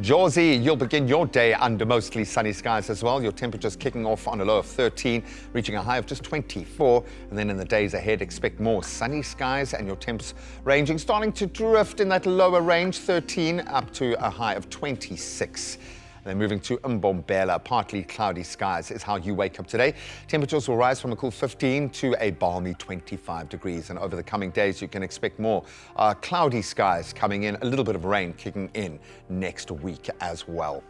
Jersey, you'll begin your day under mostly sunny skies as well. Your temperatures kicking off on a low of 13, reaching a high of just 24. And then in the days ahead, expect more sunny skies and your temps ranging, starting to drift in that lower range, 13 up to a high of 26. And then moving to Mbombela, partly cloudy skies is how you wake up today. Temperatures will rise from a cool 15 to a balmy 25 degrees. And over the coming days, you can expect more cloudy skies coming in, a little bit of rain kicking in next week as well.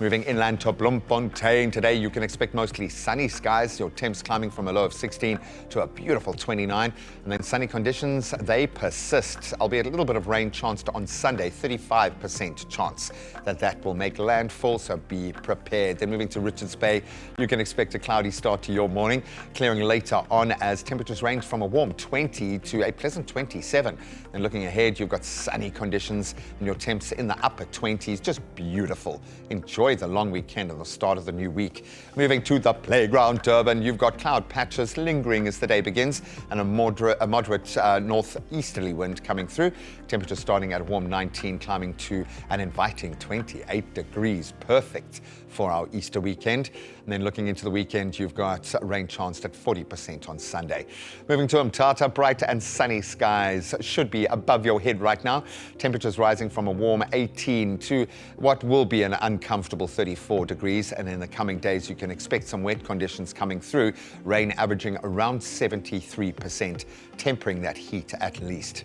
Moving inland to Bloemfontein, today you can expect mostly sunny skies, your temps climbing from a low of 16 to a beautiful 29. And then sunny conditions, they persist, albeit a little bit of rain chanced on Sunday, 35% chance that will make landfall, so be prepared. Then moving to Richards Bay, you can expect a cloudy start to your morning, clearing later on as temperatures range from a warm 20 to a pleasant 27. Then looking ahead, you've got sunny conditions and your temps in the upper 20s, just beautiful. Enjoy the long weekend and the start of the new week. Moving to the playground, Durban, you've got cloud patches lingering as the day begins and a moderate northeasterly wind coming through. Temperatures starting at a warm 19, climbing to an inviting 28 degrees. Perfect for our Easter weekend. And then looking into the weekend, you've got rain chanced at 40% on Sunday. Moving to Mthatha, bright and sunny skies should be above your head right now. Temperatures rising from a warm 18 to what will be an uncomfortable 34 degrees. And in the coming days, you can expect some wet conditions coming through, rain averaging around 73%, tempering that heat at least.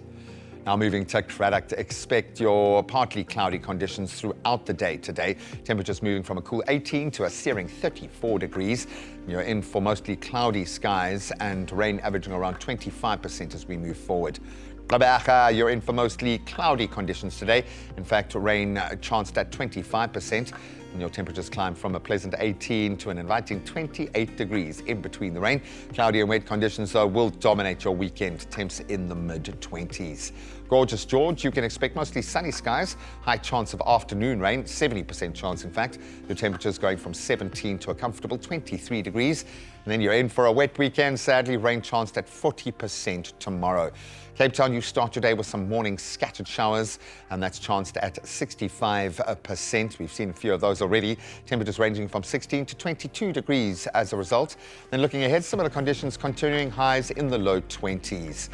Now moving to Cradock, expect your partly cloudy conditions throughout the day today. Temperatures moving from a cool 18 to a searing 34 degrees. You're in for mostly cloudy skies and rain averaging around 25% as we move forward. Gqeberha, you're in for mostly cloudy conditions today. In fact, rain chanced at 25%. And your temperatures climb from a pleasant 18 to an inviting 28 degrees in between the rain. Cloudy and wet conditions, though, will dominate your weekend. Temps in the mid-20s. Gorgeous George, you can expect mostly sunny skies. High chance of afternoon rain, 70% chance, in fact. Your temperatures going from 17 to a comfortable 23 degrees. And And then you're in for a wet weekend. Sadly, rain chanced at 40% tomorrow. Cape Town, you start your day with some morning scattered showers, and that's chanced at 65%. We've seen a few of those already. Temperatures ranging from 16 to 22 degrees as a result. Then looking ahead, similar conditions continuing, highs in the low 20s.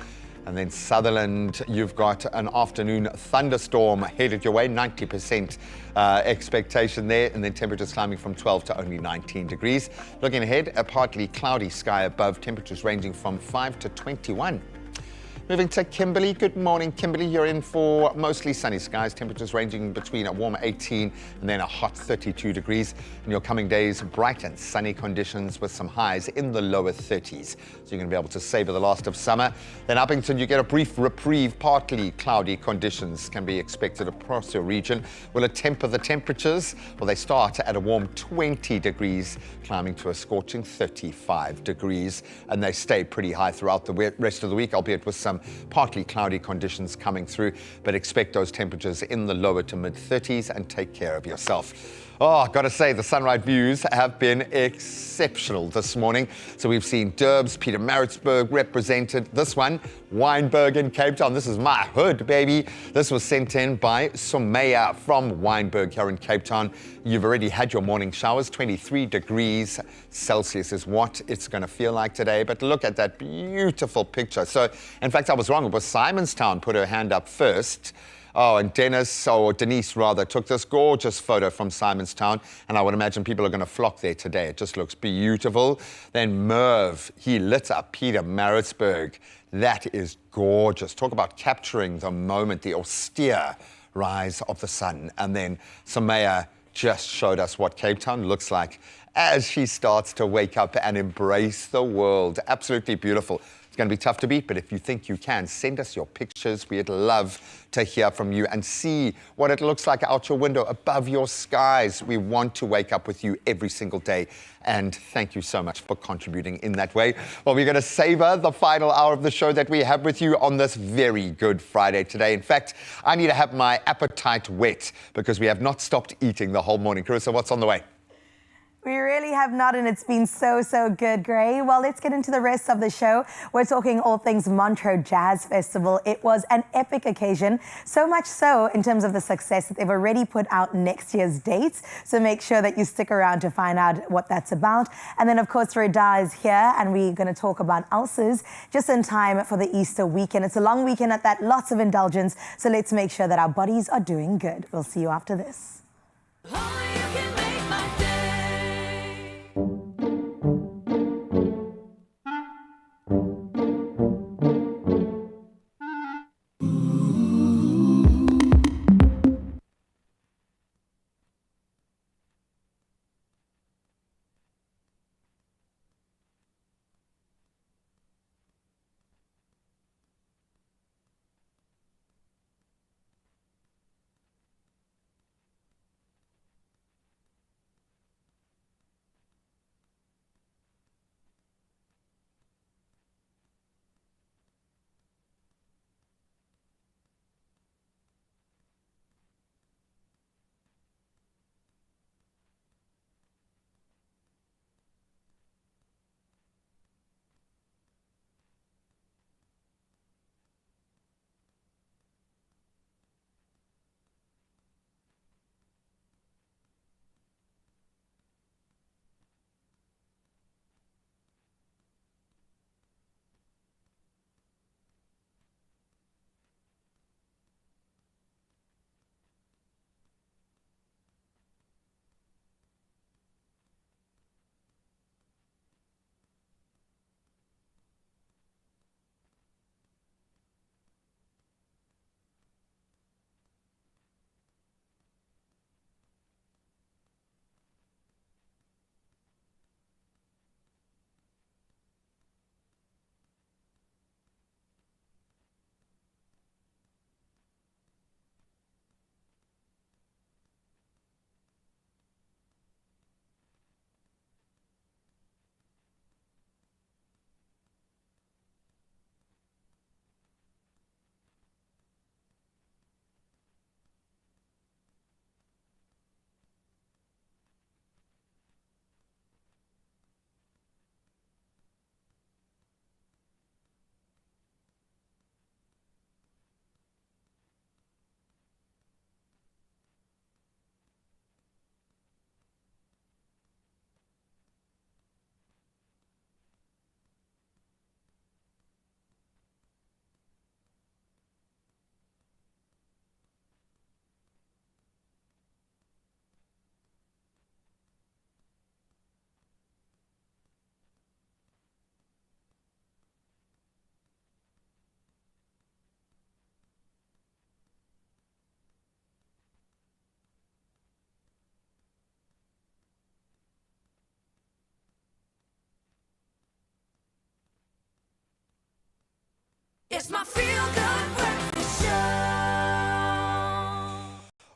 And then Sutherland, you've got an afternoon thunderstorm headed your way, 90% expectation there, and then temperatures climbing from 12 to only 19 degrees. Looking ahead, a partly cloudy sky above, temperatures ranging from 5 to 21. Moving to Kimberley. Good morning, Kimberley. You're in for mostly sunny skies, temperatures ranging between a warm 18 and then a hot 32 degrees. In your coming days, bright and sunny conditions with some highs in the lower 30s. So you're going to be able to savor the last of summer. Then Uppington, you get a brief reprieve. Partly cloudy conditions can be expected across your region. Will it temper the temperatures? Well, they start at a warm 20 degrees, climbing to a scorching 35 degrees. And they stay pretty high throughout the rest of the week, albeit with some partly cloudy conditions coming through, but expect those temperatures in the lower to mid 30s and take care of yourself. Oh, I've got to say, the sunrise views have been exceptional this morning. So we've seen Durbs, Pietermaritzburg represented. This one, Wynberg in Cape Town. This is my hood, baby. This was sent in by Somaya from Wynberg here in Cape Town. You've already had your morning showers. 23 degrees Celsius is what it's going to feel like today. But look at that beautiful picture. So, in fact, I was wrong. It was Simonstown put her hand up first. Oh, and Denise rather, took this gorgeous photo from Simonstown, and I would imagine people are going to flock there today. It just looks beautiful. Then Merv, he lit up Pietermaritzburg. That is gorgeous. Talk about capturing the moment, the austere rise of the sun. And then Somaya just showed us what Cape Town looks like as she starts to wake up and embrace the world. Absolutely beautiful. It's going to be tough to beat, but if you think you can, send us your pictures. We'd love to hear from you and see what it looks like out your window, above your skies. We want to wake up with you every single day, and thank you so much for contributing in that way. Well, we're going to savor the final hour of the show that we have with you on this very Good Friday today. In fact, I need to have my appetite whet because we have not stopped eating the whole morning. Carissa, what's on the way? We really have not, and it's been so good, Gray. Well, let's get into the rest of the show. We're talking all things Montreux Jazz Festival. It was an epic occasion, so much so in terms of the success that they've already put out next year's dates. So make sure that you stick around to find out what that's about. And then, of course, Reda is here, and we're going to talk about ulcers just in time for the Easter weekend. It's a long weekend at that, lots of indulgence. So let's make sure that our bodies are doing good. We'll see you after this. It's my feel-good breakfast show.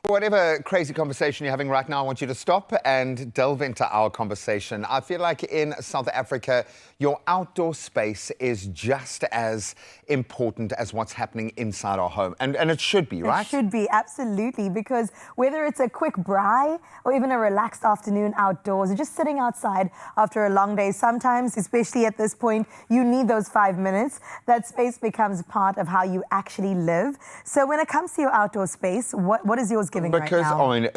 Whatever crazy conversation you're having right now, I want you to stop and delve into our conversation. I feel like in South Africa, your outdoor space is just as important as what's happening inside our home. And it should be, right? It should be, absolutely, because whether it's a quick braai or even a relaxed afternoon outdoors or just sitting outside after a long day, sometimes, especially at this point, you need those 5 minutes. That space becomes part of how you actually live. So when it comes to your outdoor space, what is yours giving right now? Because, I mean,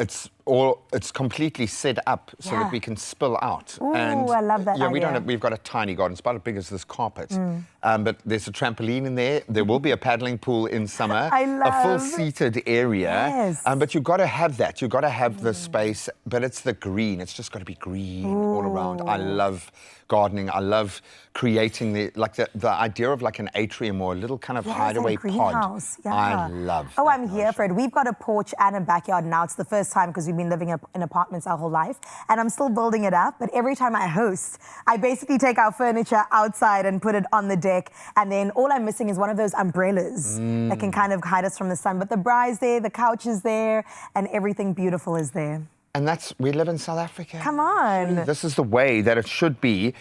it's completely set up so that we can spill out. Ooh, and I love that idea. We've got a tiny garden. It's about as big as this carpet. But there's a trampoline in there. There will be a paddling pool in summer. A full seated area. Yes. But you've got to have that. You've got to have the space, but it's the green. It's just got to be green all around. I love gardening. I love creating the idea of like an atrium or a little kind of hideaway pod. I love Oh, I'm here for it. We've got a porch and a backyard now. It's the first time because we've been living in apartments our whole life, and I'm still building it up. But every time I host, I basically take our furniture outside and put it on the deck, and then all I'm missing is one of those umbrellas that can kind of hide us from the sun. But the braai's there, the couch is there, and everything beautiful is there. And we live in South Africa. Come on. This is the way that it should be.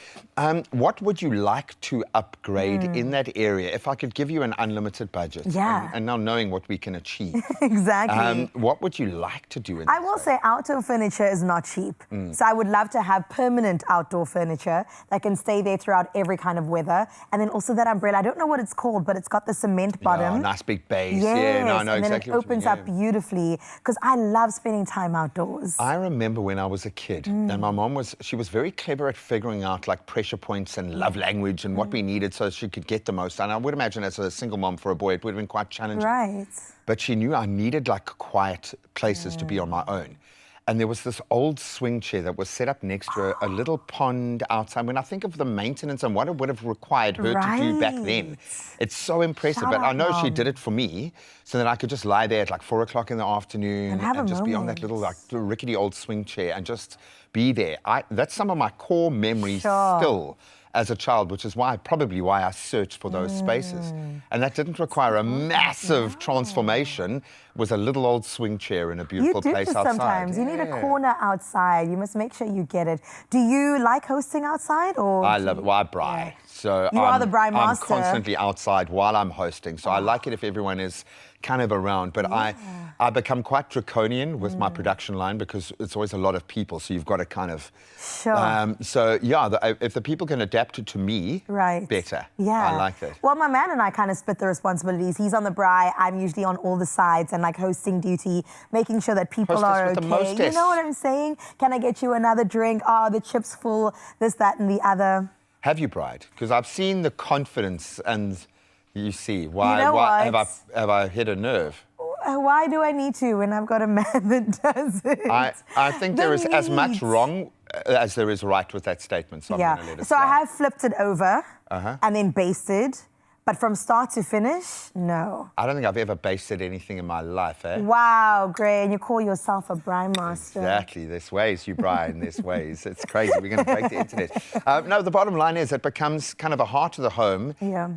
What would you like to upgrade in that area? If I could give you an unlimited budget. Yeah. And now knowing what we can achieve. Exactly. What would you like to do in I will say outdoor furniture is not cheap. So I would love to have permanent outdoor furniture that can stay there throughout every kind of weather. And then also that umbrella, I don't know what it's called, but it's got the cement bottom. Nice big base. Yes, Yeah, no, I know and exactly then it what you mean, opens up beautifully because I love spending time outdoors. I remember when I was a kid and my mom was very clever at figuring out like pressure points and love language and what we needed so she could get the most. And I would imagine as a single mom for a boy, it would have been quite challenging. Right. But she knew I needed like quiet places to be on my own. And there was this old swing chair that was set up next to a little pond outside. When I think of the maintenance and what it would have required her to do back then, it's so impressive. But I know she did it for me so that I could just lie there at like 4 o'clock in the afternoon and just be on that little like rickety old swing chair and just be there. That's some of my core memories still as a child, which is probably why I searched for those spaces. And that didn't require a massive transformation. It was a little old swing chair in a beautiful place outside. Sometimes. You need a corner outside. You must make sure you get it. Do you like hosting outside? Or I love it. Well, I braai. So you are the braai master. I'm constantly outside while I'm hosting. So I like it if everyone is kind of around. But I become quite draconian with my production line because it's always a lot of people. So you've got to kind of... so yeah, if the people can adapt it to me, better. Yeah. I like that. Well, my man and I kind of split the responsibilities. He's on the braai. I'm usually on all the sides and like hosting duty, making sure that people are okay. You know what I'm saying? Can I get you another drink? Oh, the chip's full, this, that, and the other. Have you braaied? Because I've seen the confidence and you see, why have I hit a nerve? Why do I need to when I've got a man that does it? I think there is as much wrong as there is right with that statement. So I'm gonna let it So slide. I have flipped it over and then basted. But from start to finish, no. I don't think I've ever basted anything in my life, eh? Wow, Gray, and you call yourself a braai master. Exactly. There's ways you braai and there's ways. It's crazy. We're going to break the internet. No, the bottom line is it becomes kind of a heart of the home. Yeah.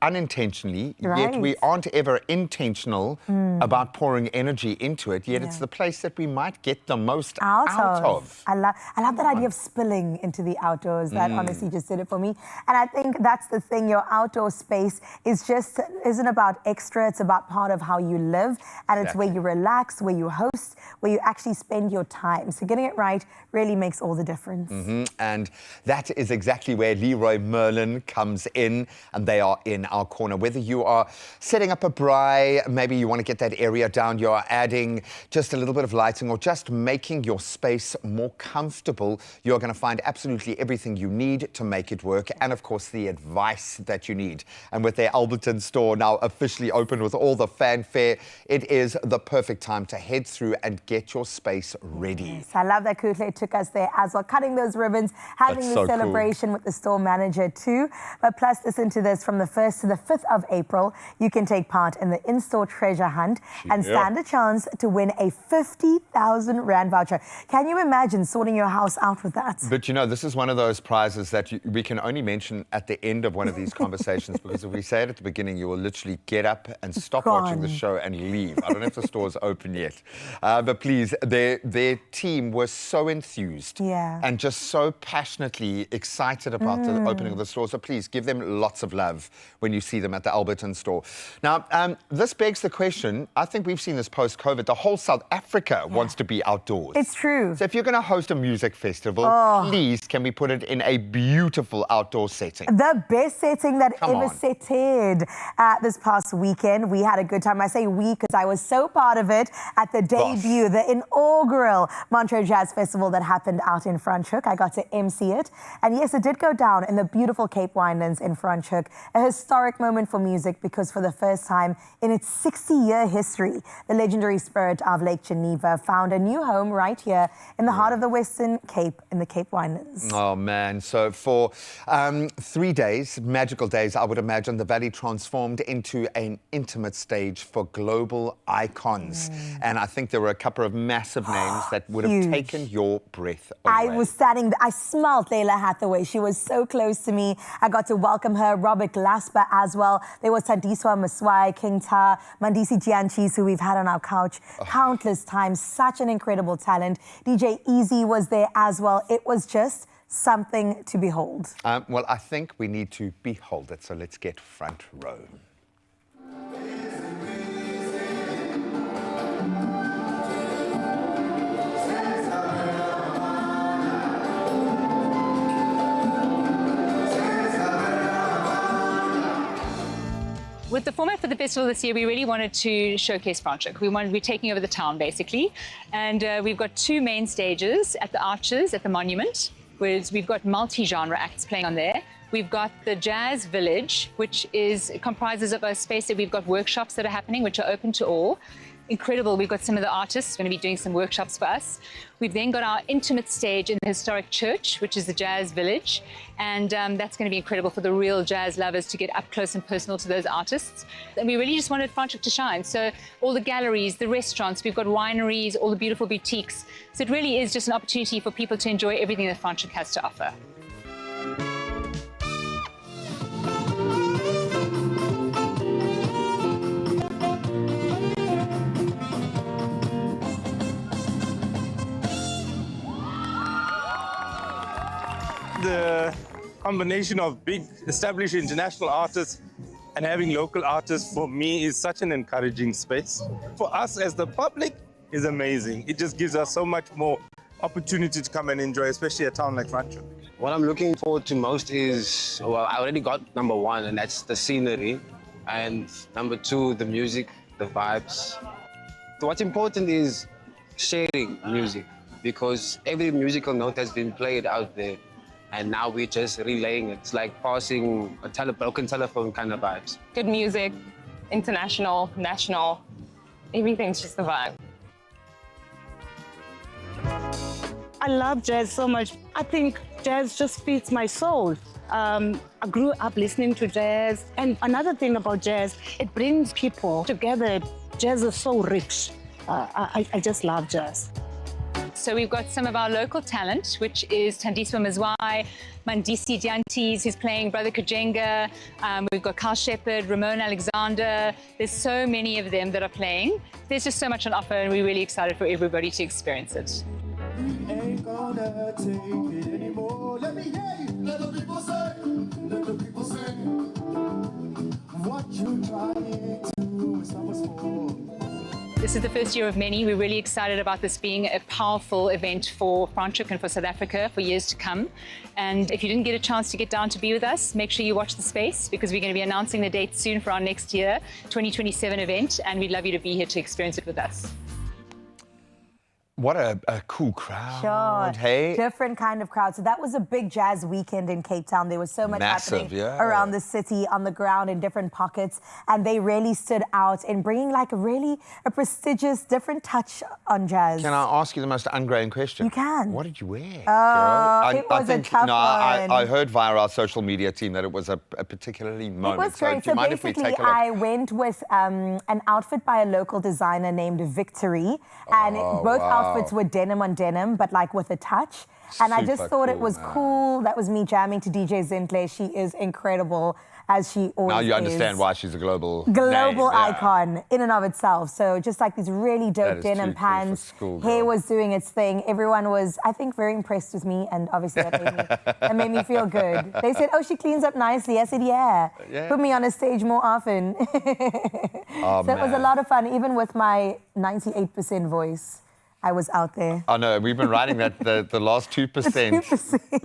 Unintentionally, yet we aren't ever intentional about pouring energy into it, yet it's the place that we might get the most out of. I love that idea of spilling into the outdoors. That honestly just did it for me. And I think that's the thing, your outdoor space isn't about extra, it's about part of how you live, and it's where you relax, where you host, where you actually spend your time. So getting it right really makes all the difference. And that is exactly where Leroy Merlin comes in, and they are in our corner. Whether you are setting up a braai, maybe you want to get that area down, you're adding just a little bit of lighting or just making your space more comfortable, you're going to find absolutely everything you need to make it work, and of course the advice that you need. And with their Alberton store now officially open with all the fanfare, it is the perfect time to head through and get your space ready. Yes, I love that Kutle took us there as well, cutting those ribbons, having the celebration with the store manager too. But plus, listen to this, from the first 1st to the 5th of April, you can take part in the in-store treasure hunt and stand a chance to win a 50,000 Rand voucher. Can you imagine sorting your house out with that? But you know, this is one of those prizes that we can only mention at the end of one of these conversations, because if we say it at the beginning, you will literally get up and stop watching the show and leave. I don't know if the store's open yet. But please, their team was so enthused and just so passionately excited about the opening of the store. So please give them lots of love when you see them at the Alberton store. Now, this begs the question, I think we've seen this post-COVID, the whole South Africa wants to be outdoors. It's true. So if you're going to host a music festival, please, can we put it in a beautiful outdoor setting? The best setting that ever setted. This past weekend, we had a good time. I say we because I was so part of it at the debut, the inaugural Montreux Jazz Festival that happened out in Franschhoek. I got to MC it. And yes, it did go down in the beautiful Cape Winelands in Franschhoek. A historic moment for music because for the first time in its 60-year history, the legendary Spirit of Lake Geneva found a new home right here in the heart of the Western Cape in the Cape Winelands. Oh, man. So for 3 days, magical days, I would imagine the Valley transformed into an intimate stage for global icons. And I think there were a couple of massive names that would have taken your breath away. I was standing, I smelled Leila Hathaway. She was so close to me. I got to welcome her, Robert Glasper as well. There was Tandiswa Maswai, King Ta, Mandisi Gianchis, who we've had on our couch countless times. Such an incredible talent. DJ Easy was there as well. It was just something to behold. Well, I think we need to behold it. So let's get front row. With the format for the festival this year, we really wanted to showcase Franschhoek. We're taking over the town, basically. And we've got 2 main stages at the Arches, at the Monument, where we've got multi-genre acts playing on there. We've got the Jazz Village, which comprises of a space that we've got workshops that are happening, which are open to all. Incredible. We've got some of the artists going to be doing some workshops for us. We've then got our intimate stage in the historic church, which is the Jazz Village. And that's going to be incredible for the real jazz lovers to get up close and personal to those artists. And we really just wanted Franschhoek to shine. So all the galleries, the restaurants, we've got wineries, all the beautiful boutiques. So it really is just an opportunity for people to enjoy everything that Franschhoek has to offer. The combination of big established international artists and having local artists, for me, is such an encouraging space. For us as the public, is amazing. It just gives us so much more opportunity to come and enjoy, especially a town like Franschhoek. What I'm looking forward to most is, well, I already got number 1, and that's the scenery. And number 2, the music, the vibes. What's important is sharing music, because every musical note has been played out there. And now we're just relaying it. It's like passing a broken telephone kind of vibes. Good music, international, national, everything's just the vibe. I love jazz so much. I think jazz just feeds my soul. I grew up listening to jazz. And another thing about jazz, it brings people together. Jazz is so rich. I just love jazz. So we've got some of our local talent, which is Tandiswa Mazwai, Mandisi Diantis, who's playing Brother Kajenga. We've got Carl Shepard, Ramon Alexander. There's so many of them that are playing. There's just so much on offer, and we're really excited for everybody to experience it. Ain't gonna take it anymore. Let me hear you. Let the people sing. Let the people sing. What you trying to stop us for? This is the first year of many. We're really excited about this being a powerful event for Franschhoek and for South Africa for years to come. And if you didn't get a chance to get down to be with us, make sure you watch the space, because we're going to be announcing the date soon for our next year, 2027 event, and we'd love you to be here to experience it with us. What a cool crowd. Sure. Hey? Different kind of crowd. So that was a big jazz weekend in Cape Town. There was so much Massive, happening yeah. around the city, on the ground, in different pockets. And they really stood out in bringing like a prestigious, different touch on jazz. Can I ask you the most ungrained question? You can. What did you wear, Oh, girl? it was a tough one. I heard via our social media team that it was a particularly moment. It was great. So do you mind if we basically, take a look? I went with an outfit by a local designer named Victory, and both outfits were denim on denim, but like with a touch. And I just Super thought it cool, was man. cool. That was me jamming to DJ Zintle. She is incredible, as she always Now is. you understand why she's a global Global name, yeah. icon in and of itself. So just like these really That dope is denim too cool for pants. school, Hair girl. was doing its thing. Everyone was, I think, very impressed with me, and obviously that made me feel good. They said, "Oh, she cleans up nicely." I said, "Yeah." Yeah. Put me on a stage more often. Oh, So it was a man. lot of fun, even with my 98% voice. I was out there. I know, we've been writing that the last 2%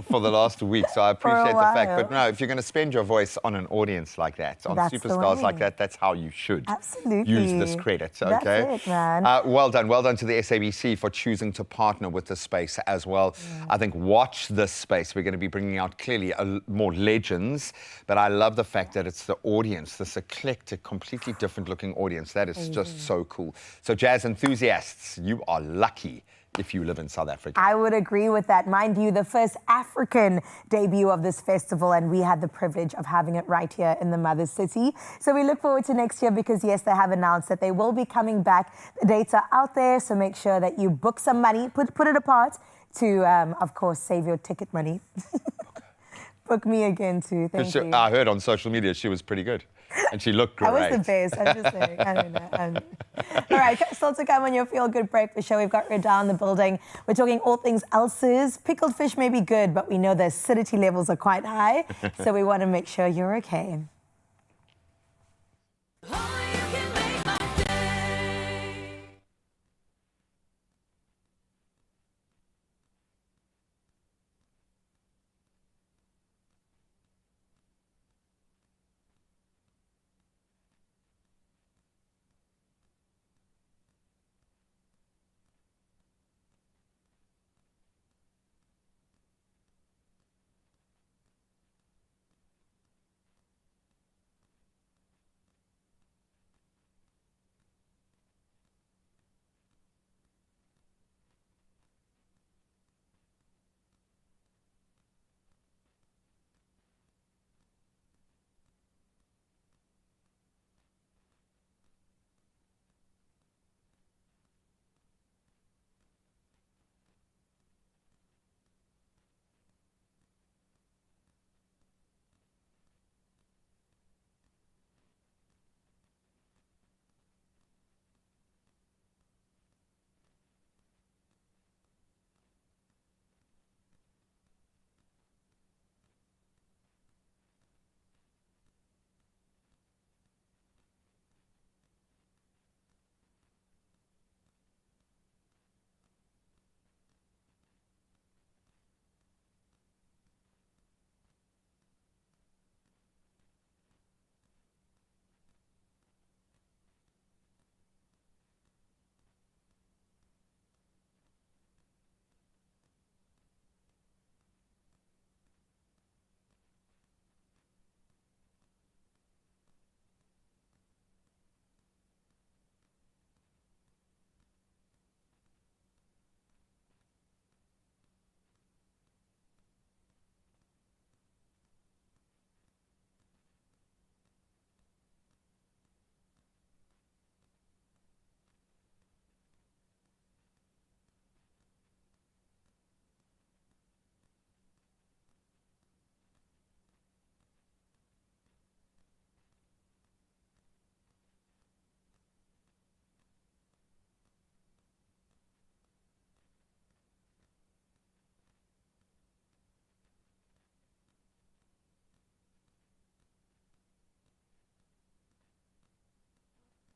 for the last week, so I appreciate the fact. while. But no, if you're going to spend your voice on an audience like that, on That's the superstars like way. that, that's how you should Absolutely. use this credit, okay? That's it, man. Well done. Well done to the SABC for choosing to partner with this space as well. I think watch this space. We're going to be bringing out clearly more legends, but I love the fact that it's the audience, this eclectic, completely different looking audience. That is just so cool. So jazz enthusiasts, you are lucky if you live in South Africa. I would agree with that. Mind you, the first African debut of this festival, and we had the privilege of having it right here in the mother city. So we look forward to next year because, yes, they have announced that they will be coming back. The dates are out there, so make sure that you book some money, put it apart to, of course, save your ticket money. Book me again, too. Thank you. I heard on social media she was pretty good, and she looked great. I was the best. I'm just saying. I don't know. All right, still to come on your Feel Good Breakfast Show. We've got Rida in the building. We're talking all things ulcers. Pickled fish may be good, but we know the acidity levels are quite high, so we want to make sure you're okay.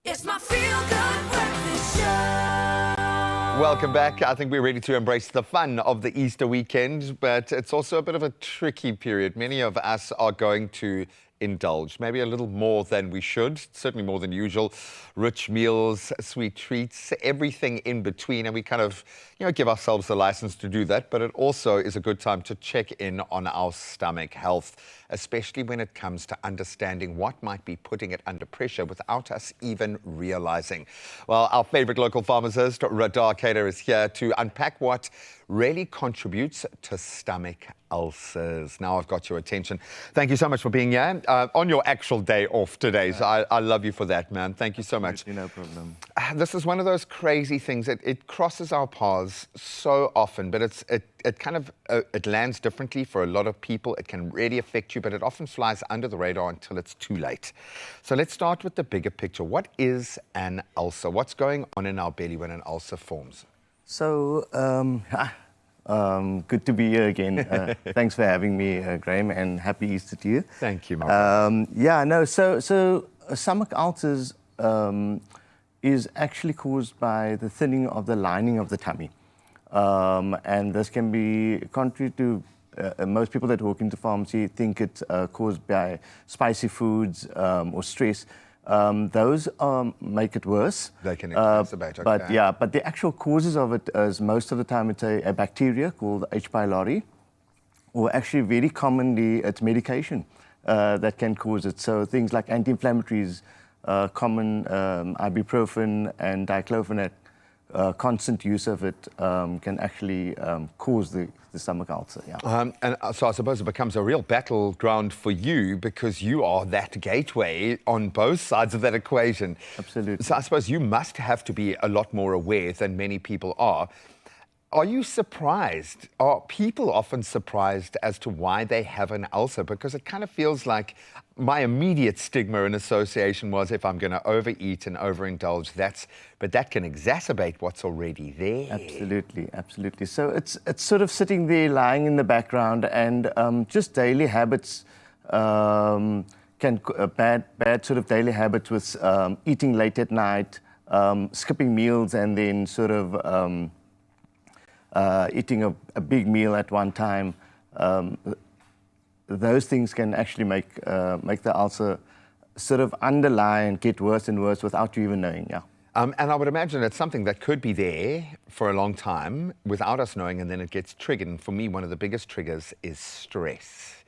It's my Feel Good Breakfast Show. Welcome back. I think we're ready to embrace the fun of the Easter weekend, but it's also a bit of a tricky period. Many of us are going to indulged, maybe a little more than we should, certainly more than usual. Rich meals, sweet treats, everything in between, and we kind of, give ourselves the license to do that, but it also is a good time to check in on our stomach health, especially when it comes to understanding what might be putting it under pressure without us even realizing. Well, our favorite local pharmacist, Radar Kader, is here to unpack what really contributes to stomach ulcers. Now I've got your attention. Thank you so much for being here on your actual day off today. So I love you for that, man. Thank you so much. No problem. This is one of those crazy things. It crosses our paths so often, but it kind of it lands differently for a lot of people. It can really affect you, but it often flies under the radar until it's too late. So let's start with the bigger picture. What is an ulcer? What's going on in our belly when an ulcer forms? So, good to be here again. Thanks for having me, Graham, and happy Easter to you. Thank you, Mark. So stomach ulcers is actually caused by the thinning of the lining of the tummy. And this can be, contrary to most people that walk into pharmacy think it's caused by spicy foods or stress. Those make it worse. They can exacerbate, okay. But the actual causes of it is most of the time it's a bacteria called H. pylori, or actually very commonly it's medication that can cause it. So things like anti-inflammatories, common ibuprofen and diclofenac, constant use of it can actually cause the stomach ulcer. Yeah. And so I suppose it becomes a real battleground for you because you are that gateway on both sides of that equation. Absolutely. So I suppose you must have to be a lot more aware than many people are. Are you surprised? Are people often surprised as to why they have an ulcer? Because it kind of feels like my immediate stigma and association was if I'm going to overeat and overindulge, but that can exacerbate what's already there. Absolutely, absolutely. So it's sort of sitting there, lying in the background, and just daily habits bad sort of daily habits with eating late at night, skipping meals, and then sort of eating a big meal at one time. Those things can actually make the ulcer sort of underlie and get worse and worse without you even knowing. Yeah. And I would imagine it's something that could be there for a long time without us knowing, and then it gets triggered. And for me, one of the biggest triggers is stress.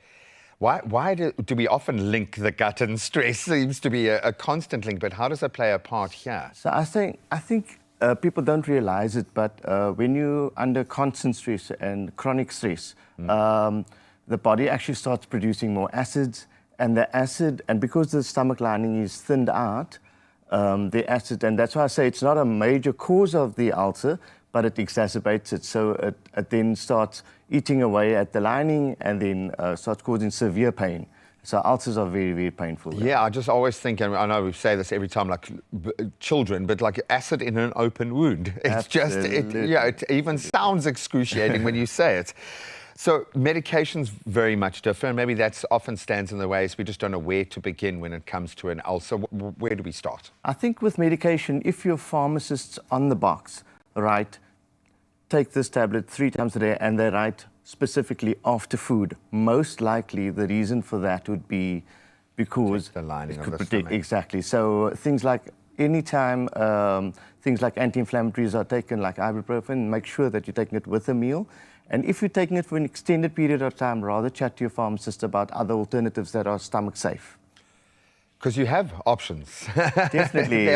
Why do we often link the gut and stress? Seems to be a constant link, but how does it play a part here? So I think people don't realize it, but when you're under constant stress and chronic stress, the body actually starts producing more acids, and because the stomach lining is thinned out, the acid, and that's why I say it's not a major cause of the ulcer, but it exacerbates it. So it then starts eating away at the lining and then starts causing severe pain. So ulcers are very, very painful. Yeah, I just always think, and I know we say this every time, like children, but like acid in an open wound. It's it even sounds excruciating when you say it. So medication's very much different. Maybe that's often stands in the way, so we just don't know where to begin when it comes to an ulcer. Where do we start? I think with medication, if your pharmacist's on the box, right, take this tablet 3 times a day, and they write specifically after food, most likely the reason for that would be because the lining of the stomach. Exactly. So things like anytime things like anti-inflammatories are taken, like ibuprofen, make sure that you're taking it with a meal. And if you're taking it for an extended period of time, rather chat to your pharmacist about other alternatives that are stomach safe. Because you have options. Definitely,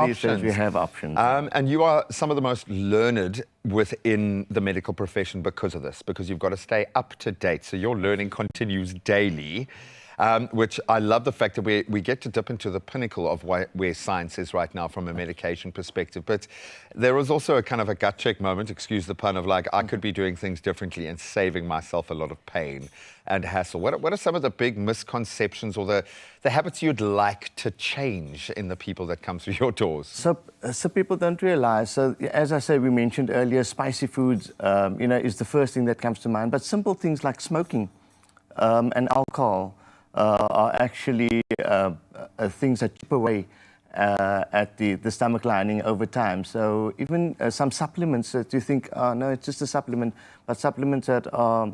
these days we have options. And you are some of the most learned within the medical profession because of this, because you've got to stay up to date. So your learning continues daily, which I love the fact that we get to dip into the pinnacle of where science is right now from a medication perspective. But there was also a kind of a gut check moment, excuse the pun, of like, I could be doing things differently and saving myself a lot of pain and hassle. What are some of the big misconceptions or the habits you'd like to change in the people that come through your doors? So people don't realize. So as I said, we mentioned earlier, spicy foods, is the first thing that comes to mind. But simple things like smoking and alcohol are actually things that chip away at the stomach lining over time. So even some supplements that you think, oh no, it's just a supplement, but supplements that are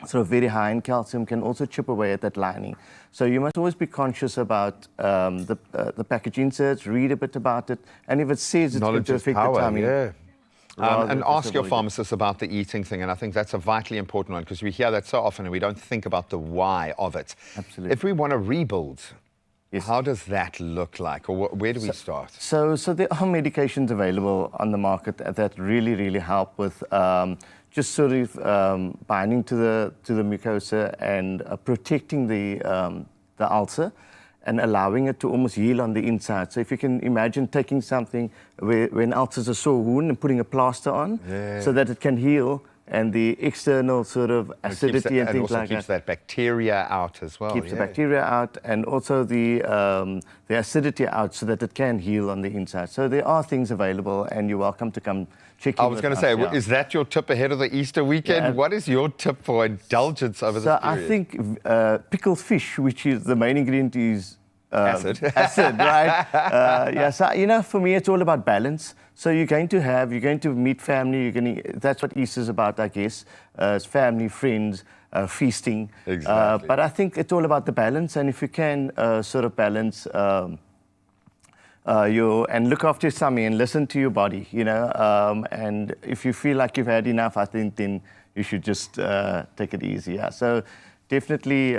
sort of very high in calcium, can also chip away at that lining. So you must always be conscious about the package inserts, read a bit about it, and if it says it's going Knowledge to is affect power, the tummy, yeah. And just ask your avoid it. pharmacist about the eating thing, and I think that's a vitally important one because we hear that so often and we don't think about the why of it. Absolutely. If we want to rebuild, how does that look like, or where do we start? So there are medications available on the market that really, really help with just sort of binding to the mucosa and protecting the ulcer and allowing it to almost heal on the inside. So if you can imagine taking something when ulcers a sore wound and putting a plaster on so that it can heal, and the external sort of acidity and things like that. And also keeps that bacteria out as well. Keeps the bacteria out and also the acidity out so that it can heal on the inside. So there are things available and you're welcome to come check in. I was going to say, is that your tip ahead of the Easter weekend? Yeah. What is your tip for indulgence over this So period? I think pickled fish, which is the main ingredient, is acid. Acid, right? Yeah, so, you know, for me, it's all about balance. So you're going to meet family. That's what Easter's about, I guess. It's family, friends, feasting. Exactly. But I think it's all about the balance. And if you can sort of balance and look after your tummy and listen to your body, you know. And if you feel like you've had enough, I think then you should just take it easy. Yeah. So definitely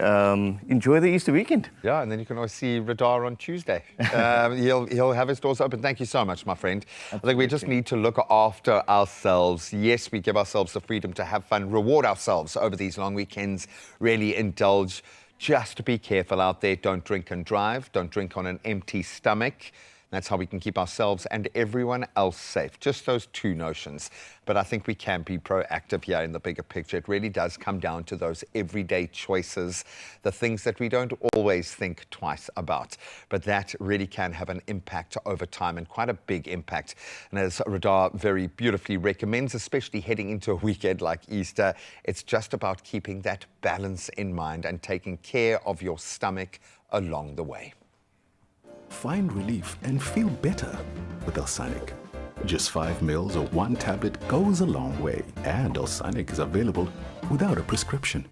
enjoy the Easter weekend. Yeah, and then you can always see Radar on Tuesday. He'll have his doors open. Thank you so much, my friend. I think we just need to look after ourselves. Yes, we give ourselves the freedom to have fun, reward ourselves over these long weekends, really indulge. Just be careful out there. Don't drink and drive. Don't drink on an empty stomach. That's how we can keep ourselves and everyone else safe. Just those two notions. But I think we can be proactive here in the bigger picture. It really does come down to those everyday choices, the things that we don't always think twice about. But that really can have an impact over time, and quite a big impact. And as Radar very beautifully recommends, especially heading into a weekend like Easter, it's just about keeping that balance in mind and taking care of your stomach along the way. Find relief and feel better with Alsanic. Just 5 mils or 1 tablet goes a long way, and Alsanic is available without a prescription.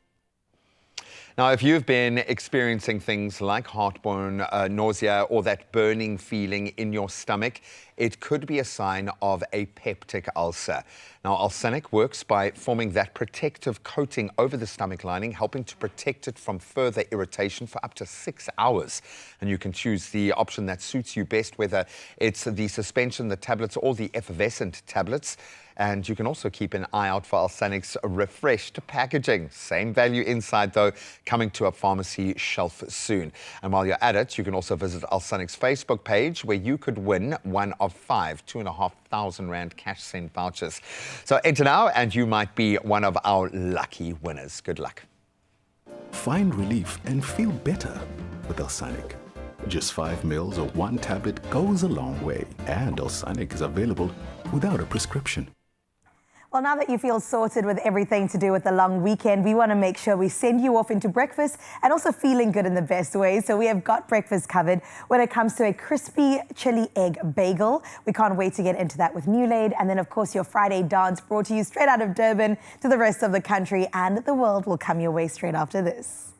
Now, if you've been experiencing things like heartburn, nausea, or that burning feeling in your stomach, it could be a sign of a peptic ulcer. Now, Alsanic works by forming that protective coating over the stomach lining, helping to protect it from further irritation for up to 6 hours. And you can choose the option that suits you best, whether it's the suspension, the tablets, or the effervescent tablets. And you can also keep an eye out for Alsanic's refreshed packaging. Same value inside, though, coming to a pharmacy shelf soon. And while you're at it, you can also visit Alsanic's Facebook page, where you could win one of 5 2,500 Rand cash send vouchers. So enter now, and you might be one of our lucky winners. Good luck. Find relief and feel better with Alsanic. Just 5 mils or 1 tablet goes a long way, and Alsanic is available without a prescription. Well, now that you feel sorted with everything to do with the long weekend, we want to make sure we send you off into breakfast and also feeling good in the best way. So we have got breakfast covered when it comes to a crispy chili egg bagel. We can't wait to get into that with New Laid. And then, of course, your Friday dance brought to you straight out of Durban to the rest of the country, and the world will come your way straight after this.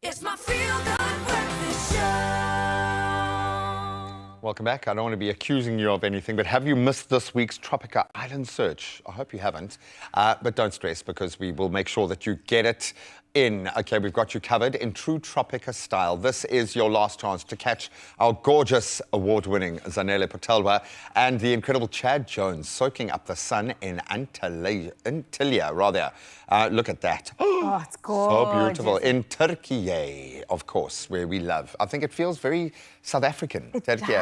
It's my feel-good breakfast show. Welcome back. I don't want to be accusing you of anything, but have you missed this week's Tropica Island search? I hope you haven't, but don't stress because we will make sure that you get it in. Okay, we've got you covered in true Tropica style. This is your last chance to catch our gorgeous award-winning Zanele Potelwa and the incredible Chad Jones soaking up the sun in Antalya, rather. Look at that. Oh, it's gorgeous. So beautiful. In Turkey, of course, where we love. I think it feels very South African. Turkey,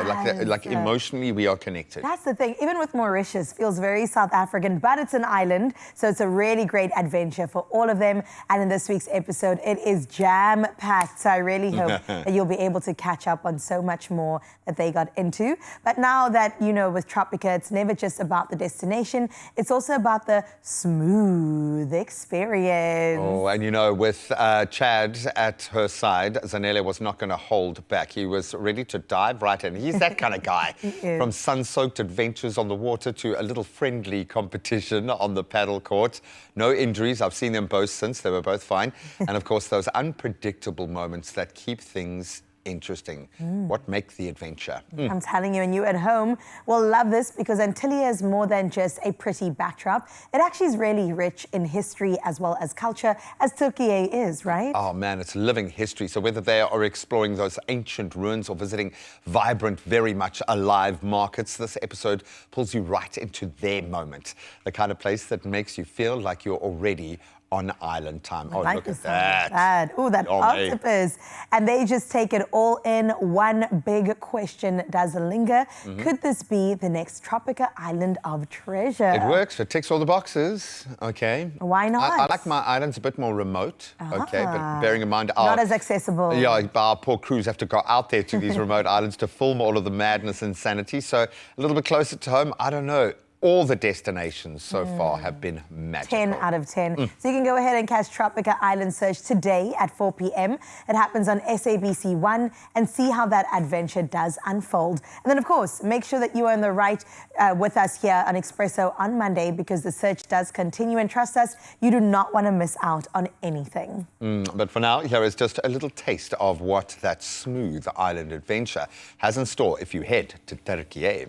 like emotionally we are connected. That's the thing. Even with Mauritius, feels very South African, but it's an island, so it's a really great adventure for all of them. And in this week's episode, it is jam-packed. So I really hope that you'll be able to catch up on so much more that they got into. But now that, you know, with Tropica, it's never just about the destination. It's also about the smooth experience. Oh, and you know, with Chad at her side, Zanele was not going to hold back. He was ready to dive right in. He's that kind of guy. From sun-soaked adventures on the water to a little friendly competition on the paddle court. No injuries. I've seen them both since. They were both fine. And of course, those unpredictable moments that keep things interesting. What makes the adventure? I'm telling you, and you at home will love this because Antalya is more than just a pretty backdrop. It actually is really rich in history as well as culture, as Turkey is, right? Oh man, it's living history. So whether they are exploring those ancient ruins or visiting vibrant, very much alive markets, this episode pulls you right into their moment. The kind of place that makes you feel like you're already on island time. Oh, look at that. Oh, that octopus. And they just take it all in. One big question does linger. Could this be the next Tropica Island of treasure? It works. It ticks all the boxes. Okay. Why not? I like my islands a bit more remote. Okay, but bearing in mind not as accessible. Yeah, our poor crews have to go out there to these remote islands to film all of the madness and insanity. So a little bit closer to home, I don't know. All the destinations so far have been magical. 10 out of 10. So you can go ahead and catch Tropica Island Search today at 4 p.m. It happens on SABC 1 and see how that adventure does unfold. And then, of course, make sure that you are on the right with us here on Expresso on Monday because the search does continue. And trust us, you do not want to miss out on anything. But for now, here is just a little taste of what that smooth island adventure has in store if you head to Turkey.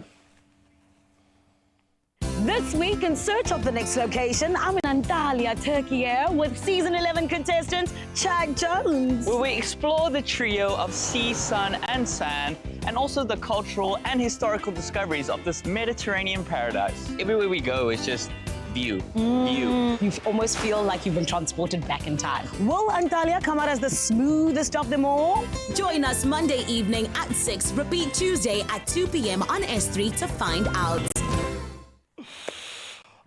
This week, in search of the next location, I'm in Antalya, Turkey with season 11 contestant Chad Jones. Where we explore the trio of sea, sun and sand, and also the cultural and historical discoveries of this Mediterranean paradise. Everywhere we go is just view. You almost feel like you've been transported back in time. Will Antalya come out as the smoothest of them all? Join us Monday evening at 6, repeat Tuesday at 2 p.m. on S3 to find out.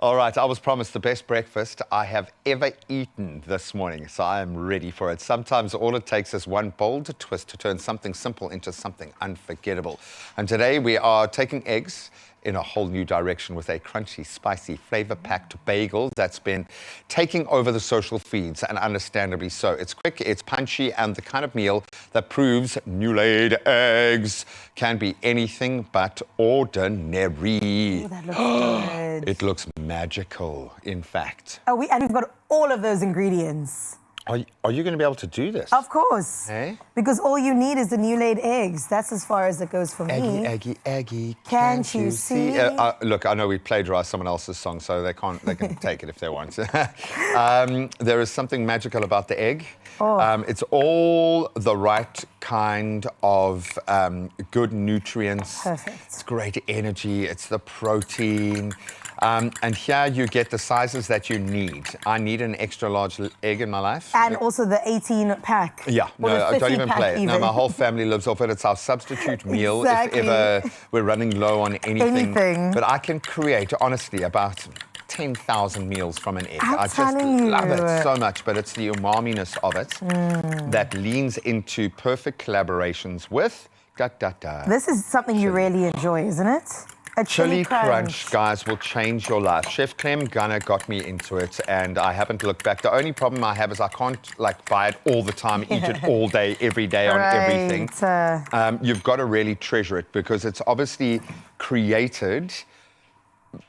All right, I was promised the best breakfast I have ever eaten this morning, so I am ready for it. Sometimes all it takes is one bold twist to turn something simple into something unforgettable. And today we are taking eggs in a whole new direction with a crunchy, spicy, flavor-packed bagel that's been taking over the social feeds, and understandably so. It's quick, it's punchy, and the kind of meal that proves new-laid eggs can be anything but ordinary. Oh, that looks good. It looks magical, in fact. And we've got all of those ingredients. Are you going to be able to do this? Of course. Hey? Because all you need is the new laid eggs. That's as far as it goes for me. Eggy, Can't you see? Look, I know we plagiarized someone else's song, so they can take it if they want. There is something magical about the egg. It's all the right kind of good nutrients. Perfect. It's great energy. It's the protein. And here you get the sizes that you need. I need an extra large egg in my life. And also the 18-pack. Yeah, or no, the don't even 50-pack play it. No, even. my whole family lives off it. It's our substitute meal Exactly. if ever we're running low on anything. Anything. But I can create, honestly, about 10,000 meals from an egg. I'm I just telling you. love it so much, but it's the umami-ness of it that leans into perfect collaborations with This is something you really enjoy, isn't it? A Chili Crunch, guys, will change your life. Chef Clem Gunner got me into it, and I haven't looked back. The only problem I have is I can't buy it all the time, eat it all day, every day on everything. You've got to really treasure it because it's obviously created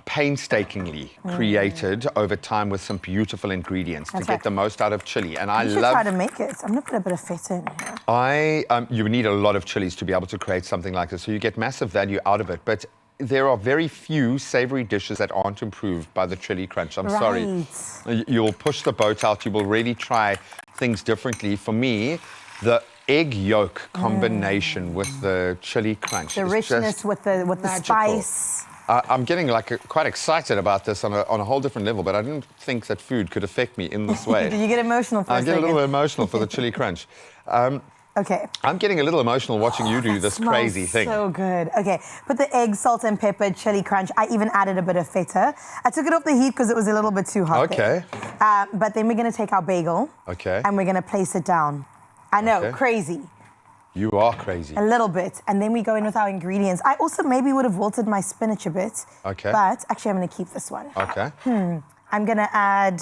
painstakingly created over time with some beautiful ingredients That's to get right. the most out of chili. And I You should love... try to make it. I'm going to put a bit of feta in here. you need a lot of chilies to be able to create something like this, so you get massive value out of it. But there are very few savory dishes that aren't improved by the chili crunch. I'm sorry. You'll push the boat out. You will really try things differently. For me, the egg yolk combination with the chili crunch. The richness with the spice. I'm getting quite excited about this on a whole different level, but I didn't think that food could affect me in this way. Did you get emotional for a I get a second? little emotional for the chili crunch. Okay. I'm getting a little emotional watching you do this crazy thing. So good. Okay, put the egg, salt and pepper, chili crunch. I even added a bit of feta. I took it off the heat because it was a little bit too hot. Okay. But then we're going to take our bagel. Okay. And we're going to place it down. I know, crazy. You are crazy. A little bit. And then we go in with our ingredients. I also maybe would have wilted my spinach a bit. Okay. But actually, I'm going to keep this one. Okay. I'm going to add,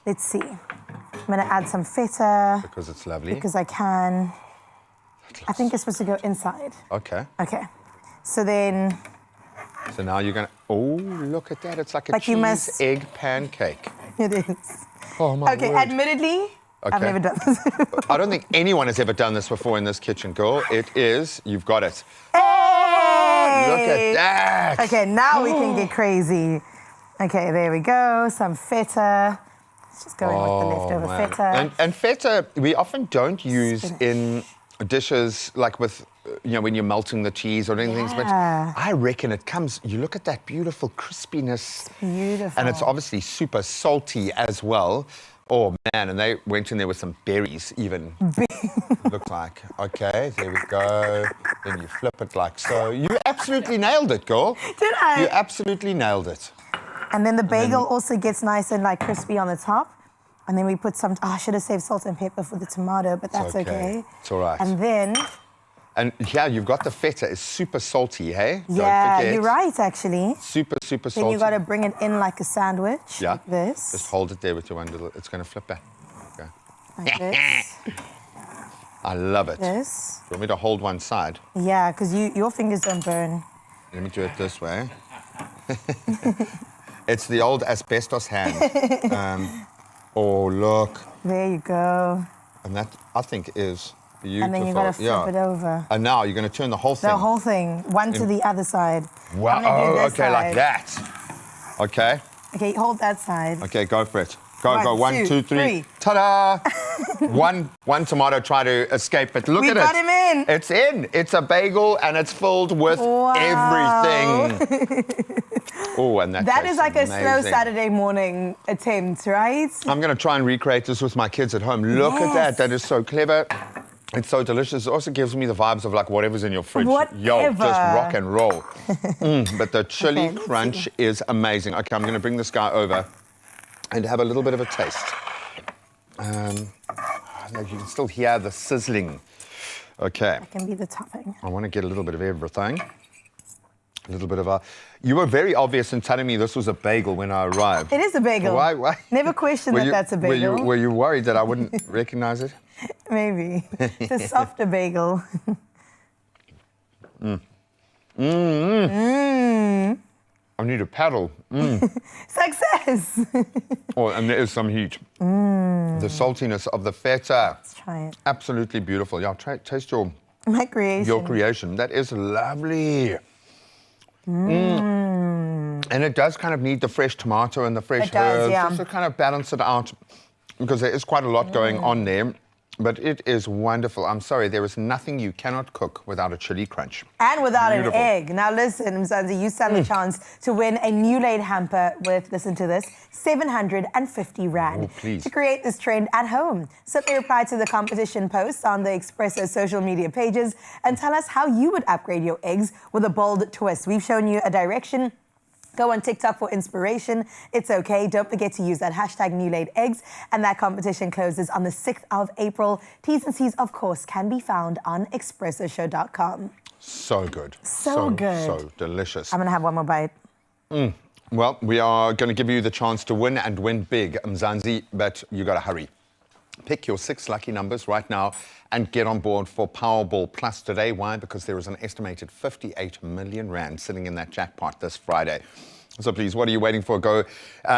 let's see. I'm going to add some feta. Because it's lovely. Because I can. I think it's supposed to go inside. Okay. Okay. So then... So now you're going to... Oh, look at that. It's like a But you cheese must- egg pancake. It is. Oh, my Okay, word. admittedly, I've Okay. never done this. I don't think anyone has ever done this before in this kitchen, girl. It is... You've got it. Hey! Look at that. Okay, now we can get crazy. Okay, there we go. Some feta. Let's just go in with the leftover man. feta. And feta, we often don't use in dishes like with, when you're melting the cheese or anything. But Yeah. I reckon it comes, you look at that beautiful crispiness. Beautiful. And it's obviously super salty as well. Oh, man, and they went in there with some berries even. Looked like. Okay, there we go. Then you flip it like so. You absolutely nailed it, girl. Did I? You absolutely nailed it. And then the bagel also gets nice and crispy on the top. And then we put some, I should have saved salt and pepper for the tomato, but that's okay. It's all right. And then, And yeah, you've got the feta. It's super salty, hey? Don't yeah, forget. you're right, actually. Super, super salty. Then you got to bring it in like a sandwich. Yeah. Like this. Just hold it there with your one little... It's going to flip back. Okay. Like this. I love it. This. Do you want me to hold one side? Yeah, because your fingers don't burn. Let me do it this way. It's the old asbestos hand. Oh, look. There you go. And that, I think, is beautiful. And then you got to flip it over. And now you're going to turn the whole thing. The whole thing. One to In- the other side. Wow. I'm gonna do Oh, this okay, like side. that. Okay. Okay, hold that side. Okay, go for it. Go, One, go. One, two, two, three. three. Ta-da! one tomato tried to escape, but look We at got it. him in. It's in. It's a bagel, and it's filled with everything. Oh, and that That tastes is like a slow amazing. Saturday morning attempt, right? I'm going to try and recreate this with my kids at home. Look at that. Yes. That is so clever. It's so delicious. It also gives me the vibes of like whatever's in your fridge. Yo, Whatever. just rock and roll. But the chili Okay, let's crunch is amazing. Okay, I'm going to bring this guy over and have a little bit of a taste. You can still hear the sizzling. Okay. That can be the topping. I want to get a little bit of everything. A little bit of a... You were very obvious in telling me this was a bagel when I arrived. It is a bagel. Why? Never question that that's a bagel. Were you worried that I wouldn't recognize it? Maybe. It's a softer bagel. I need a paddle. Success! Oh, and there is some heat. The saltiness of the feta. Let's try it. Absolutely beautiful. Yeah, taste your My creation. creation. That is lovely. And it does kind of need the fresh tomato and the fresh It does, herbs yeah. just to kind of balance it out because there is quite a lot going on there. But it is wonderful. I'm sorry, there is nothing you cannot cook without a chili crunch. And without Beautiful. an egg. Now listen, Mzansi, you stand the chance to win a new laid hamper with, listen to this, 750 Rand. Oh, please. To create this trend at home. Simply reply to the competition post on the Expresso social media pages and tell us how you would upgrade your eggs with a bold twist. We've shown you a direction. Go on TikTok for inspiration. It's okay. Don't forget to use that hashtag #NewLaidEggs. And that competition closes on the 6th of April. T's and C's, of course, can be found on expressoshow.com. So good. So good. So delicious. I'm going to have one more bite. Well, we are going to give you the chance to win and win big, Mzansi, but you got to hurry. Pick your 6 lucky numbers right now and get on board for Powerball Plus today. Why? Because there is an estimated 58 million Rand sitting in that jackpot this Friday. So please, what are you waiting for? Go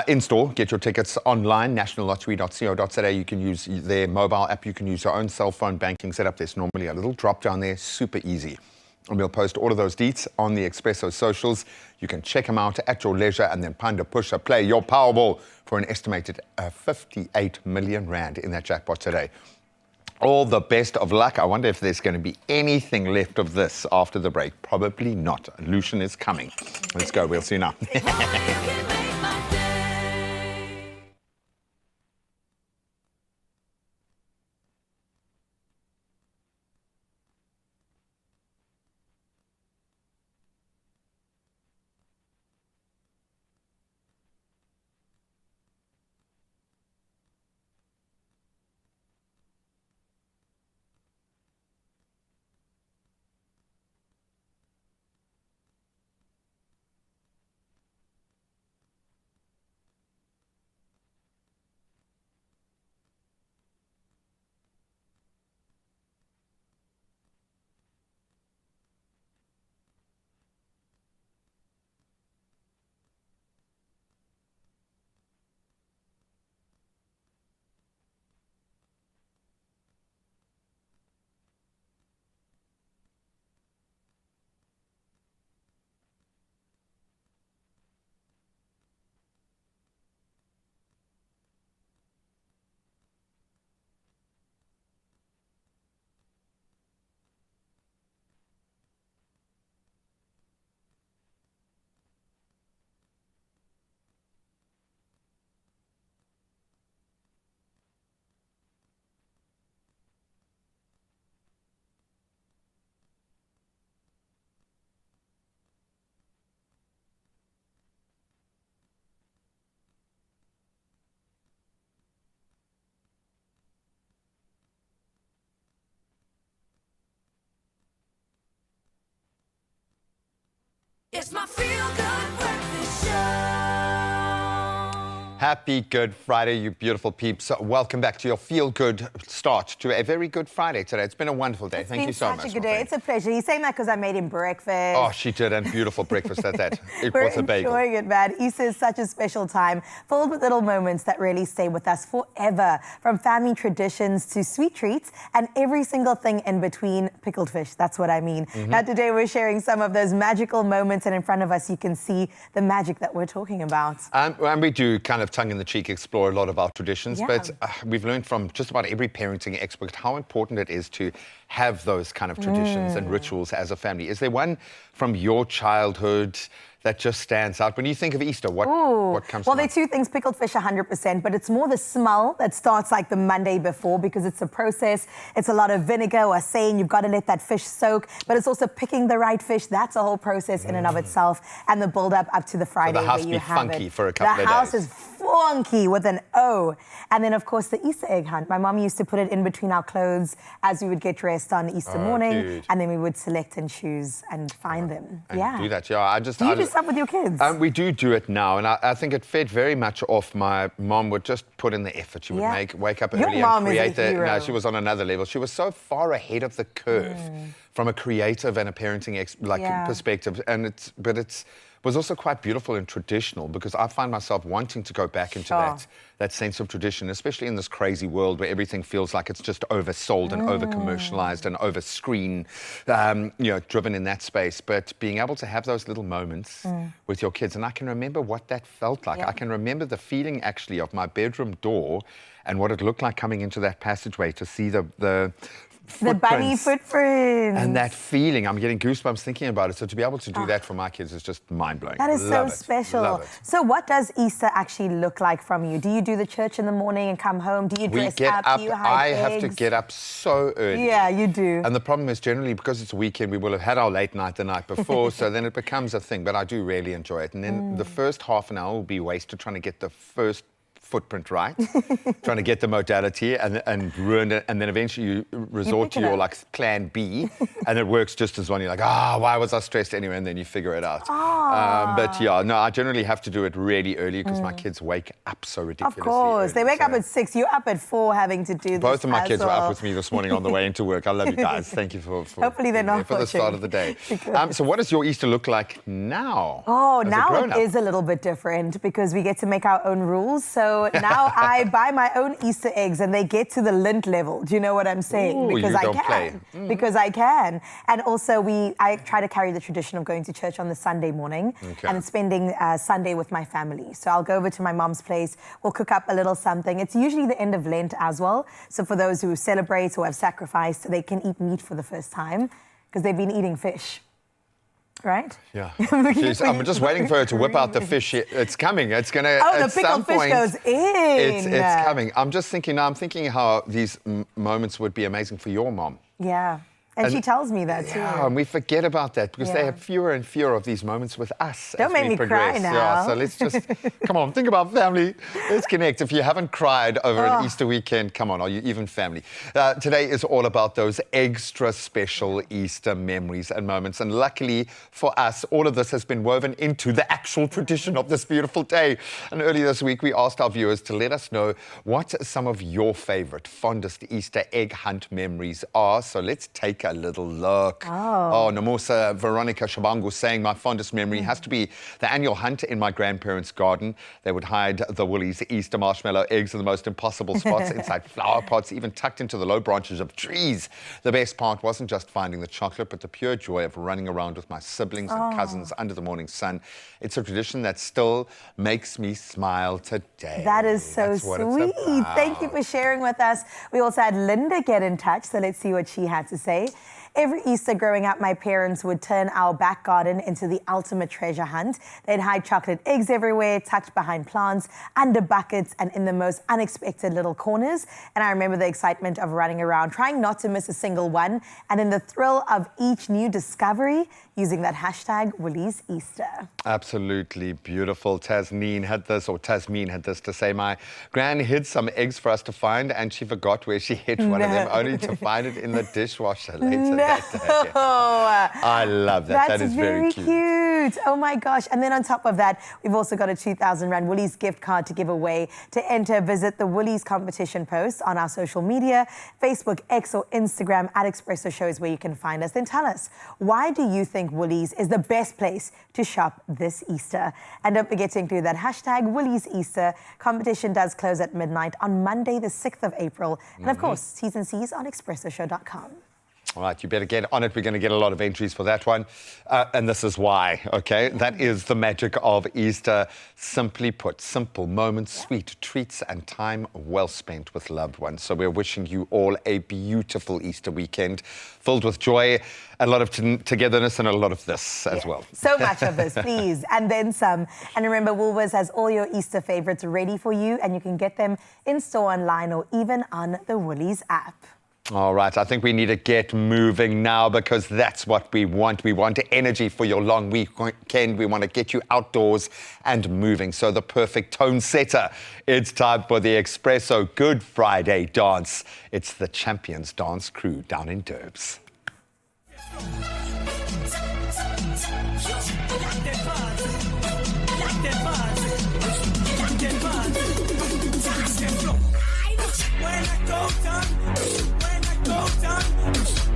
in-store, get your tickets online, nationallottery.co.za. You can use their mobile app. You can use your own cell phone banking setup. There's normally a little drop down there, super easy. And we'll post all of those deets on the Expresso socials. You can check them out at your leisure and then panda push or play your Powerball for an estimated 58 million rand in that jackpot today. All the best of luck. I wonder if there's going to be anything left of this after the break. Probably not. Lucian is coming. Let's go. We'll see you now. It's my feel-good breakfast show. Happy Good Friday, you beautiful peeps. Welcome back to your feel-good start to a very good Friday today. It's been a wonderful day. Thank you so much. It's been such a good day. It's a pleasure. He's saying that because I made him breakfast. Oh, she did, and beautiful breakfast at that. It We're was a bagel. enjoying it, man. Easter is such a special time, filled with little moments that really stay with us forever. From family traditions to sweet treats and every single thing in between. Pickled fish, that's what I mean. Now today we're sharing some of those magical moments, and in front of us you can see the magic that we're talking about. And we do kind of tongue-in-the-cheek explore a lot of our traditions, but we've learned from just about every parenting expert how important it is to have those kind of traditions and rituals as a family. Is there one from your childhood that just stands out? When you think of Easter, what comes to Well, mind? there are two things, pickled fish 100%, but it's more the smell that starts like the Monday before because it's a process. It's a lot of vinegar or saying you've got to let that fish soak, but it's also picking the right fish. That's a whole process in and of itself, and the build up to the Friday the house where be you have funky it. for a couple of The house days. is funky with an O. And then, of course, the Easter egg hunt. My mom used to put it in between our clothes as we would get dressed on Easter morning, cute. and then we would select and choose and find them. And do that, yeah. Do you do stuff with your kids? We do it now, and I think it fed very much off my mom would just put in the effort. She would wake up Your early mom and is a create the. hero. No, she was on another level. She was so far ahead of the curve from a creative and a parenting perspective, and it was also quite beautiful and traditional because I find myself wanting to go back into that sense of tradition, especially in this crazy world where everything feels like it's just oversold and over-commercialized and over-screen, driven in that space. But being able to have those little moments with your kids, and I can remember what that felt like. I can remember the feeling actually of my bedroom door and what it looked like coming into that passageway to see the bunny footprints. And that feeling, I'm getting goosebumps thinking about it. So to be able to do that for my kids is just mind-blowing. That is Love so it. special. Love it. So what does Easter actually look like from you? Do you do the church in the morning and come home? Do you We dress get up, Do you I hide have to eggs? get up so early. Yeah, you do. And the problem is generally because it's a weekend, we will have had our late night the night before, so then it becomes a thing. But I do really enjoy it. And then the first half an hour will be wasted trying to get the first footprint right, trying to get the modality and ruin it, and then eventually you resort to your plan B, and it works just as well. You're like, why was I stressed anyway? And then you figure it out. But yeah, no, I generally have to do it really early because my kids wake up so Of ridiculously course. early, They wake so- up at 6. You're up at 4 having to do this. Both of my as kids were well. up with me this morning on the way into work. I love you guys. Thank you for Hopefully they're being not there for the start watching. of the day. Because- So what does your Easter look like now? Oh, as a now it grown-up? is a little bit different because we get to make our own rules. So now I buy my own Easter eggs and they get to the lint level. Do you know what I'm saying? Ooh, because you I don't can. play. Because I can. And also I try to carry the tradition of going to church on the Sunday morning Okay. and spending Sunday with my family. So I'll go over to my mom's place. We'll cook up a little something. It's usually the end of Lent as well. So for those who celebrate or have sacrificed, they can eat meat for the first time because they've been eating fish. Right? Yeah. Jeez, I'm just waiting for her to whip out the fish. It's coming. It's going to, Oh, the at some pickled fish point, goes in. It's coming. I'm just thinking now, I'm thinking how these moments would be amazing for your mom. Yeah. And she And- tells me that too. Yeah, and we forget about that because they Yeah. have fewer and fewer of these moments with us. Don't as make we me progress. cry now. Yeah, so let's just, come on, think about family. Let's connect. If you haven't cried over an Easter weekend, come on, are you even family? Today is all about those extra special Easter memories and moments. And luckily for us, all of this has been woven into the actual tradition of this beautiful day. And earlier this week, we asked our viewers to let us know what some of your favorite, fondest Easter egg hunt memories are. So let's take a little look. Oh, Namosa Veronica Shabangu saying my fondest memory has to be the annual hunt in my grandparents' garden. They would hide the Woolies Easter marshmallow eggs in the most impossible spots, inside flower pots, even tucked into the low branches of trees. The best part wasn't just finding the chocolate, but the pure joy of running around with my siblings and cousins under the morning sun. It's a tradition that still makes me smile today. That is so That's what it's sweet. about. Thank you for sharing with us. We also had Linda get in touch, so let's see what she had to say. Every Easter growing up, my parents would turn our back garden into the ultimate treasure hunt. They'd hide chocolate eggs everywhere, tucked behind plants, under buckets, and in the most unexpected little corners. And I remember the excitement of running around, trying not to miss a single one, and in the thrill of each new discovery, using that hashtag Woolies Easter. Absolutely beautiful. Tasmeen had this to say, my gran hid some eggs for us to find and she forgot where she hid one of them, only to find it in the dishwasher later that day. I love that. That's That is very cute. Oh my gosh. And then on top of that, we've also got a 2,000 Rand Woolies gift card to give away. To enter, visit the Woolies competition post on our social media, Facebook, X or Instagram at Expresso Show is where you can find us. Then tell us, why do you think Woolies is the best place to shop this Easter? And don't forget to include that hashtag Woolies Easter. Competition does close at midnight on Monday, the 6th of April. And of course, T's and C's on expressoshow.com. All right, you better get on it. We're going to get a lot of entries for that one. And this is why, okay? That is the magic of Easter. Simply put, simple moments, sweet treats, and time well spent with loved ones. So we're wishing you all a beautiful Easter weekend filled with joy, a lot of togetherness, and a lot of this as well. So much of this, please, and then some. And remember, Woolworths has all your Easter favorites ready for you, and you can get them in-store, online, or even on the Woolies app. All right, I think we need to get moving now because that's what we want. We want energy for your long weekend. We want to get you outdoors and moving. So the perfect tone setter. It's time for the Expresso Good Friday dance. It's the Champions Dance crew down in Durbs.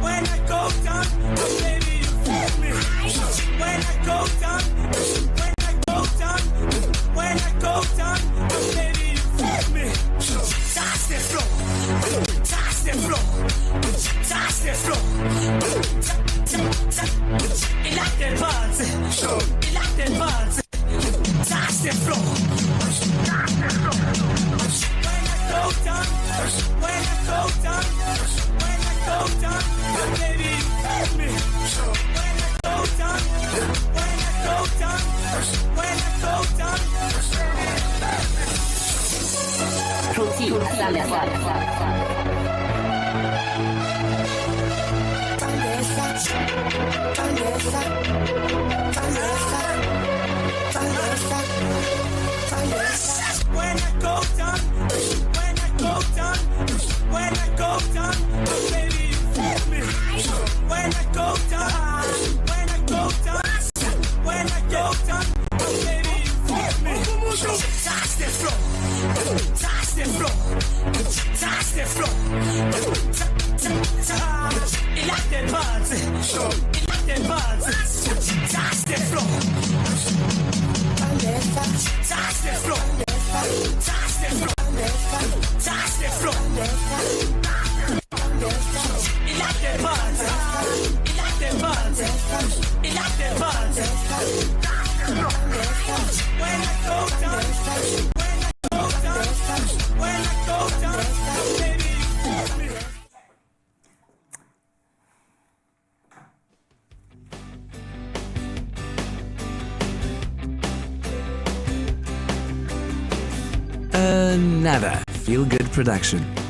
When I go down, baby, you feel me. When I go down, when I go down, when I go down, baby, you feel me. Touch the floor, touch the floor, touch the floor. It like that buzz, it like that buzz. Touch the floor, touch the floor. When I go down, when I go down. Go down, baby, you feel me. When I go down, when I go down, when I go down, when I go down, when I go down, when I go down, baby, you feel me. When I go down, when I go down, when I go down. Another feel-good production.